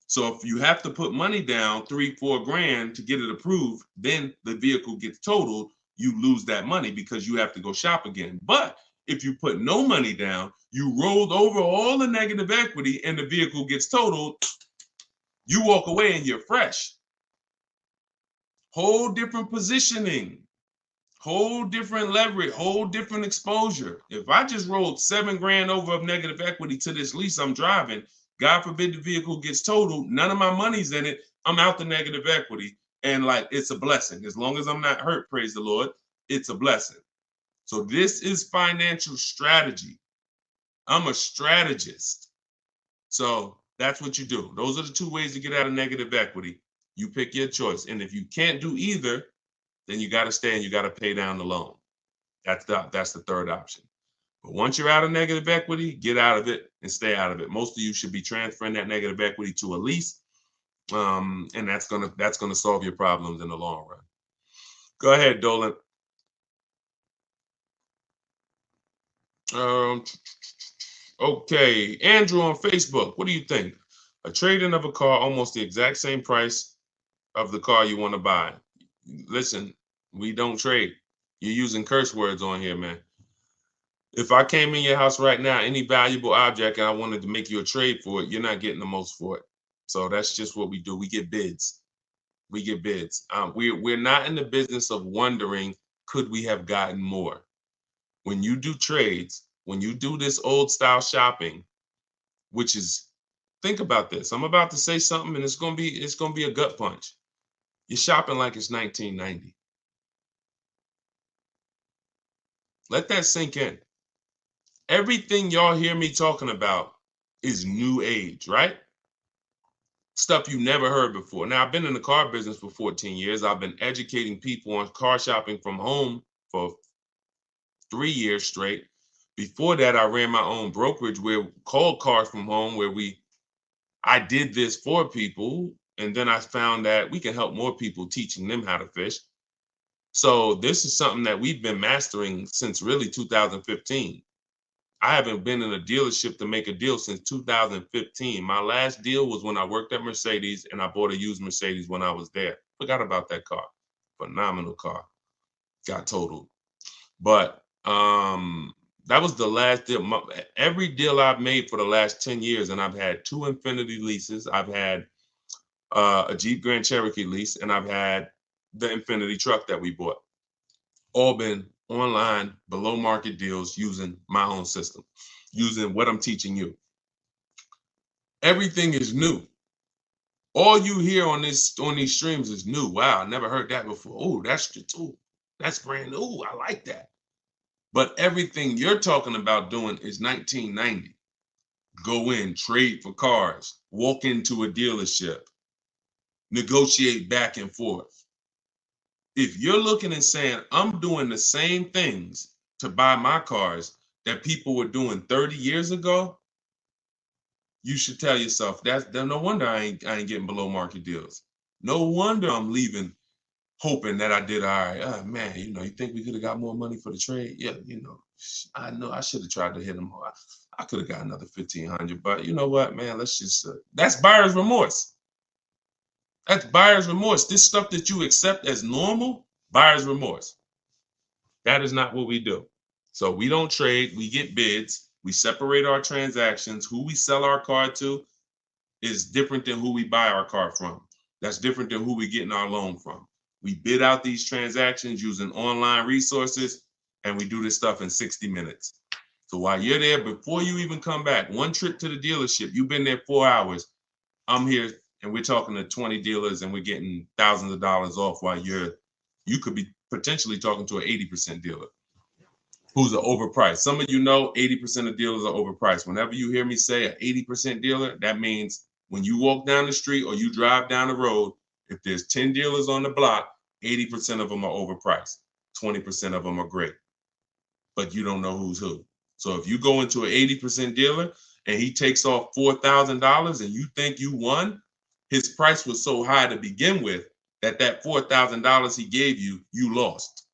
So if you have to put money down, 3-4 grand to get it approved, then the vehicle gets totaled, you lose that money because you have to go shop again. But if you put no money down, you rolled over all the negative equity and the vehicle gets totaled, you walk away and you're fresh. Whole different positioning, whole different leverage, whole different exposure. If I just rolled 7 grand over of negative equity to this lease I'm driving, God forbid the vehicle gets totaled, none of my money's in it, I'm out the negative equity. And like, it's a blessing. As long as I'm not hurt, praise the Lord, it's a blessing. So this is financial strategy. I'm a strategist. So that's what you do. Those are the 2 ways to get out of negative equity. You pick your choice. And if you can't do either, then you got to stay and you got to pay down the loan. That's the third option. But once you're out of negative equity, get out of it and stay out of it. Most of you should be transferring that negative equity to a lease, and that's gonna solve your problems in the long run. Go ahead, Dolan. Okay, Andrew on Facebook. What do you think? A trade-in of a car almost the exact same price of the car you want to buy. Listen, we don't trade. You're using curse words on here, man. If I came in your house right now, any valuable object, and I wanted to make you a trade for it, you're not getting the most for it. So that's just what we do. We get bids. We get bids. We're not in the business of wondering, could we have gotten more? When you do trades, when you do this old style shopping, which is, think about this. I'm about to say something, and it's gonna be a gut punch. You're shopping like it's 1990. Let that sink in. Everything y'all hear me talking about is new age, right? Stuff you never heard before. Now, I've been in the car business for 14 years. I've been educating people on car shopping from home for 3 years straight. Before that, I ran my own brokerage called Cars from Home, where I did this for people. And then I found that we can help more people teaching them how to fish. So this is something that we've been mastering since really 2015. I haven't been in a dealership to make a deal since 2015. My last deal was when I worked at Mercedes and I bought a used Mercedes when I was there. Forgot about that car. Phenomenal car. Got totaled. But that was the last deal. Every deal I've made for the last 10 years, and I've had 2 Infiniti leases. I've had a Jeep Grand Cherokee lease, and I've had the Infiniti truck that we bought. All been online, below market deals using my own system, using what I'm teaching you. Everything is new. All you hear on these streams is new. Wow, I never heard that before. Oh, that's brand new. Ooh, I like that. But everything you're talking about doing is 1990. Go in, trade for cars, walk into a dealership, negotiate back and forth. If you're looking and saying, I'm doing the same things to buy my cars that people were doing 30 years ago, you should tell yourself, that's no wonder I ain't getting below market deals. No wonder I'm leaving hoping that I did all right. Oh, man, you think we could have got more money for the trade? Yeah, I know I should have tried to hit them more. I could have got another 1,500, but you know what, man, let's just, that's buyer's remorse. That's buyer's remorse. This stuff that you accept as normal, buyer's remorse. That is not what we do. So we don't trade, we get bids, we separate our transactions. Who we sell our car to is different than who we buy our car from. That's different than who we're getting our loan from. We bid out these transactions using online resources, and we do this stuff in 60 minutes. So while you're there, before you even come back, one trip to the dealership, you've been there 4 hours, I'm here, and we're talking to 20 dealers, and we're getting thousands of dollars off while you could be potentially talking to an 80% dealer who's overpriced. Some of you know 80% of dealers are overpriced. Whenever you hear me say an 80% dealer, that means when you walk down the street or you drive down the road, if there's 10 dealers on the block, 80% of them are overpriced. 20% of them are great, but you don't know who's who. So if you go into an 80% dealer and he takes off $4,000 and you think you won, his price was so high to begin with that $4,000 he gave you, you lost.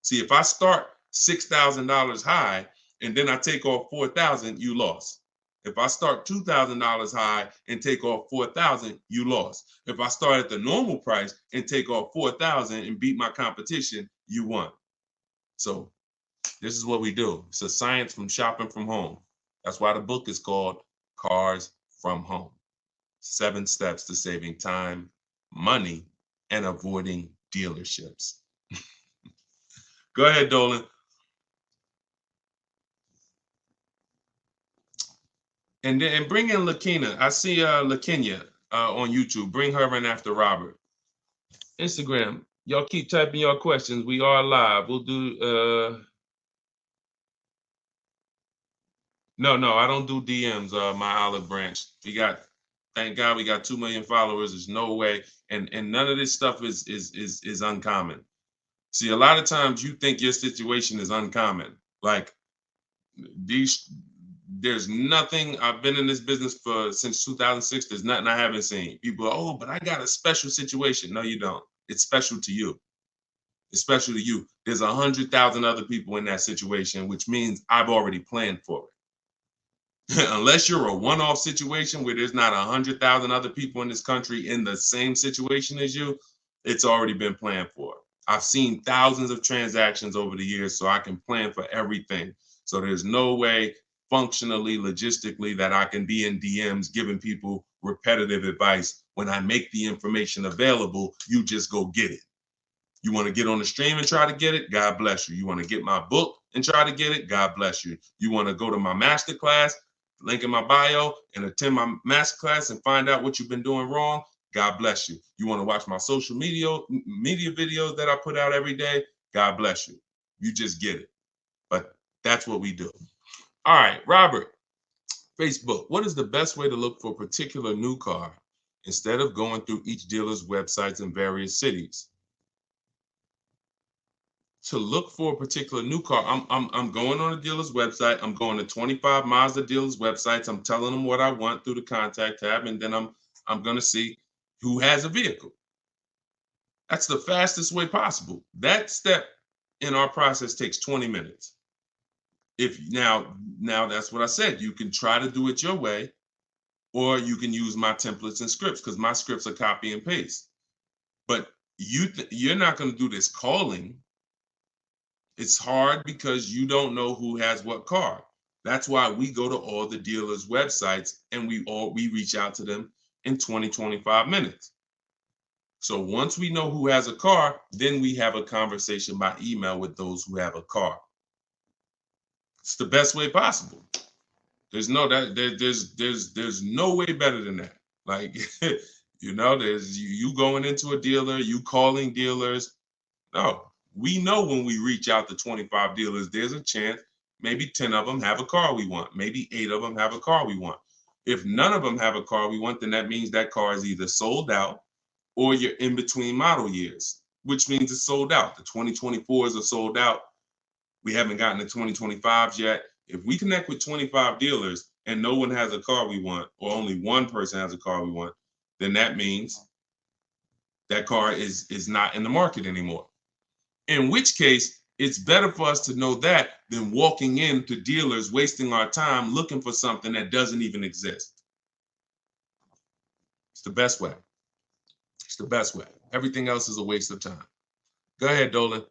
See, if I start $6,000 high and then I take off $4,000, you lost. If I start $2,000 high and take off $4,000, you lost. If I start at the normal price and take off $4,000 and beat my competition, you won. So this is what we do. It's a science from shopping from home. That's why the book is called Cars from Home. 7 steps to saving time, money, and avoiding dealerships. Go ahead, Dolan. And then bring in Lakina. I see Lakenya on YouTube. Bring her in after Robert. Instagram. Y'all keep typing your questions. We are live. We'll do No, I don't do DMs, my olive branch. Thank God we got 2 million followers. There's no way. And none of this stuff is uncommon. See, a lot of times you think your situation is uncommon. Like there's nothing. I've been in this business since 2006. There's nothing I haven't seen. People are, oh, but I got a special situation. No, you don't. It's special to you. It's special to you. There's 100,000 other people in that situation, which means I've already planned for it. Unless you're a one-off situation where there's not 100,000 other people in this country in the same situation as you, it's already been planned for. I've seen thousands of transactions over the years, so I can plan for everything. So there's no way functionally, logistically, that I can be in DMs giving people repetitive advice. When I make the information available, you just go get it. You want to get on the stream and try to get it? God bless you. You want to get my book and try to get it? God bless you. You want to go to my masterclass, link in my bio, and attend my masterclass and find out what you've been doing wrong? God bless you. You want to watch my social media videos that I put out every day? God bless you. You just get it. But that's what we do. All right, Robert, Facebook. What is the best way to look for a particular new car instead of going through each dealer's websites in various cities? To look for a particular new car, I'm going on a dealer's website. I'm going to 25 Mazda dealers' websites. I'm telling them what I want through the contact tab, and then I'm going to see who has a vehicle. That's the fastest way possible. That step in our process takes 20 minutes. If now that's what I said. You can try to do it your way, or you can use my templates and scripts, because my scripts are copy and paste. But you're not going to do this calling. It's hard because you don't know who has what car. That's why we go to all the dealers' websites and we reach out to them in 20-25 minutes. So once we know who has a car, then we have a conversation by email with those who have a car. It's the best way possible. There's no way better than that. Like, there's you going into a dealer, you calling dealers. No. We know when we reach out to 25 dealers, there's a chance maybe 10 of them have a car we want. Maybe 8 of them have a car we want. If none of them have a car we want, then that means that car is either sold out or you're in between model years, which means it's sold out. The 2024s are sold out. We haven't gotten the 2025s yet. If we connect with 25 dealers and no one has a car we want, or only one person has a car we want, then that means that car is not in the market anymore. In which case, it's better for us to know that than walking into dealers, wasting our time looking for something that doesn't even exist. It's the best way. It's the best way. Everything else is a waste of time. Go ahead, Dolan.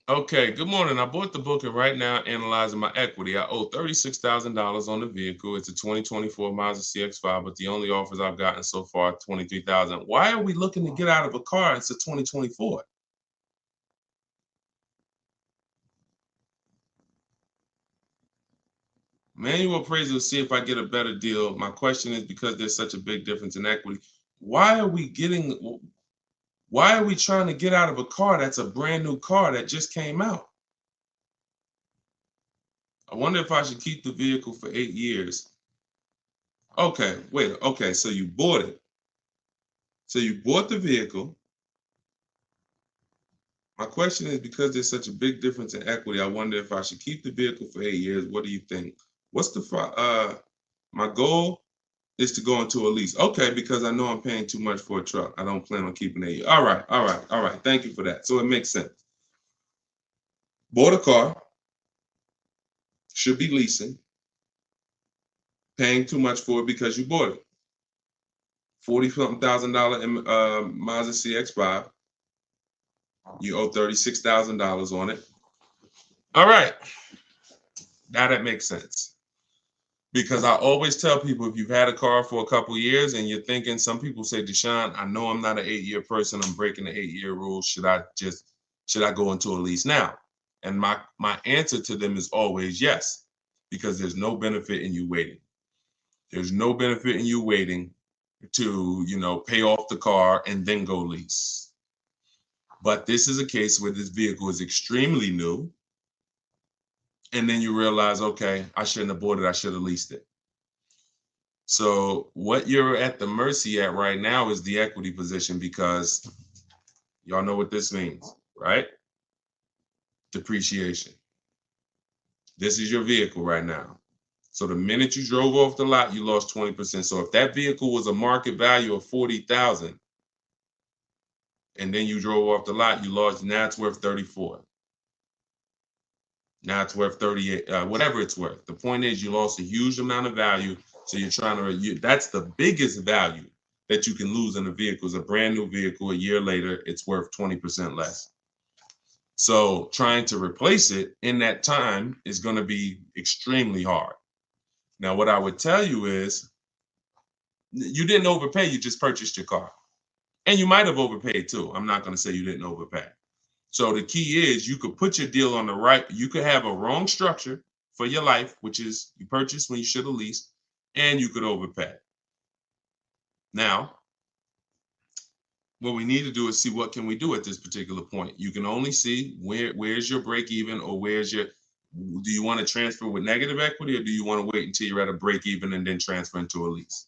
Okay, good morning. I bought the book and right now analyzing my equity. I owe $36,000 on the vehicle. It's a 2024 Mazda CX-5, but the only offers I've gotten so far are $23,000. Why are we looking to get out of a car? It's a 2024. Manual appraisal to see if I get a better deal. My question is, because there's such a big difference in equity, why are we trying to get out of a car that's a brand new car that just came out? I wonder if I should keep the vehicle for 8 years. Okay, wait. Okay, so you bought it. So you bought the vehicle. My question is, because there's such a big difference in equity, I wonder if I should keep the vehicle for 8 years. What do you think? My goal is to go into a lease. Okay, because I know I'm paying too much for a truck. I don't plan on keeping it. All right. Thank you for that. So it makes sense. Bought a car. should be leasing, paying too much for it because you bought it. $40-something thousand Mazda CX-5. You owe $36,000 on it. All right. Now that makes sense. Because I always tell people, if you've had a car for a couple years and you're thinking, some people say, Deshone, I know I'm not an 8-year person. I'm breaking the 8-year rule. Should I go into a lease now? And my answer to them is always yes, because there's no benefit in you waiting. There's no benefit in you waiting to, pay off the car and then go lease. But this is a case where this vehicle is extremely new. And then you realize, okay, I shouldn't have bought it. I should have leased it. So what you're at the mercy at right now is the equity position, because y'all know what this means, right? Depreciation. This is your vehicle right now. So the minute you drove off the lot, you lost 20%. So if that vehicle was a market value of $40,000, and then you drove off the lot, you lost. Now it's worth 34. Now it's worth 38, whatever it's worth. The point is, you lost a huge amount of value. So you're trying to, that's the biggest value that you can lose in a vehicle. Is a brand new vehicle. A year later, it's worth 20% less. So trying to replace it in that time is going to be extremely hard. Now, what I would tell you is, you didn't overpay. You just purchased your car. And you might have overpaid too. I'm not going to say you didn't overpay. So the key is, you could put your deal on the right. You could have a wrong structure for your life, which is you purchased when you should have leased, and you could overpay. Now, what we need to do is see what can we do at this particular point. You can only see where's your break even, or do you want to transfer with negative equity, or do you want to wait until you're at a break even and then transfer into a lease?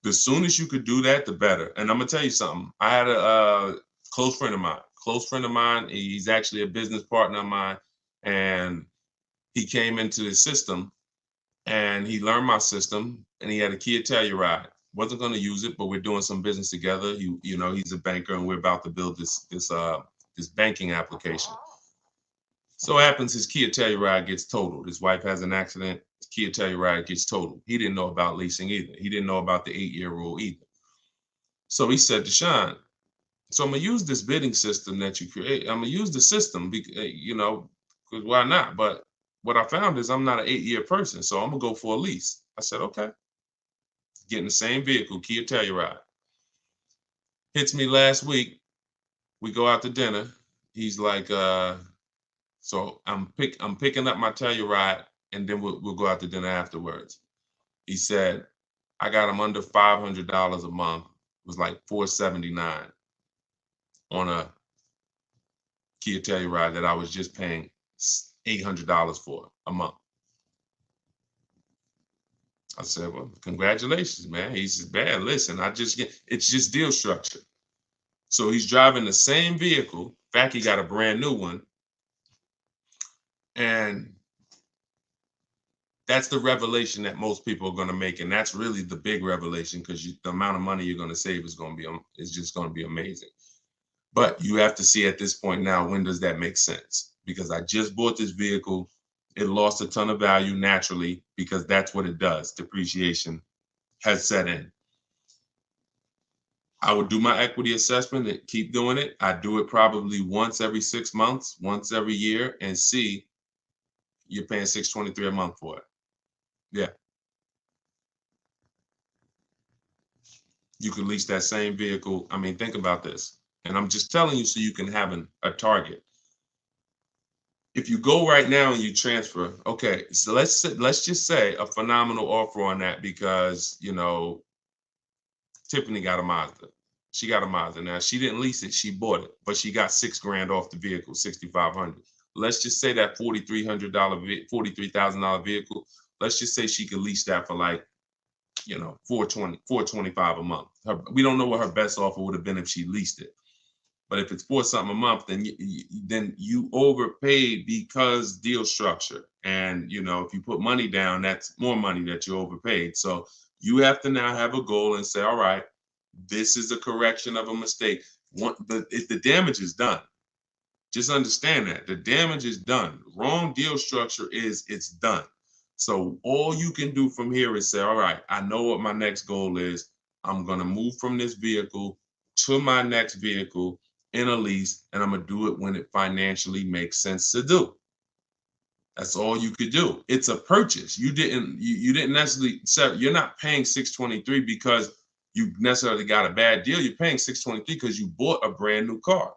The soon as you could do that, the better. And I'm going to tell you something. I had a close friend of mine. He's actually a business partner of mine. And he came into the system and he learned my system, and he had a Kia Telluride. Wasn't going to use it, but we're doing some business together. He's a banker, and we're about to build this banking application. So what happens, his Kia Telluride gets totaled. His wife has an accident. His Kia Telluride gets totaled. He didn't know about leasing either. He didn't know about the 8-year rule either. So he said, Deshone, so I'm going to use this bidding system that you create. I'm going to use the system, because why not? But what I found is, I'm not an 8-year person, so I'm going to go for a lease. I said, okay. Getting the same vehicle, Kia Telluride. Hits me last week. We go out to dinner. He's like, so I'm picking up my Telluride, and then we'll go out to dinner afterwards. He said, I got him under $500 a month. It was like $479 on a Kia Telluride that I was just paying $800 for a month. I said, well, congratulations, man. He said, man, listen, it's just deal structure. So he's driving the same vehicle. In fact, he got a brand new one. And that's the revelation that most people are going to make. And that's really the big revelation, because the amount of money you're going to save is just going to be amazing. But you have to see at this point now, when does that make sense? Because I just bought this vehicle. It lost a ton of value naturally, because that's what it does. Depreciation has set in. I would do my equity assessment and keep doing it. I do it probably once every 6 months, once every year, and see you're paying $623 a month for it. Yeah. You could lease that same vehicle. I mean, think about this. And I'm just telling you so you can have a target. If you go right now and you transfer, okay, so let's just say a phenomenal offer on that, because, Tiffany got a Mazda. She got a Mazda. Now, she didn't lease it, she bought it, but she got $6,000 off the vehicle, $6,500. Let's just say that $43,000 vehicle, let's just say she could lease that for like, $425 a month. We don't know what her best offer would have been if she leased it. But if it's $4 something a month, then you overpaid because deal structure. And, if you put money down, that's more money that you overpaid. So you have to now have a goal and say, all right, this is a correction of a mistake. The damage is done. Just understand that the damage is done. Wrong deal structure is it's done. So all you can do from here is say, all right, I know what my next goal is. I'm going to move from this vehicle to my next vehicle in a lease, and I'm going to do it when it financially makes sense to do. That's all you could do. It's a purchase. You didn't necessarily sell. You're not paying $623 because you necessarily got a bad deal. You're paying $623 because you bought a brand new car.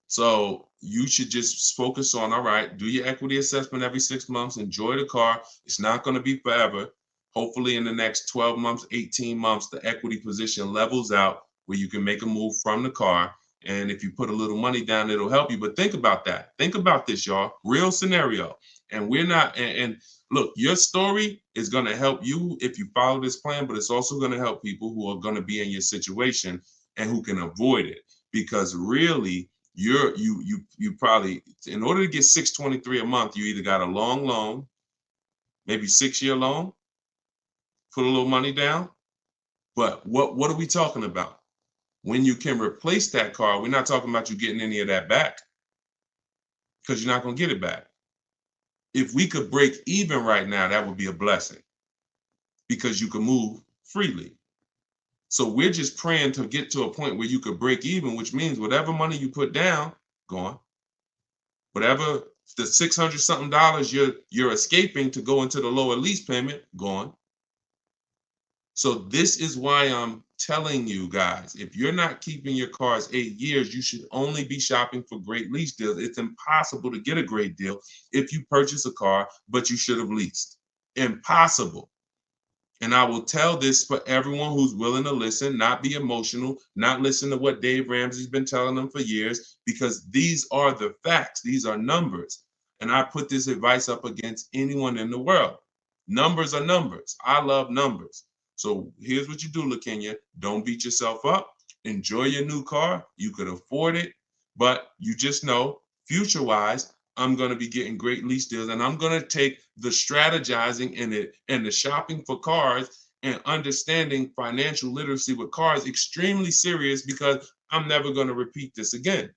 So you should just focus on, all right, do your equity assessment every 6 months, enjoy the car. It's not going to be forever. Hopefully in the next 12 months, 18 months, the equity position levels out where you can make a move from the car. And if you put a little money down, it'll help you. But think about that. Think about this, y'all. Real scenario. And we're not, and look, your story is going to help you if you follow this plan, but it's also going to help people who are going to be in your situation and who can avoid it. Because really, you probably, in order to get $623 a month, you either got a long loan, maybe 6-year loan, put a little money down. But what are we talking about? When you can replace that car, we're not talking about you getting any of that back, because you're not going to get it back. If we could break even right now, that would be a blessing, because you can move freely. So we're just praying to get to a point where you could break even, which means whatever money you put down, gone. Whatever the $600 something you're escaping to go into the lower lease payment, gone. So this is why I'm telling you guys, if you're not keeping your cars 8 years, you should only be shopping for great lease deals. It's impossible to get a great deal if you purchase a car, but you should have leased. Impossible. And I will tell this for everyone who's willing to listen, not be emotional, not listen to what Dave Ramsey's been telling them for years, because these are the facts. These are numbers. And I put this advice up against anyone in the world. Numbers are numbers. I love numbers. So here's what you do, LaKenya. Don't beat yourself up. Enjoy your new car. You could afford it, but you just know, future-wise, I'm going to be getting great lease deals, and I'm going to take the strategizing in it and the shopping for cars and understanding financial literacy with cars extremely serious, because I'm never going to repeat this again.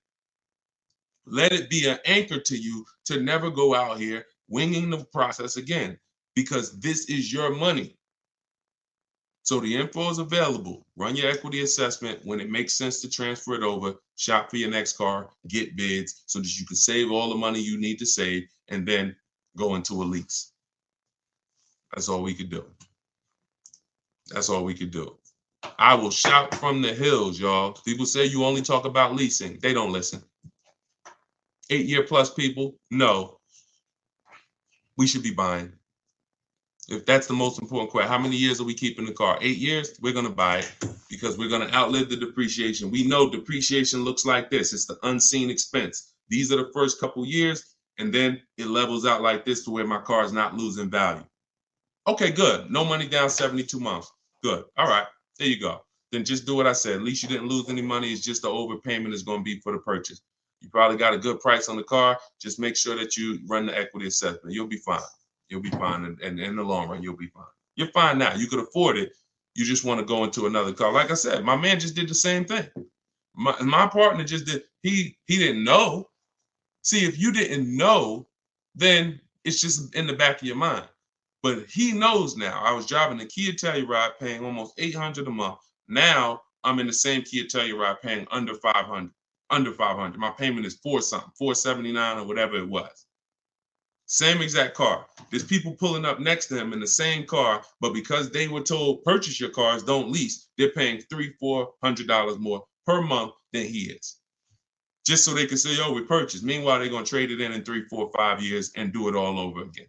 Let it be an anchor to you to never go out here winging the process again, because this is your money. So the info is available. Run your equity assessment. When it makes sense to transfer it over, shop for your next car, get bids so that you can save all the money you need to save, and then go into a lease. That's all we could do. That's all we could do. I will shout from the hills, y'all. People say you only talk about leasing. They don't listen. 8-year plus people, no. We should be buying. If that's the most important question, how many years are we keeping the car? 8 years? We're going to buy it, because we're going to outlive the depreciation. We know depreciation looks like this. It's the unseen expense. These are the first couple years, and then it levels out like this to where my car is not losing value. Okay, good. No money down, 72 months. Good. All right. There you go. Then just do what I said. At least you didn't lose any money. It's just the overpayment is going to be for the purchase. You probably got a good price on the car. Just make sure that you run the equity assessment. You'll be fine. You'll be fine, and in the long run, you'll be fine. You're fine now. You could afford it. You just want to go into another car. Like I said, my man just did the same thing. My partner just did. He didn't know. See, if you didn't know, then it's just in the back of your mind. But he knows now. I was driving a Kia Telluride paying almost $800 a month. Now I'm in the same Kia Telluride paying under $500. Under $500. My payment is $479 or whatever it was. Same exact car. There's people pulling up next to him in the same car, but because they were told purchase your cars, don't lease, they're paying $300-400 more per month than he is. Just so they can say, oh, we purchased. Meanwhile, they're going to trade it in 3, 4, 5 years and do it all over again.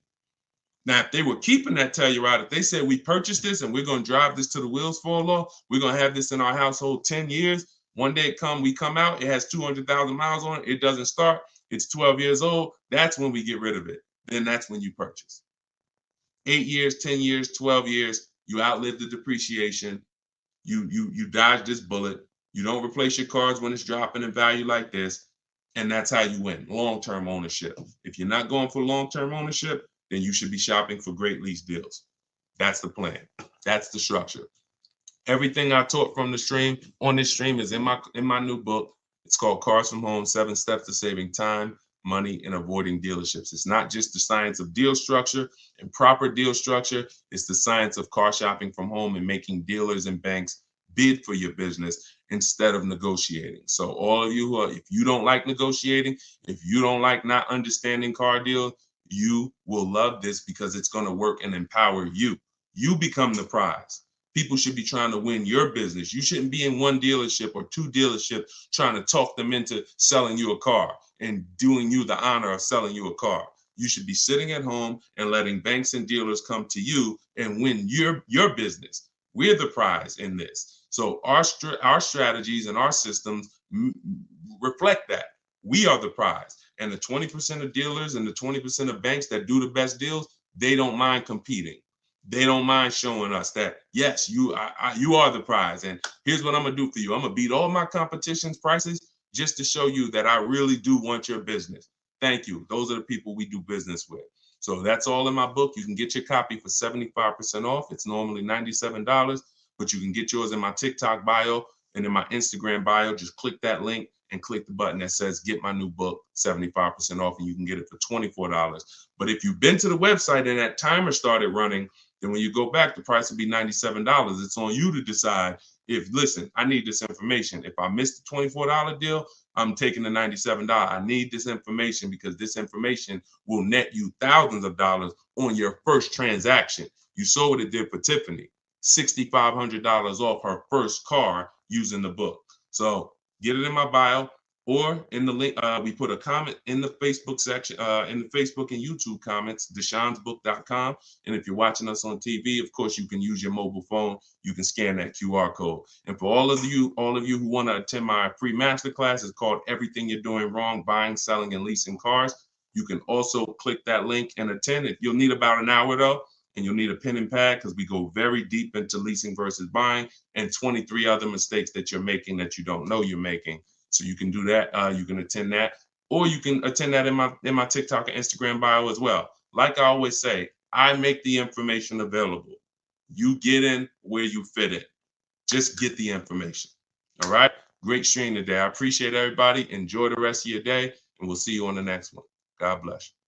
Now, if they were keeping that Telluride, if they said we purchased this and we're going to drive this till the wheels fall off, we're going to have this in our household 10 years. One day we come out, it has 200,000 miles on it. It doesn't start. It's 12 years old. That's when we get rid of it. Then that's when you purchase. 8 years, 10 years, 12 years, you outlive the depreciation. You dodge this bullet. You don't replace your cars when it's dropping in value like this. And that's how you win. Long-term ownership. If you're not going for long-term ownership, then you should be shopping for great lease deals. That's the plan. That's the structure. Everything I taught from the stream on this stream is in my new book. It's called Cars from Home, 7 Steps to Saving Time, Money, and Avoiding Dealerships. It's not just the science of deal structure and proper deal structure. It's the science of car shopping from home and making dealers and banks bid for your business instead of negotiating. So all of you who are, if you don't like negotiating, if you don't like not understanding car deals, you will love this because it's going to work and empower you. You become the prize. People should be trying to win your business. You shouldn't be in one dealership or two dealerships trying to talk them into selling you a car and doing you the honor of selling you a car. You should be sitting at home and letting banks and dealers come to you and win your business. We're the prize in this. So our strategies and our systems reflect that. We are the prize. And the 20% of dealers and the 20% of banks that do the best deals, they don't mind competing. They don't mind showing us that, yes, you are the prize. And here's what I'm going to do for you. I'm going to beat all my competition's prices just to show you that I really do want your business. Thank you. Those are the people we do business with. So that's all in my book. You can get your copy for 75% off. It's normally $97, but you can get yours in my TikTok bio and in my Instagram bio. Just click that link and click the button that says get my new book 75% off, and you can get it for $24. But if you've been to the website and that timer started running, then when you go back, the price will be $97. It's on you to decide if, listen, I need this information. If I missed the $24 deal, I'm taking the $97. I need this information because this information will net you thousands of dollars on your first transaction. You saw what it did for Tiffany, $6,500 off her first car using the book. So get it in my bio or in the link. We put a comment in the Facebook section, in the Facebook and YouTube comments, deshonsbook.com. And if you're watching us on TV, of course, you can use your mobile phone. You can scan that QR code. And for all of you who want to attend my free masterclass, it's called Everything You're Doing Wrong, Buying, Selling, and Leasing Cars. You can also click that link and attend. You'll need about an hour though, and you'll need a pen and pad because we go very deep into leasing versus buying and 23 other mistakes that you're making that you don't know you're making. So you can do that. You can attend that, or you can attend that in my TikTok and Instagram bio as well. Like I always say, I make the information available. You get in where you fit in. Just get the information. All right. Great stream today. I appreciate everybody. Enjoy the rest of your day, and we'll see you on the next one. God bless you.